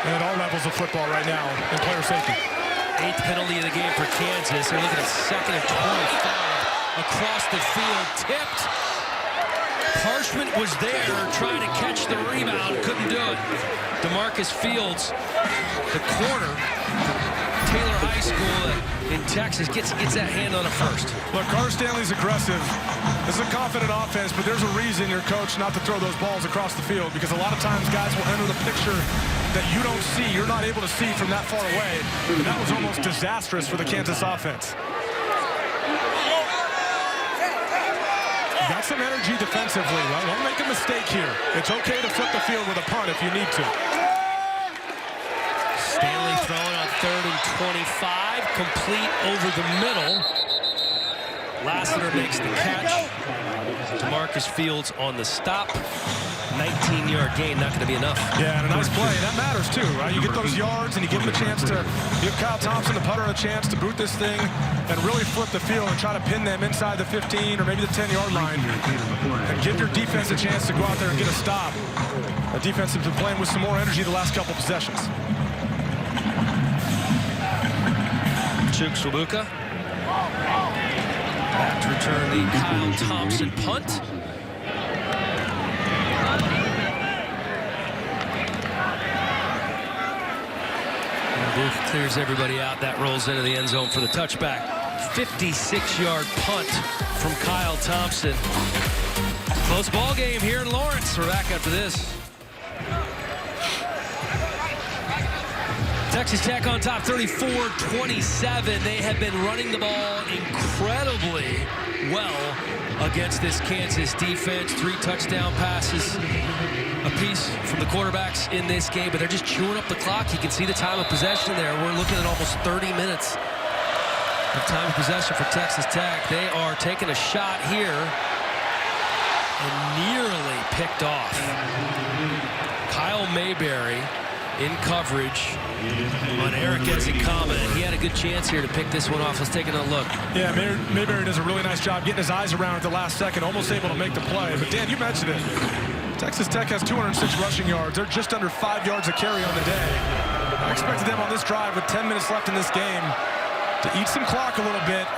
and at all levels of football right now in player safety. 8th penalty of the game for Kansas. They're looking at 2nd and 25. Across the field, tipped. Parchment was there trying to catch the rebound, couldn't do it. DeMarcus Fields, the corner, Taylor High School in Texas, gets that hand on a first. Look, Carter Stanley's aggressive. This is a confident offense, but there's a reason you're coached not to throw those balls across the field, because a lot of times guys will enter the picture that you don't see, you're not able to see from that far away. And that was almost disastrous for the Kansas offense. Got some energy defensively. Right? Don't make a mistake here. It's okay to flip the field with a punt if you need to. Stanley throwing on 3rd and 25. Complete over the middle. Lassiter makes the catch. DeMarcus Fields on the stop. 19-yard gain, not going to be enough. Yeah, and a nice play. That matters, too, right? You get those yards, and you give him a chance to give Kyle Thompson, the putter, a chance to boot this thing and really flip the field and try to pin them inside the 15 or maybe the 10-yard line and give your defense a chance to go out there and get a stop. The defense has been playing with some more energy the last couple possessions. Chuks Wabuka. Back to return the Kyle Thompson punt. Booth clears everybody out. That rolls into the end zone for the touchback. 56-yard punt from Kyle Thompson. Close ball game here in Lawrence. We're back after this. Texas Tech on top, 34-27. They have been running the ball incredibly well against this Kansas defense. 3 touchdown passes apiece from the quarterbacks in this game, but they're just chewing up the clock. You can see the time of possession there. We're looking at almost 30 minutes. of time of possession for Texas Tech. They are taking a shot here and nearly picked off. Kyle Mayberry in coverage on Eric Ezekiama. He had a good chance here to pick this one off. Let's take another look. Yeah, Mayberry does a really nice job getting his eyes around at the last second, almost able to make the play. But Dan, you mentioned it. Texas Tech has 206 rushing yards. They're just under 5 yards a carry on the day. I expected them on this drive with 10 minutes left in this game to eat some clock a little bit.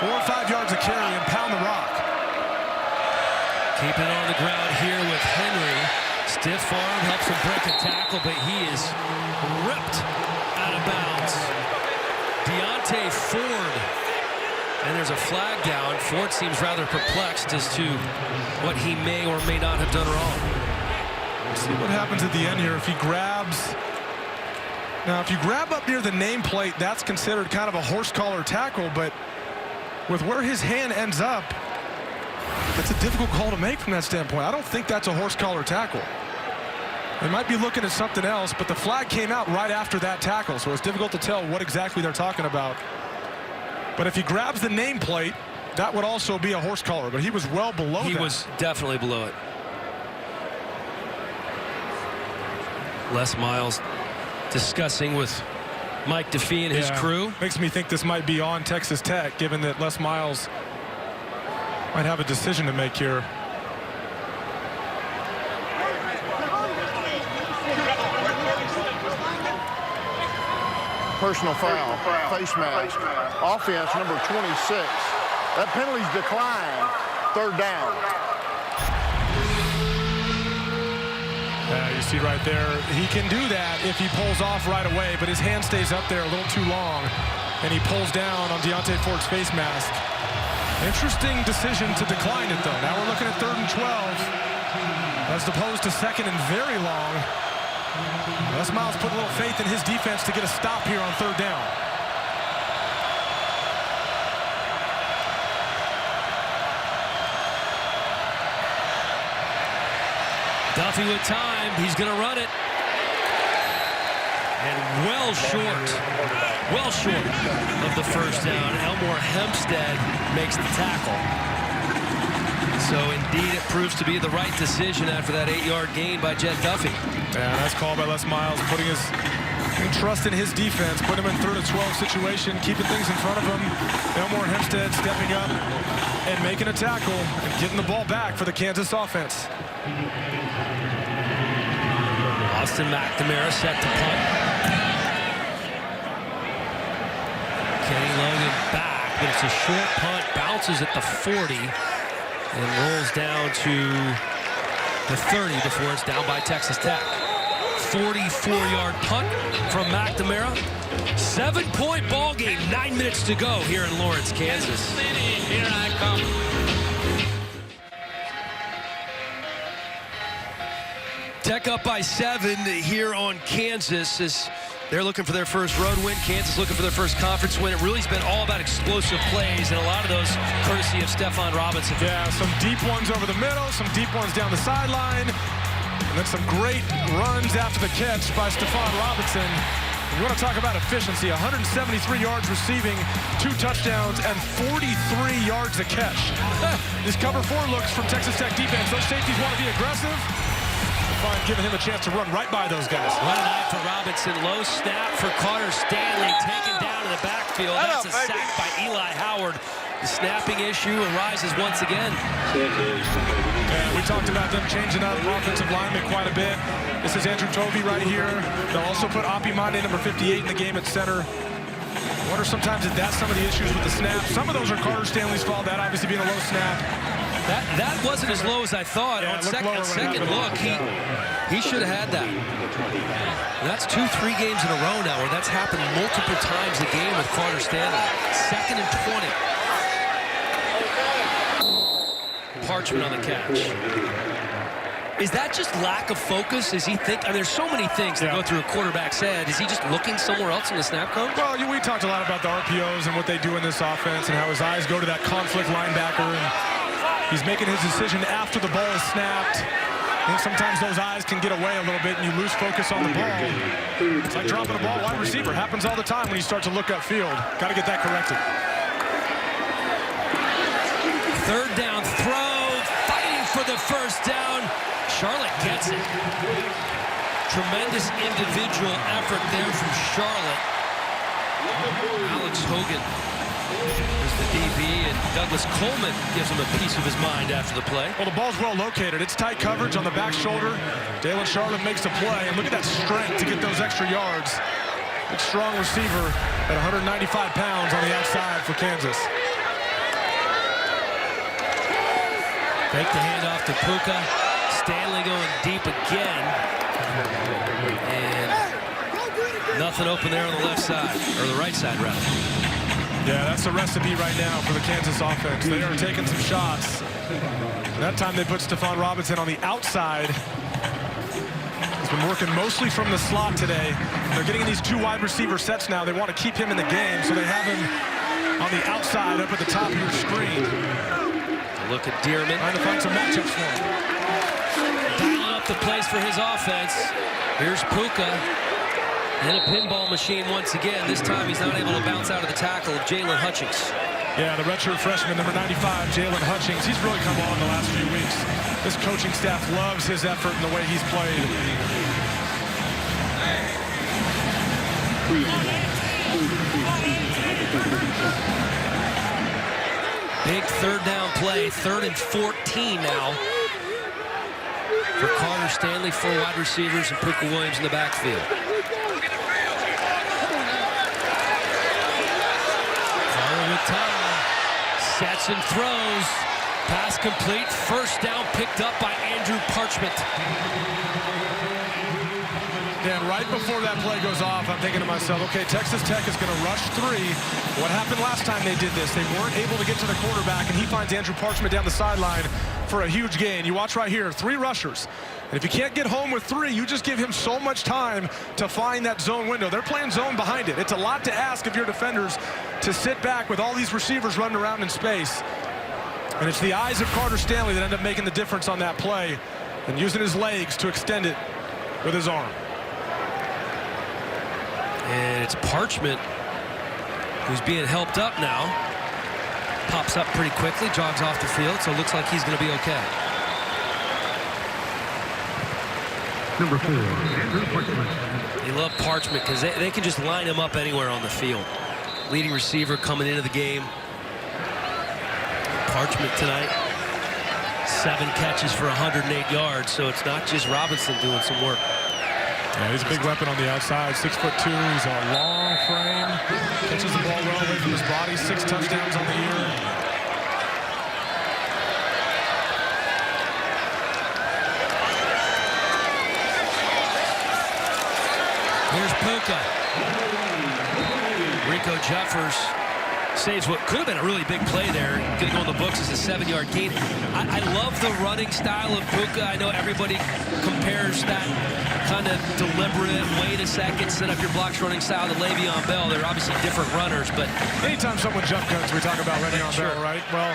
4 or 5 yards a carry and pound the rock. Keeping it on the ground here with Henry. Stiff arm helps him break a tackle, but he is ripped out of bounds. Deontay Ford. And there's a flag down. Ford seems rather perplexed as to what he may or may not have done wrong. Let's see what happens at the end here. If he grabs... Now, if you grab up near the nameplate, that's considered kind of a horse collar tackle, but with where his hand ends up, that's a difficult call to make from that standpoint. I don't think that's a horse collar tackle. They might be looking at something else, but the flag came out right after that tackle, so it's difficult to tell what exactly they're talking about. But if he grabs the nameplate, that would also be a horse collar, but he was well below that. He was definitely below it. Les Miles discussing with Mike DeFee and his crew. Makes me think this might be on Texas Tech, given that Les Miles might have a decision to make here. Personal foul, face mask, offense number 26. That penalty's declined, 3rd down. You see right there, he can do that if he pulls off right away, but his hand stays up there a little too long, and he pulls down on Deontay Ford's face mask. Interesting decision to decline it, though. Now we're looking at 3rd and 12, as opposed to 2nd and very long. Les Miles put a little faith in his defense to get a stop here on 3rd down. Duffy with time. He's going to run it. And well short of the 1st down. Elmore Hempstead makes the tackle. So indeed it proves to be the right decision after that 8-yard gain by Jed Duffy. Yeah, nice call by Les Miles, putting his trust in his defense, putting him in 3rd and 12 situation, keeping things in front of him. Elmore Hempstead stepping up and making a tackle and getting the ball back for the Kansas offense. Austin McNamara set to punt. Kenny Logan back, but it's a short punt, bounces at the 40 and rolls down to the 30 before it's down by Texas Tech. 44-yard punt from McNamara. 7-point ball game, 9 minutes to go here in Lawrence, Kansas. Here I come. Tech up by 7 here on Kansas as they're looking for their first road win. Kansas looking for their first conference win. It really has been all about explosive plays, and a lot of those courtesy of Stephon Robinson. Yeah, some deep ones over the middle, some deep ones down the sideline, and then some great runs after the catch by Stephon Robinson. We want to talk about efficiency. 173 yards receiving, 2 touchdowns, and 43 yards a catch. These cover 4 looks from Texas Tech defense. Those safeties want to be aggressive. Giving him a chance to run right by those guys. What an eye for Robinson. Low snap for Carter Stanley. Taken down in the backfield. That's a sack by Eli Howard. The snapping issue arises once again. And we talked about them changing up offensive linemen quite a bit. This is Andrew Tovey right here. They'll also put Api Mande, number 58, in the game at center. I wonder sometimes if that's some of the issues with the snap. Some of those are Carter Stanley's fault, that obviously being a low snap. That wasn't as low as I thought. Yeah, On second look, he should have had that. And that's 2-3 games in a row now where that's happened multiple times a game with Carter Stanley. 2nd and 20. Parchment on the catch. Is that just lack of focus? Is he think? I mean, there's so many things that go through a quarterback's head. Is he just looking somewhere else in the snap coach? Well, we talked a lot about the RPOs and what they do in this offense and how his eyes go to that conflict linebacker. And he's making his decision after the ball is snapped. I think sometimes those eyes can get away a little bit and you lose focus on the ball. It's like dropping a ball wide receiver. Happens all the time when you start to look upfield. Got to get that corrected. Third down throw, fighting for the first down. Charlotte gets it. Tremendous individual effort there from Charlotte. Alex Hogan is the DB, and Douglas Coleman gives him a piece of his mind after the play. Well, the ball's well located. It's tight coverage on the back shoulder. Dalen Charlotte makes the play, and look at that strength to get those extra yards. Big, strong receiver at 195 pounds on the outside for Kansas. Fake the handoff to Puka. Stanley going deep again. And nothing open there on the left side, or the right side, rather. Yeah, that's the recipe right now for the Kansas offense. They are taking some shots. That time they put Stephon Robinson on the outside. He's been working mostly from the slot today. They're getting in these two wide receiver sets now. They want to keep him in the game, so they have him on the outside up at the top of your screen. Look at Dearman. Trying to find some matchups for him. Dialing up the plays for his offense. Here's Puka. And a pinball machine once again. This time he's not able to bounce out of the tackle of Jalen Hutchings. Yeah, the redshirt freshman, number 95, Jalen Hutchings. He's really come on the last few weeks. This coaching staff loves his effort and the way he's played. Big third down play, 3rd and 14 now for Carter Stanley, 4 wide receivers, and Puka Williams in the backfield. Carter with time, sets and throws, pass complete, first down picked up by Andrew Parchment. Dan, right before that play goes off, I'm thinking to myself, okay, Texas Tech is going to rush 3. What happened last time they did this? They weren't able to get to the quarterback, and he finds Andrew Parchment down the sideline for a huge gain. You watch right here, 3 rushers. And if you can't get home with 3, you just give him so much time to find that zone window. They're playing zone behind it. It's a lot to ask of your defenders to sit back with all these receivers running around in space. And it's the eyes of Carter Stanley that end up making the difference on that play and using his legs to extend it with his arm. And it's Parchment who's being helped up now. Pops up pretty quickly, jogs off the field, so it looks like he's going to be okay. Number 4, Andrew Parchment. They love Parchment because they can just line him up anywhere on the field. Leading receiver coming into the game. Parchment tonight, 7 catches for 108 yards, so it's not just Robinson doing some work. Yeah, he's a big weapon on the outside, 6'2". He's a long frame. Catches the ball well away from his body. 6 touchdowns on the year. Here's Puka. Rico Jeffers saves what could have been a really big play there. Going to go in the books as a 7-yard gain. I love the running style of Puka. I know everybody compares that kind of deliberate, wait a second, set up your blocks running style to Le'Veon Bell. They're obviously different runners, but anytime someone jump cuts, we talk about Le'Veon Bell, right? Well,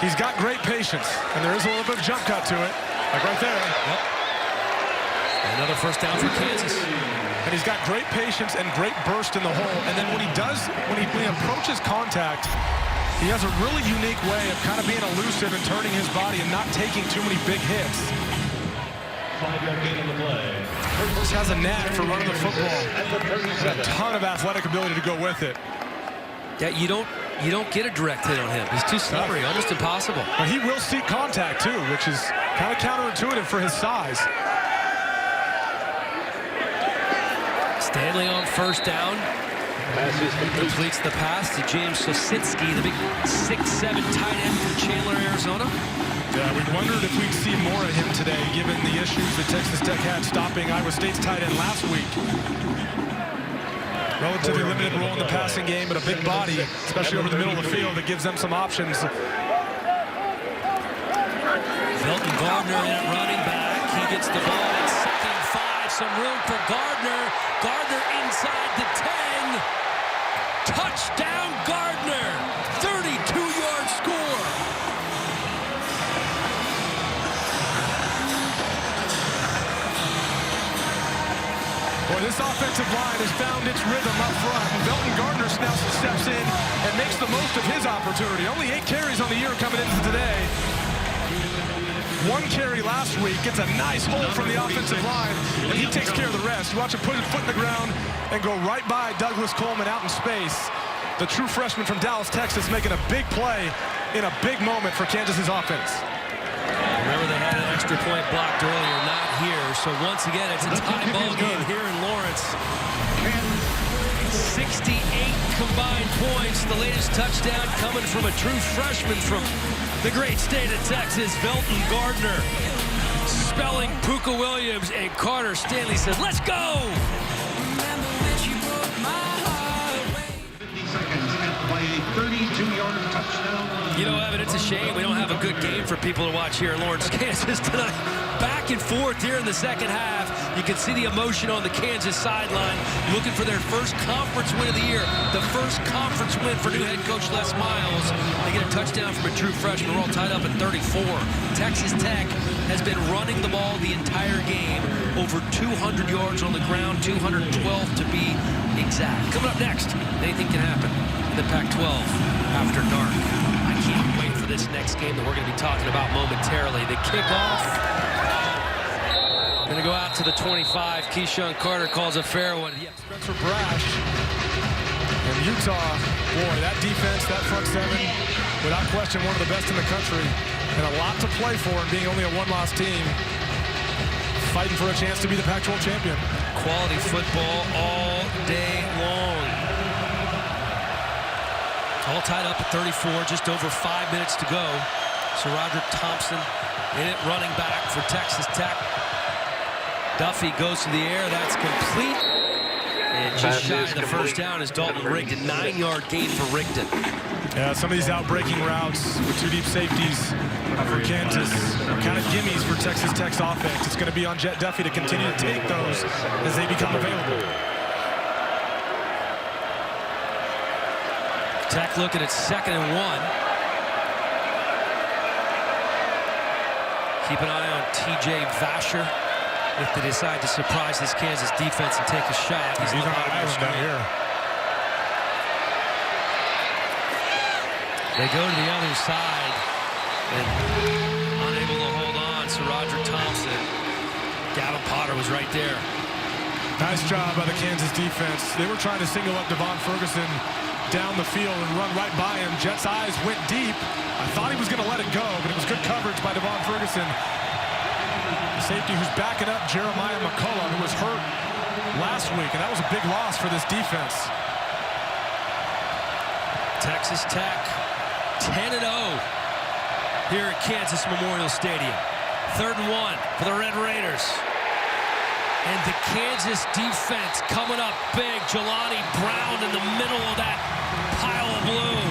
he's got great patience, and there is a little bit of jump cut to it, like right there. Yep. Another first down for Kansas. And he's got great patience and great burst in the hole. And then when he approaches contact, he has a really unique way of kind of being elusive and turning his body and not taking too many big hits. 5-yard gain on the play. Just has a knack for running the football. And a ton of athletic ability to go with it. Yeah, you don't get a direct hit on him. He's too slippery, almost impossible. But he will seek contact too, which is kind of counterintuitive for his size. Stanley on first down. Completes the pass to James Sositsky, the big 6'7" tight end from Chandler, Arizona. Yeah, we wondered if we'd see more of him today, given the issues that Texas Tech had stopping Iowa State's tight end last week. Relatively limited role in the passing game, but a big body, especially over the middle of the field, that gives them some options. Milton Gardner in at running back. He gets the ball at 2nd and 5. Some room for Gardner. Gardner inside the 10. Touchdown Gardner. 32-yard score. offensive line has found its rhythm up front. Velton Gardner now steps in and makes the most of his opportunity. Only 8 carries on the year coming into today. 1 carry last week, gets a nice hole from the offensive line, and he takes care of the rest. You watch him put his foot in the ground and go right by Douglas Coleman out in space. The true freshman from Dallas, Texas, making a big play in a big moment for Kansas's offense. Remember, they had an extra point blocked earlier, not here. So once again, it's a tie ball game here in Lawrence. 68 combined points. The latest touchdown coming from a true freshman from the great state of Texas, Velton Gardner. Spelling Puka Williams, and Carter Stanley says, let's go! 50 seconds and play 32-yard touchdown. You know, Evan, it's a shame we don't have a good game for people to watch here in Lawrence, Kansas tonight. Back and forth here in the second half. You can see the emotion on the Kansas sideline, looking for their first conference win of the year. The first conference win for new head coach Les Miles. They get a touchdown from a true freshman. We're all tied up at 34. Texas Tech has been running the ball the entire game. Over 200 yards on the ground, 212 to be exact. Coming up next, anything can happen in the Pac-12 after dark. I can't wait for this next game that we're going to be talking about momentarily. The kickoff. Going to go out to the 25. Keyshawn Carter calls a fair one. Yeah. Spencer Brash. And Utah, boy, that defense, that front seven, without question, one of the best in the country. And a lot to play for, and being only a one-loss team, fighting for a chance to be the Pac-12 champion. Quality football all day long. All tied up at 34, just over 5 minutes to go. So Roderick Thompson in it, running back for Texas Tech. Duffy goes to the air, that's complete. And just shy of the first down is Dalton Rigdon. 9-yard gain for Rigdon. Yeah, some of these out-breaking routes with 2 deep safeties for Kansas are kind of gimmies for Texas Tech's offense. It's going to be on Jet Duffy to continue to take those as they become available. Tech looking at 2nd and 1. Keep an eye on T.J. Vasher if they decide to surprise this Kansas defense and take a shot. He's on island down here. They go to the other side and unable to hold on. So Roderick Thompson, Gavin Potter was right there. Nice job by the Kansas defense. They were trying to single up Devon Ferguson down the field and run right by him. Jet's eyes went deep. I thought he was going to let it go, but it was good coverage by Devon Ferguson. The safety who's backing up Jeremiah McCullough, who was hurt last week, and that was a big loss for this defense. Texas Tech 10-0 here at Kansas Memorial Stadium. 3rd and 1 for the Red Raiders. And the Kansas defense coming up big. Jelani Brown in the middle of that pile of blue.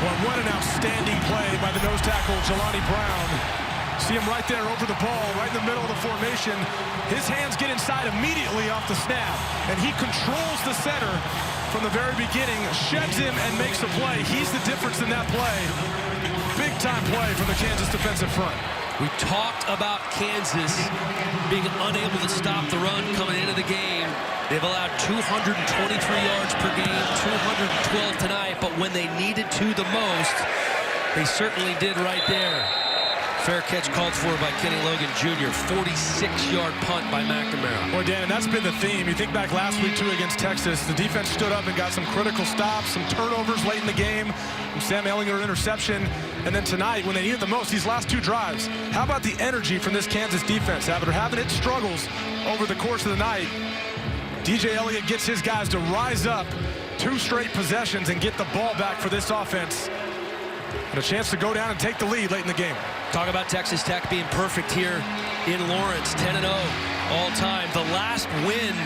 Well, what an outstanding play by the nose tackle, Jelani Brown. See him right there over the ball, right in the middle of the formation. His hands get inside immediately off the snap, and he controls the center from the very beginning, sheds him, and makes a play. He's the difference in that play. Big-time play from the Kansas defensive front. We talked about Kansas being unable to stop the run coming into the game. They've allowed 223 yards per game, 212 tonight, but when they needed to the most, they certainly did right there. Fair catch called for by Kenny Logan Jr. 46-yard punt by McNamara. Boy, Dan, and that's been the theme. You think back last week, too, against Texas. The defense stood up and got some critical stops, some turnovers late in the game, some Sam Ehlinger interception. And then tonight, when they needed the most, these last 2 drives, how about the energy from this Kansas defense? After having its struggles over the course of the night, DJ Elliott gets his guys to rise up 2 straight possessions and get the ball back for this offense. And a chance to go down and take the lead late in the game. Talk about Texas Tech being perfect here in Lawrence, 10-0 all time. The last win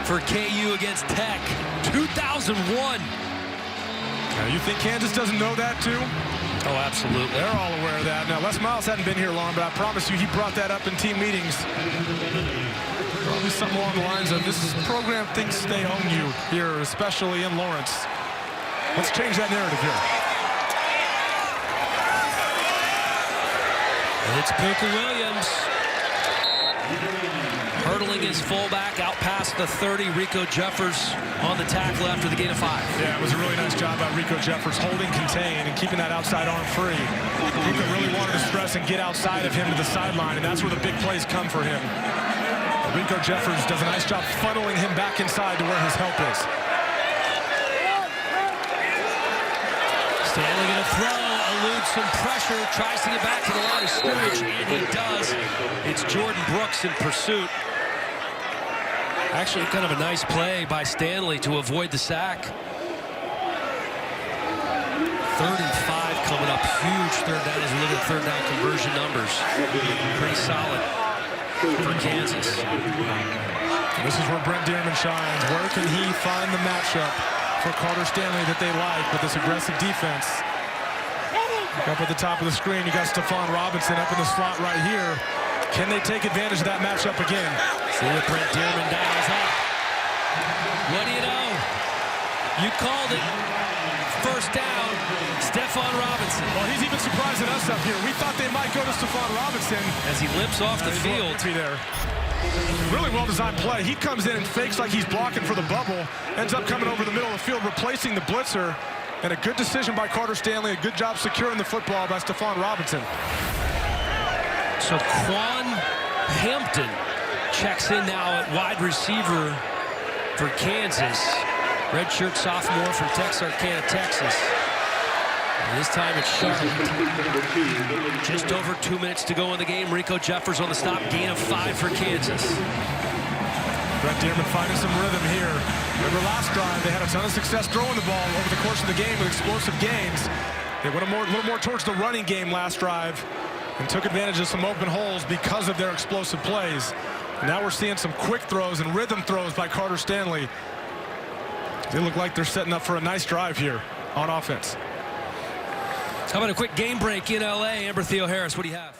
for KU against Tech, 2001. Now, you think Kansas doesn't know that, too? Oh, absolutely. They're all aware of that. Now, Les Miles hadn't been here long, but I promise you he brought that up in team meetings. Probably something along the lines of, this program thinks they own you here, especially in Lawrence. Let's change that narrative here. And it's Puka Williams. hurdling his fullback out past the 30. Rico Jeffers on the tackle after the gain of 5. Yeah, it was a really nice job by Rico Jeffers holding contain and keeping that outside arm free. Puka really wanted to stress and get outside of him to the sideline, and that's where the big plays come for him. Rico Jeffers does a nice job funneling him back inside to where his help is. Stanley going to throw, eludes some pressure, tries to get back to the line of scrimmage, and he does. It's Jordan Brooks in pursuit. Actually, kind of a nice play by Stanley to avoid the sack. 3rd and 5 coming up. Huge third down as we look at third down conversion numbers. Pretty solid for Kansas. And this is where Brent Dearman shines. Where can he find the matchup for Carter Stanley that they like with this aggressive defense? Up at the top of the screen, you got Stephon Robinson up in the slot right here. Can they take advantage of that matchup again? See what Brent Dearman dials up. What do you know? You called it. First down, Stephon Robinson. Well, he's even surprising us up here. We thought they might go to Stephon Robinson. As he limps off the field. There. Really well-designed play. He comes in and fakes like he's blocking for the bubble. Ends up coming over the middle of the field, replacing the blitzer. And a good decision by Carter Stanley. A good job securing the football by Stephon Robinson. So Quan Hampton checks in now at wide receiver for Kansas. Redshirt sophomore from Texarkana, Texas. And this time it's Charlotte. Just over 2 minutes to go in the game. Rico Jeffers on the stop. Gain of 5 for Kansas. Brent Dearman finding some rhythm here. Remember last drive, they had a ton of success throwing the ball over the course of the game with explosive gains. They went a little more towards the running game last drive and took advantage of some open holes because of their explosive plays. And now we're seeing some quick throws and rhythm throws by Carter Stanley. They look like they're setting up for a nice drive here on offense. How about a quick game break in LA? Amber Theo-Harris, what do you have?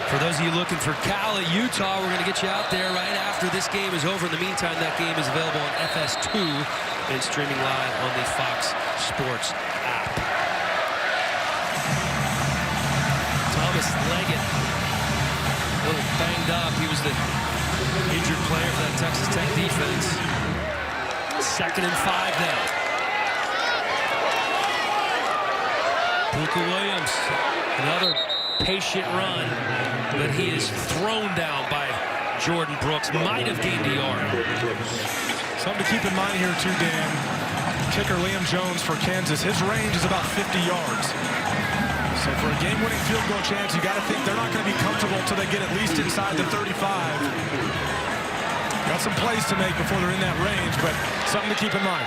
For those of you looking for Cal at Utah, we're going to get you out there right after this game is over. In the meantime, that game is available on FS2 and streaming live on the Fox Sports app. Thomas Leggett, a little banged up. He was the injured player for that Texas Tech defense. 2nd and 5 now. Puka Williams, another patient run, but he is thrown down by Jordan Brooks. Might have gained a yard. Something to keep in mind here too, Dan. Kicker Liam Jones for Kansas, his range is about 50 yards. So for a game-winning field goal chance, you got to think they're not going to be comfortable until they get at least inside the 35. Got some plays to make before they're in that range, but something to keep in mind.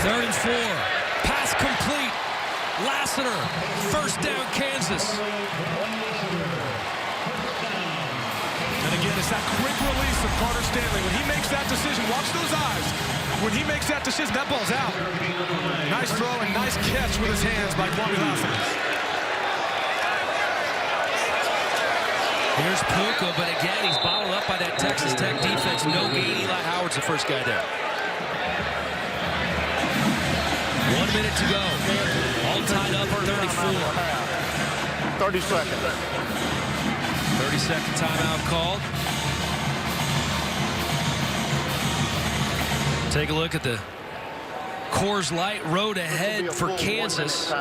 Third and 4. Pass complete. Lassiter. First down, Kansas. And again, it's that quick release of Carter Stanley. When he makes that decision, watch those eyes. When he makes that decision, that ball's out. Nice throw and nice catch with his hands by Kwame Lassiter. Here's Puka, but again, he's bottled up by that Texas Tech defense. No gain. Eli Howard's the first guy there. 1 minute to go. All tied up for 34. 30 seconds. 30-second timeout called. Take a look at the Coors Light road ahead for Kansas.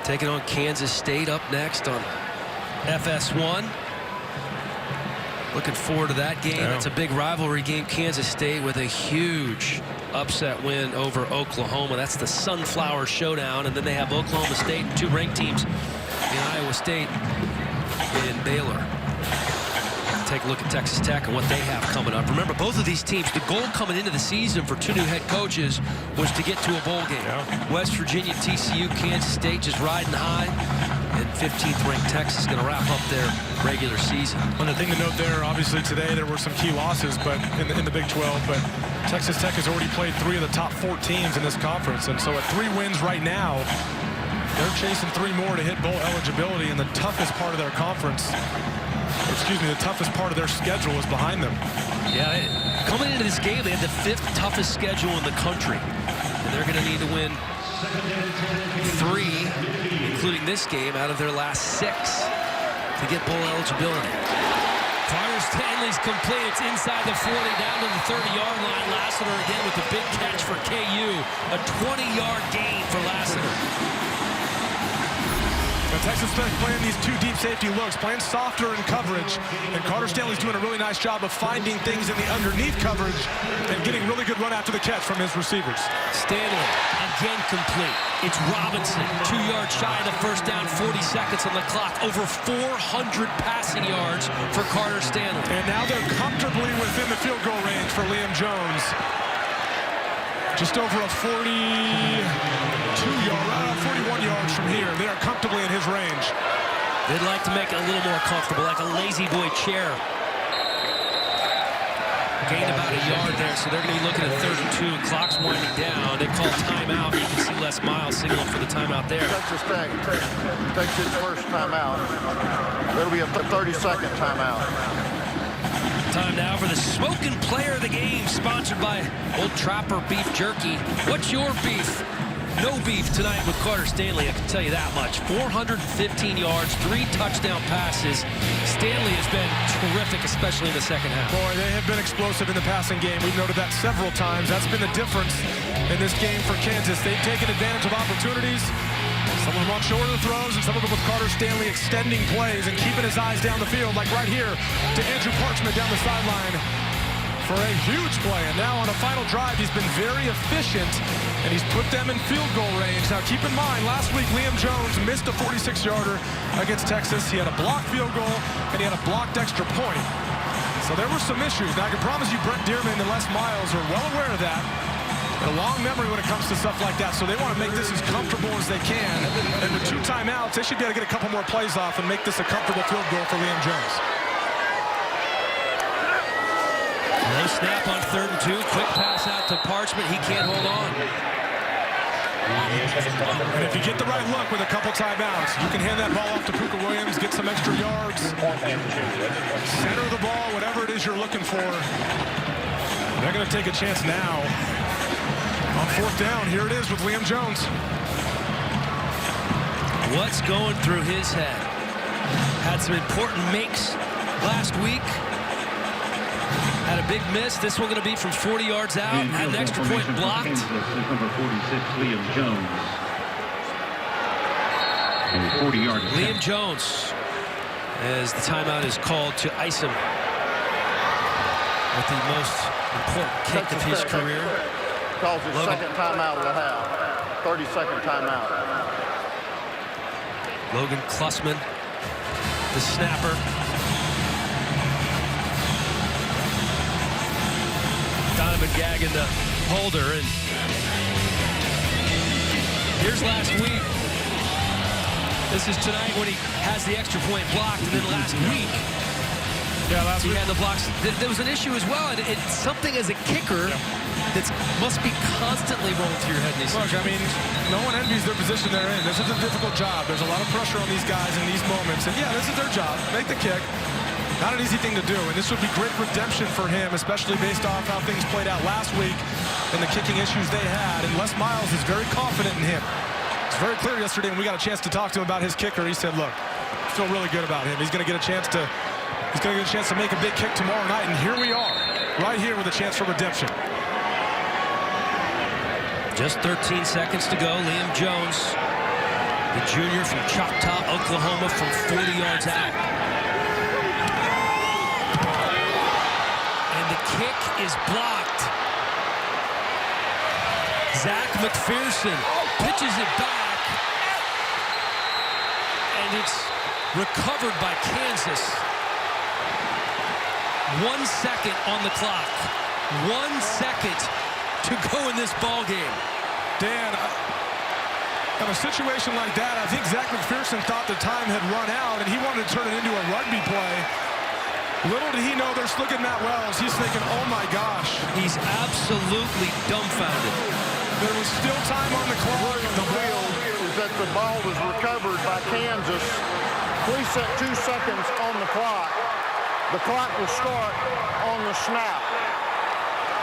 Taking on Kansas State up next on FS1. Looking forward to that game. It's a big rivalry game. Kansas State with a huge upset win over Oklahoma. That's the Sunflower Showdown. And then they have Oklahoma State and 2 ranked teams in Iowa State and Baylor. Take a look at Texas Tech and what they have coming up. Remember, both of these teams, the goal coming into the season for 2 new head coaches was to get to a bowl game. West Virginia, TCU, Kansas State just riding high. And 15th ranked Texas going to wrap up their regular season. Well, the thing to note there, obviously today there were some key losses, but in the Big 12, but Texas Tech has already played 3 of the top 4 teams in this conference, and so at 3 wins right now, they're chasing 3 more to hit bowl eligibility, and the toughest part of their conference, the toughest part of their schedule is behind them. Yeah, coming into this game, they had the 5th toughest schedule in the country, and they're going to need to win 3, including this game, out of their last 6 to get bowl eligibility. Carter Stanley's complete. It's inside the 40, down to the 30-yard line. Lassiter again with the big catch for KU. A 20-yard gain for Lassiter. Texas Tech playing these 2 deep safety looks, playing softer in coverage, and Carter Stanley's doing a really nice job of finding things in the underneath coverage and getting really good run after the catch from his receivers. Stanley again complete. It's Robinson, 2 yards shy of the first down, 40 seconds on the clock. Over 400 passing yards for Carter Stanley. And now they're comfortably within the field goal range for Liam Jones. Just over a 41 yards from here. They are comfortably in his range. They'd like to make it a little more comfortable, like a lazy boy chair. Gained about a yard there, so they're going to be looking at 3rd and 2. Clock's winding down. They call timeout. You can see Les Miles signaling for the timeout there. Texas Tech takes its first timeout. It'll be a 30-second timeout. Time now for the smoking player of the game, sponsored by Old Trapper Beef Jerky. What's your beef? No beef tonight with Carter Stanley, I can tell you that much. 415 yards, 3 touchdown passes. Stanley has been terrific, especially in the second half. Boy, they have been explosive in the passing game. We've noted that several times. That's been the difference in this game for Kansas. They've taken advantage of opportunities. Some of them on shorter throws, and some of them with Carter Stanley extending plays and keeping his eyes down the field, like right here to Andrew Parchment down the sideline for a huge play. And now on a final drive, he's been very efficient, and he's put them in field goal range. Now keep in mind, last week Liam Jones missed a 46-yarder against Texas. He had a blocked field goal, and he had a blocked extra point. So there were some issues. Now I can promise you Brent Dearman and Les Miles are well aware of that. A long memory when it comes to stuff like that, so they want to make this as comfortable as they can. And with 2 timeouts, they should be able to get a couple more plays off and make this a comfortable field goal for Liam Jones. No snap on 3rd and 2. Quick pass out to Parchment. He can't hold on. And if you get the right look with a couple timeouts, you can hand that ball off to Pooka Williams, get some extra yards, center the ball, whatever it is you're looking for. They're going to take a chance now. On 4th down, here it is with Liam Jones. What's going through his head? Had some important makes last week. Had a big miss. This one going to be from 40 yards out. Had an extra point blocked. Number 46, Liam Jones. And 40-yard Liam Jones, as the timeout is called, to ice him with the most important kick of his career. Calls his second timeout of the half. 30-second timeout. Logan Klussman, the snapper. Donovan Gagnon, the holder. And here's last week. This is tonight when he has the extra point blocked, and then last week. Yeah, last week he had the blocks. There was an issue as well, and it's something as a kicker that must be constantly rolling through your head. Look, I mean, no one envies their position they're in. This is a difficult job. There's a lot of pressure on these guys in these moments. And yeah, this is their job. Make the kick. Not an easy thing to do. And this would be great redemption for him, especially based off how things played out last week and the kicking issues they had. And Les Miles is very confident in him. It's very clear yesterday when we got a chance to talk to him about his kicker. He said, look, I feel really good about him. He's going to get a chance to make a big kick tomorrow night. And here we are, right here with a chance for redemption. Just 13 seconds to go. Liam Jones, the junior from Choctaw, Oklahoma, from 40 yards out. And the kick is blocked. Zach McPherson pitches it back. And it's recovered by Kansas. 1 second on the clock. 1 second to go in this ball game. Dan, in a situation like that, I think Zach McPherson thought the time had run out and he wanted to turn it into a rugby play. Little did he know they're looking at Matt Wells. He's thinking, oh my gosh. He's absolutely dumbfounded. There was still time on the clock. The wheel is that the ball was recovered by Kansas. Please set 2 seconds on the clock. The clock will start on the snap.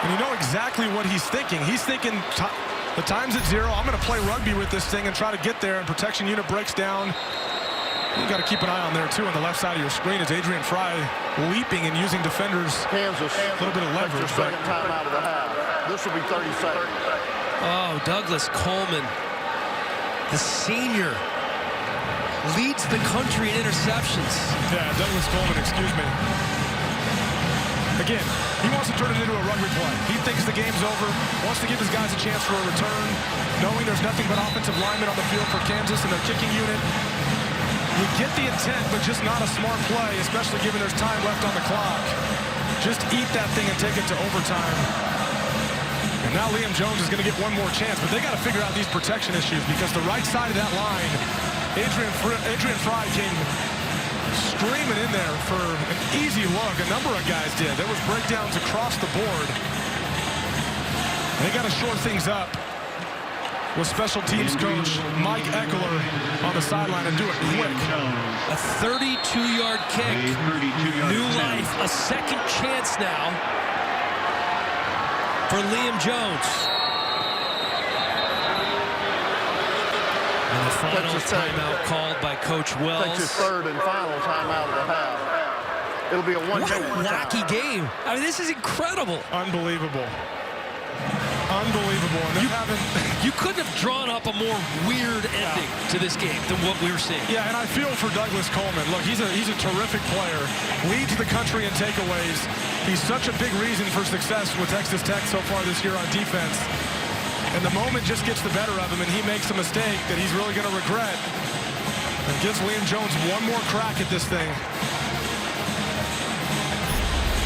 And you know exactly what he's thinking. He's thinking The time's at 0. I'm going to play rugby with this thing and try to get there, and protection unit breaks down. You got to keep an eye on there, too, on the left side of your screen is Adrian Fry leaping and using defenders. Kansas, a little bit of leverage. Second time out of the half. This will be 30 seconds. Oh, Douglas Coleman, the senior, leads the country in interceptions. Yeah, Douglas Coleman, excuse me. Again, he wants to turn it into a rugby play. He thinks the game's over, wants to give his guys a chance for a return, knowing there's nothing but offensive linemen on the field for Kansas and their kicking unit. You get the intent, but just not a smart play, especially given there's time left on the clock. Just eat that thing and take it to overtime. And now Liam Jones is going to get one more chance, but they got to figure out these protection issues because the right side of that line, Adrian Fry came screaming in there for an easy look. A number of guys did. There was breakdowns across the board. They got to shore things up with special teams coach Mike Eckler on the sideline and do it quick. A 32-yard kick. New life. A second chance now for Liam Jones. And the final timeout called by Coach Wells. Takes his third and final timeout of the half. It'll be a one-minute What a wacky game. I mean, this is incredible. Unbelievable. Unbelievable. And you couldn't have drawn up a more weird ending to this game than what we were seeing. Yeah, and I feel for Douglas Coleman. Look, he's a terrific player. Leads the country in takeaways. He's such a big reason for success with Texas Tech so far this year on defense. And the moment just gets the better of him, and he makes a mistake that he's really going to regret. And gives Liam Jones one more crack at this thing.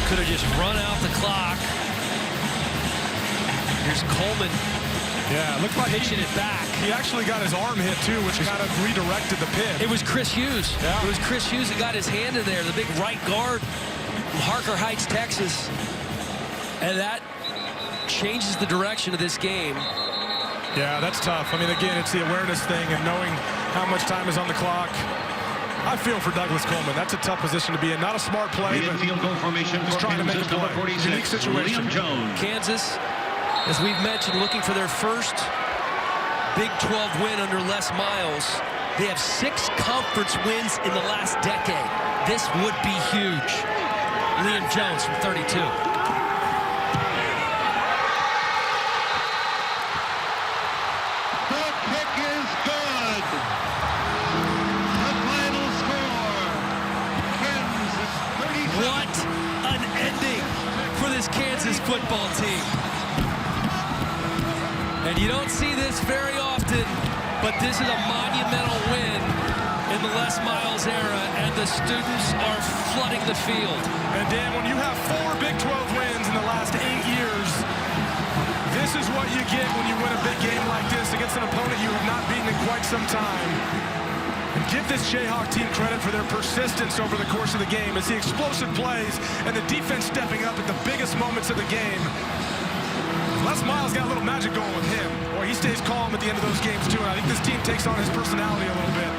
Could have just run out the clock. Here's Coleman. Yeah, looked like pitching it back. He actually got his arm hit, too, which kind of redirected the pit. It was Chris Hughes. Yeah. It was Chris Hughes that got his hand in there, the big right guard from Harker Heights, Texas. And that changes the direction of this game. Yeah, that's tough. I mean, again, it's the awareness thing and knowing how much time is on the clock. I feel for Douglas Coleman. That's a tough position to be in. Not a smart play, but field goal formation he's trying to make a play. 46, Unique situation. Liam Jones. Kansas, as we've mentioned, looking for their first Big 12 win under Les Miles. They have 6 conference wins in the last decade. This would be huge. Liam Jones from 32. What an ending for this Kansas football team. And you don't see this very often, but this is a monumental win in the Les Miles era, and the students are flooding the field. And Dan, when you have 4 Big 12 wins in the last 8 years, this is what you get when you win a big game like this against an opponent you have not beaten in quite some time. And give this Jayhawk team credit for their persistence over the course of the game. It's the explosive plays and the defense stepping up at the biggest moments of the game. Les Miles got a little magic going with him. Boy, he stays calm at the end of those games, too. And I think this team takes on his personality a little bit.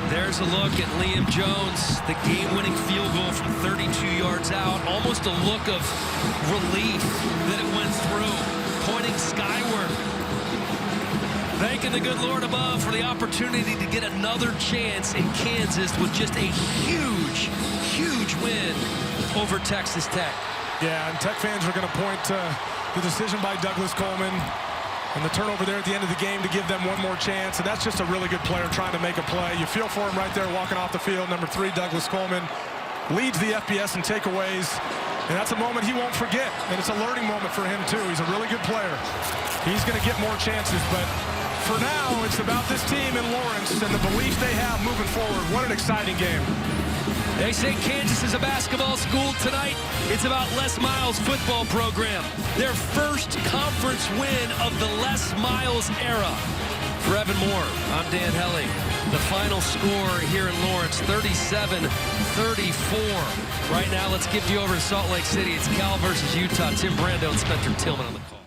There's a look at Liam Jones, the game-winning field goal from 32 yards out. Almost a look of relief that it went through, pointing skyward. Thanking the good Lord above for the opportunity to get another chance in Kansas with just a huge, huge win over Texas Tech. Yeah, and Tech fans are going to point to the decision by Douglas Coleman and the turnover there at the end of the game to give them one more chance. And that's just a really good player trying to make a play. You feel for him right there walking off the field. Number 3, Douglas Coleman, leads the FBS in takeaways. And that's a moment he won't forget. And it's a learning moment for him, too. He's a really good player. He's going to get more chances, but for now, it's about this team in Lawrence and the belief they have moving forward. What an exciting game. They say Kansas is a basketball school tonight. It's about Les Miles' football program. Their first conference win of the Les Miles era. For Evan Moore, I'm Dan Helling. The final score here in Lawrence, 37-34. Right now, let's give you over to Salt Lake City. It's Cal versus Utah. Tim Brando and Spencer Tillman on the call.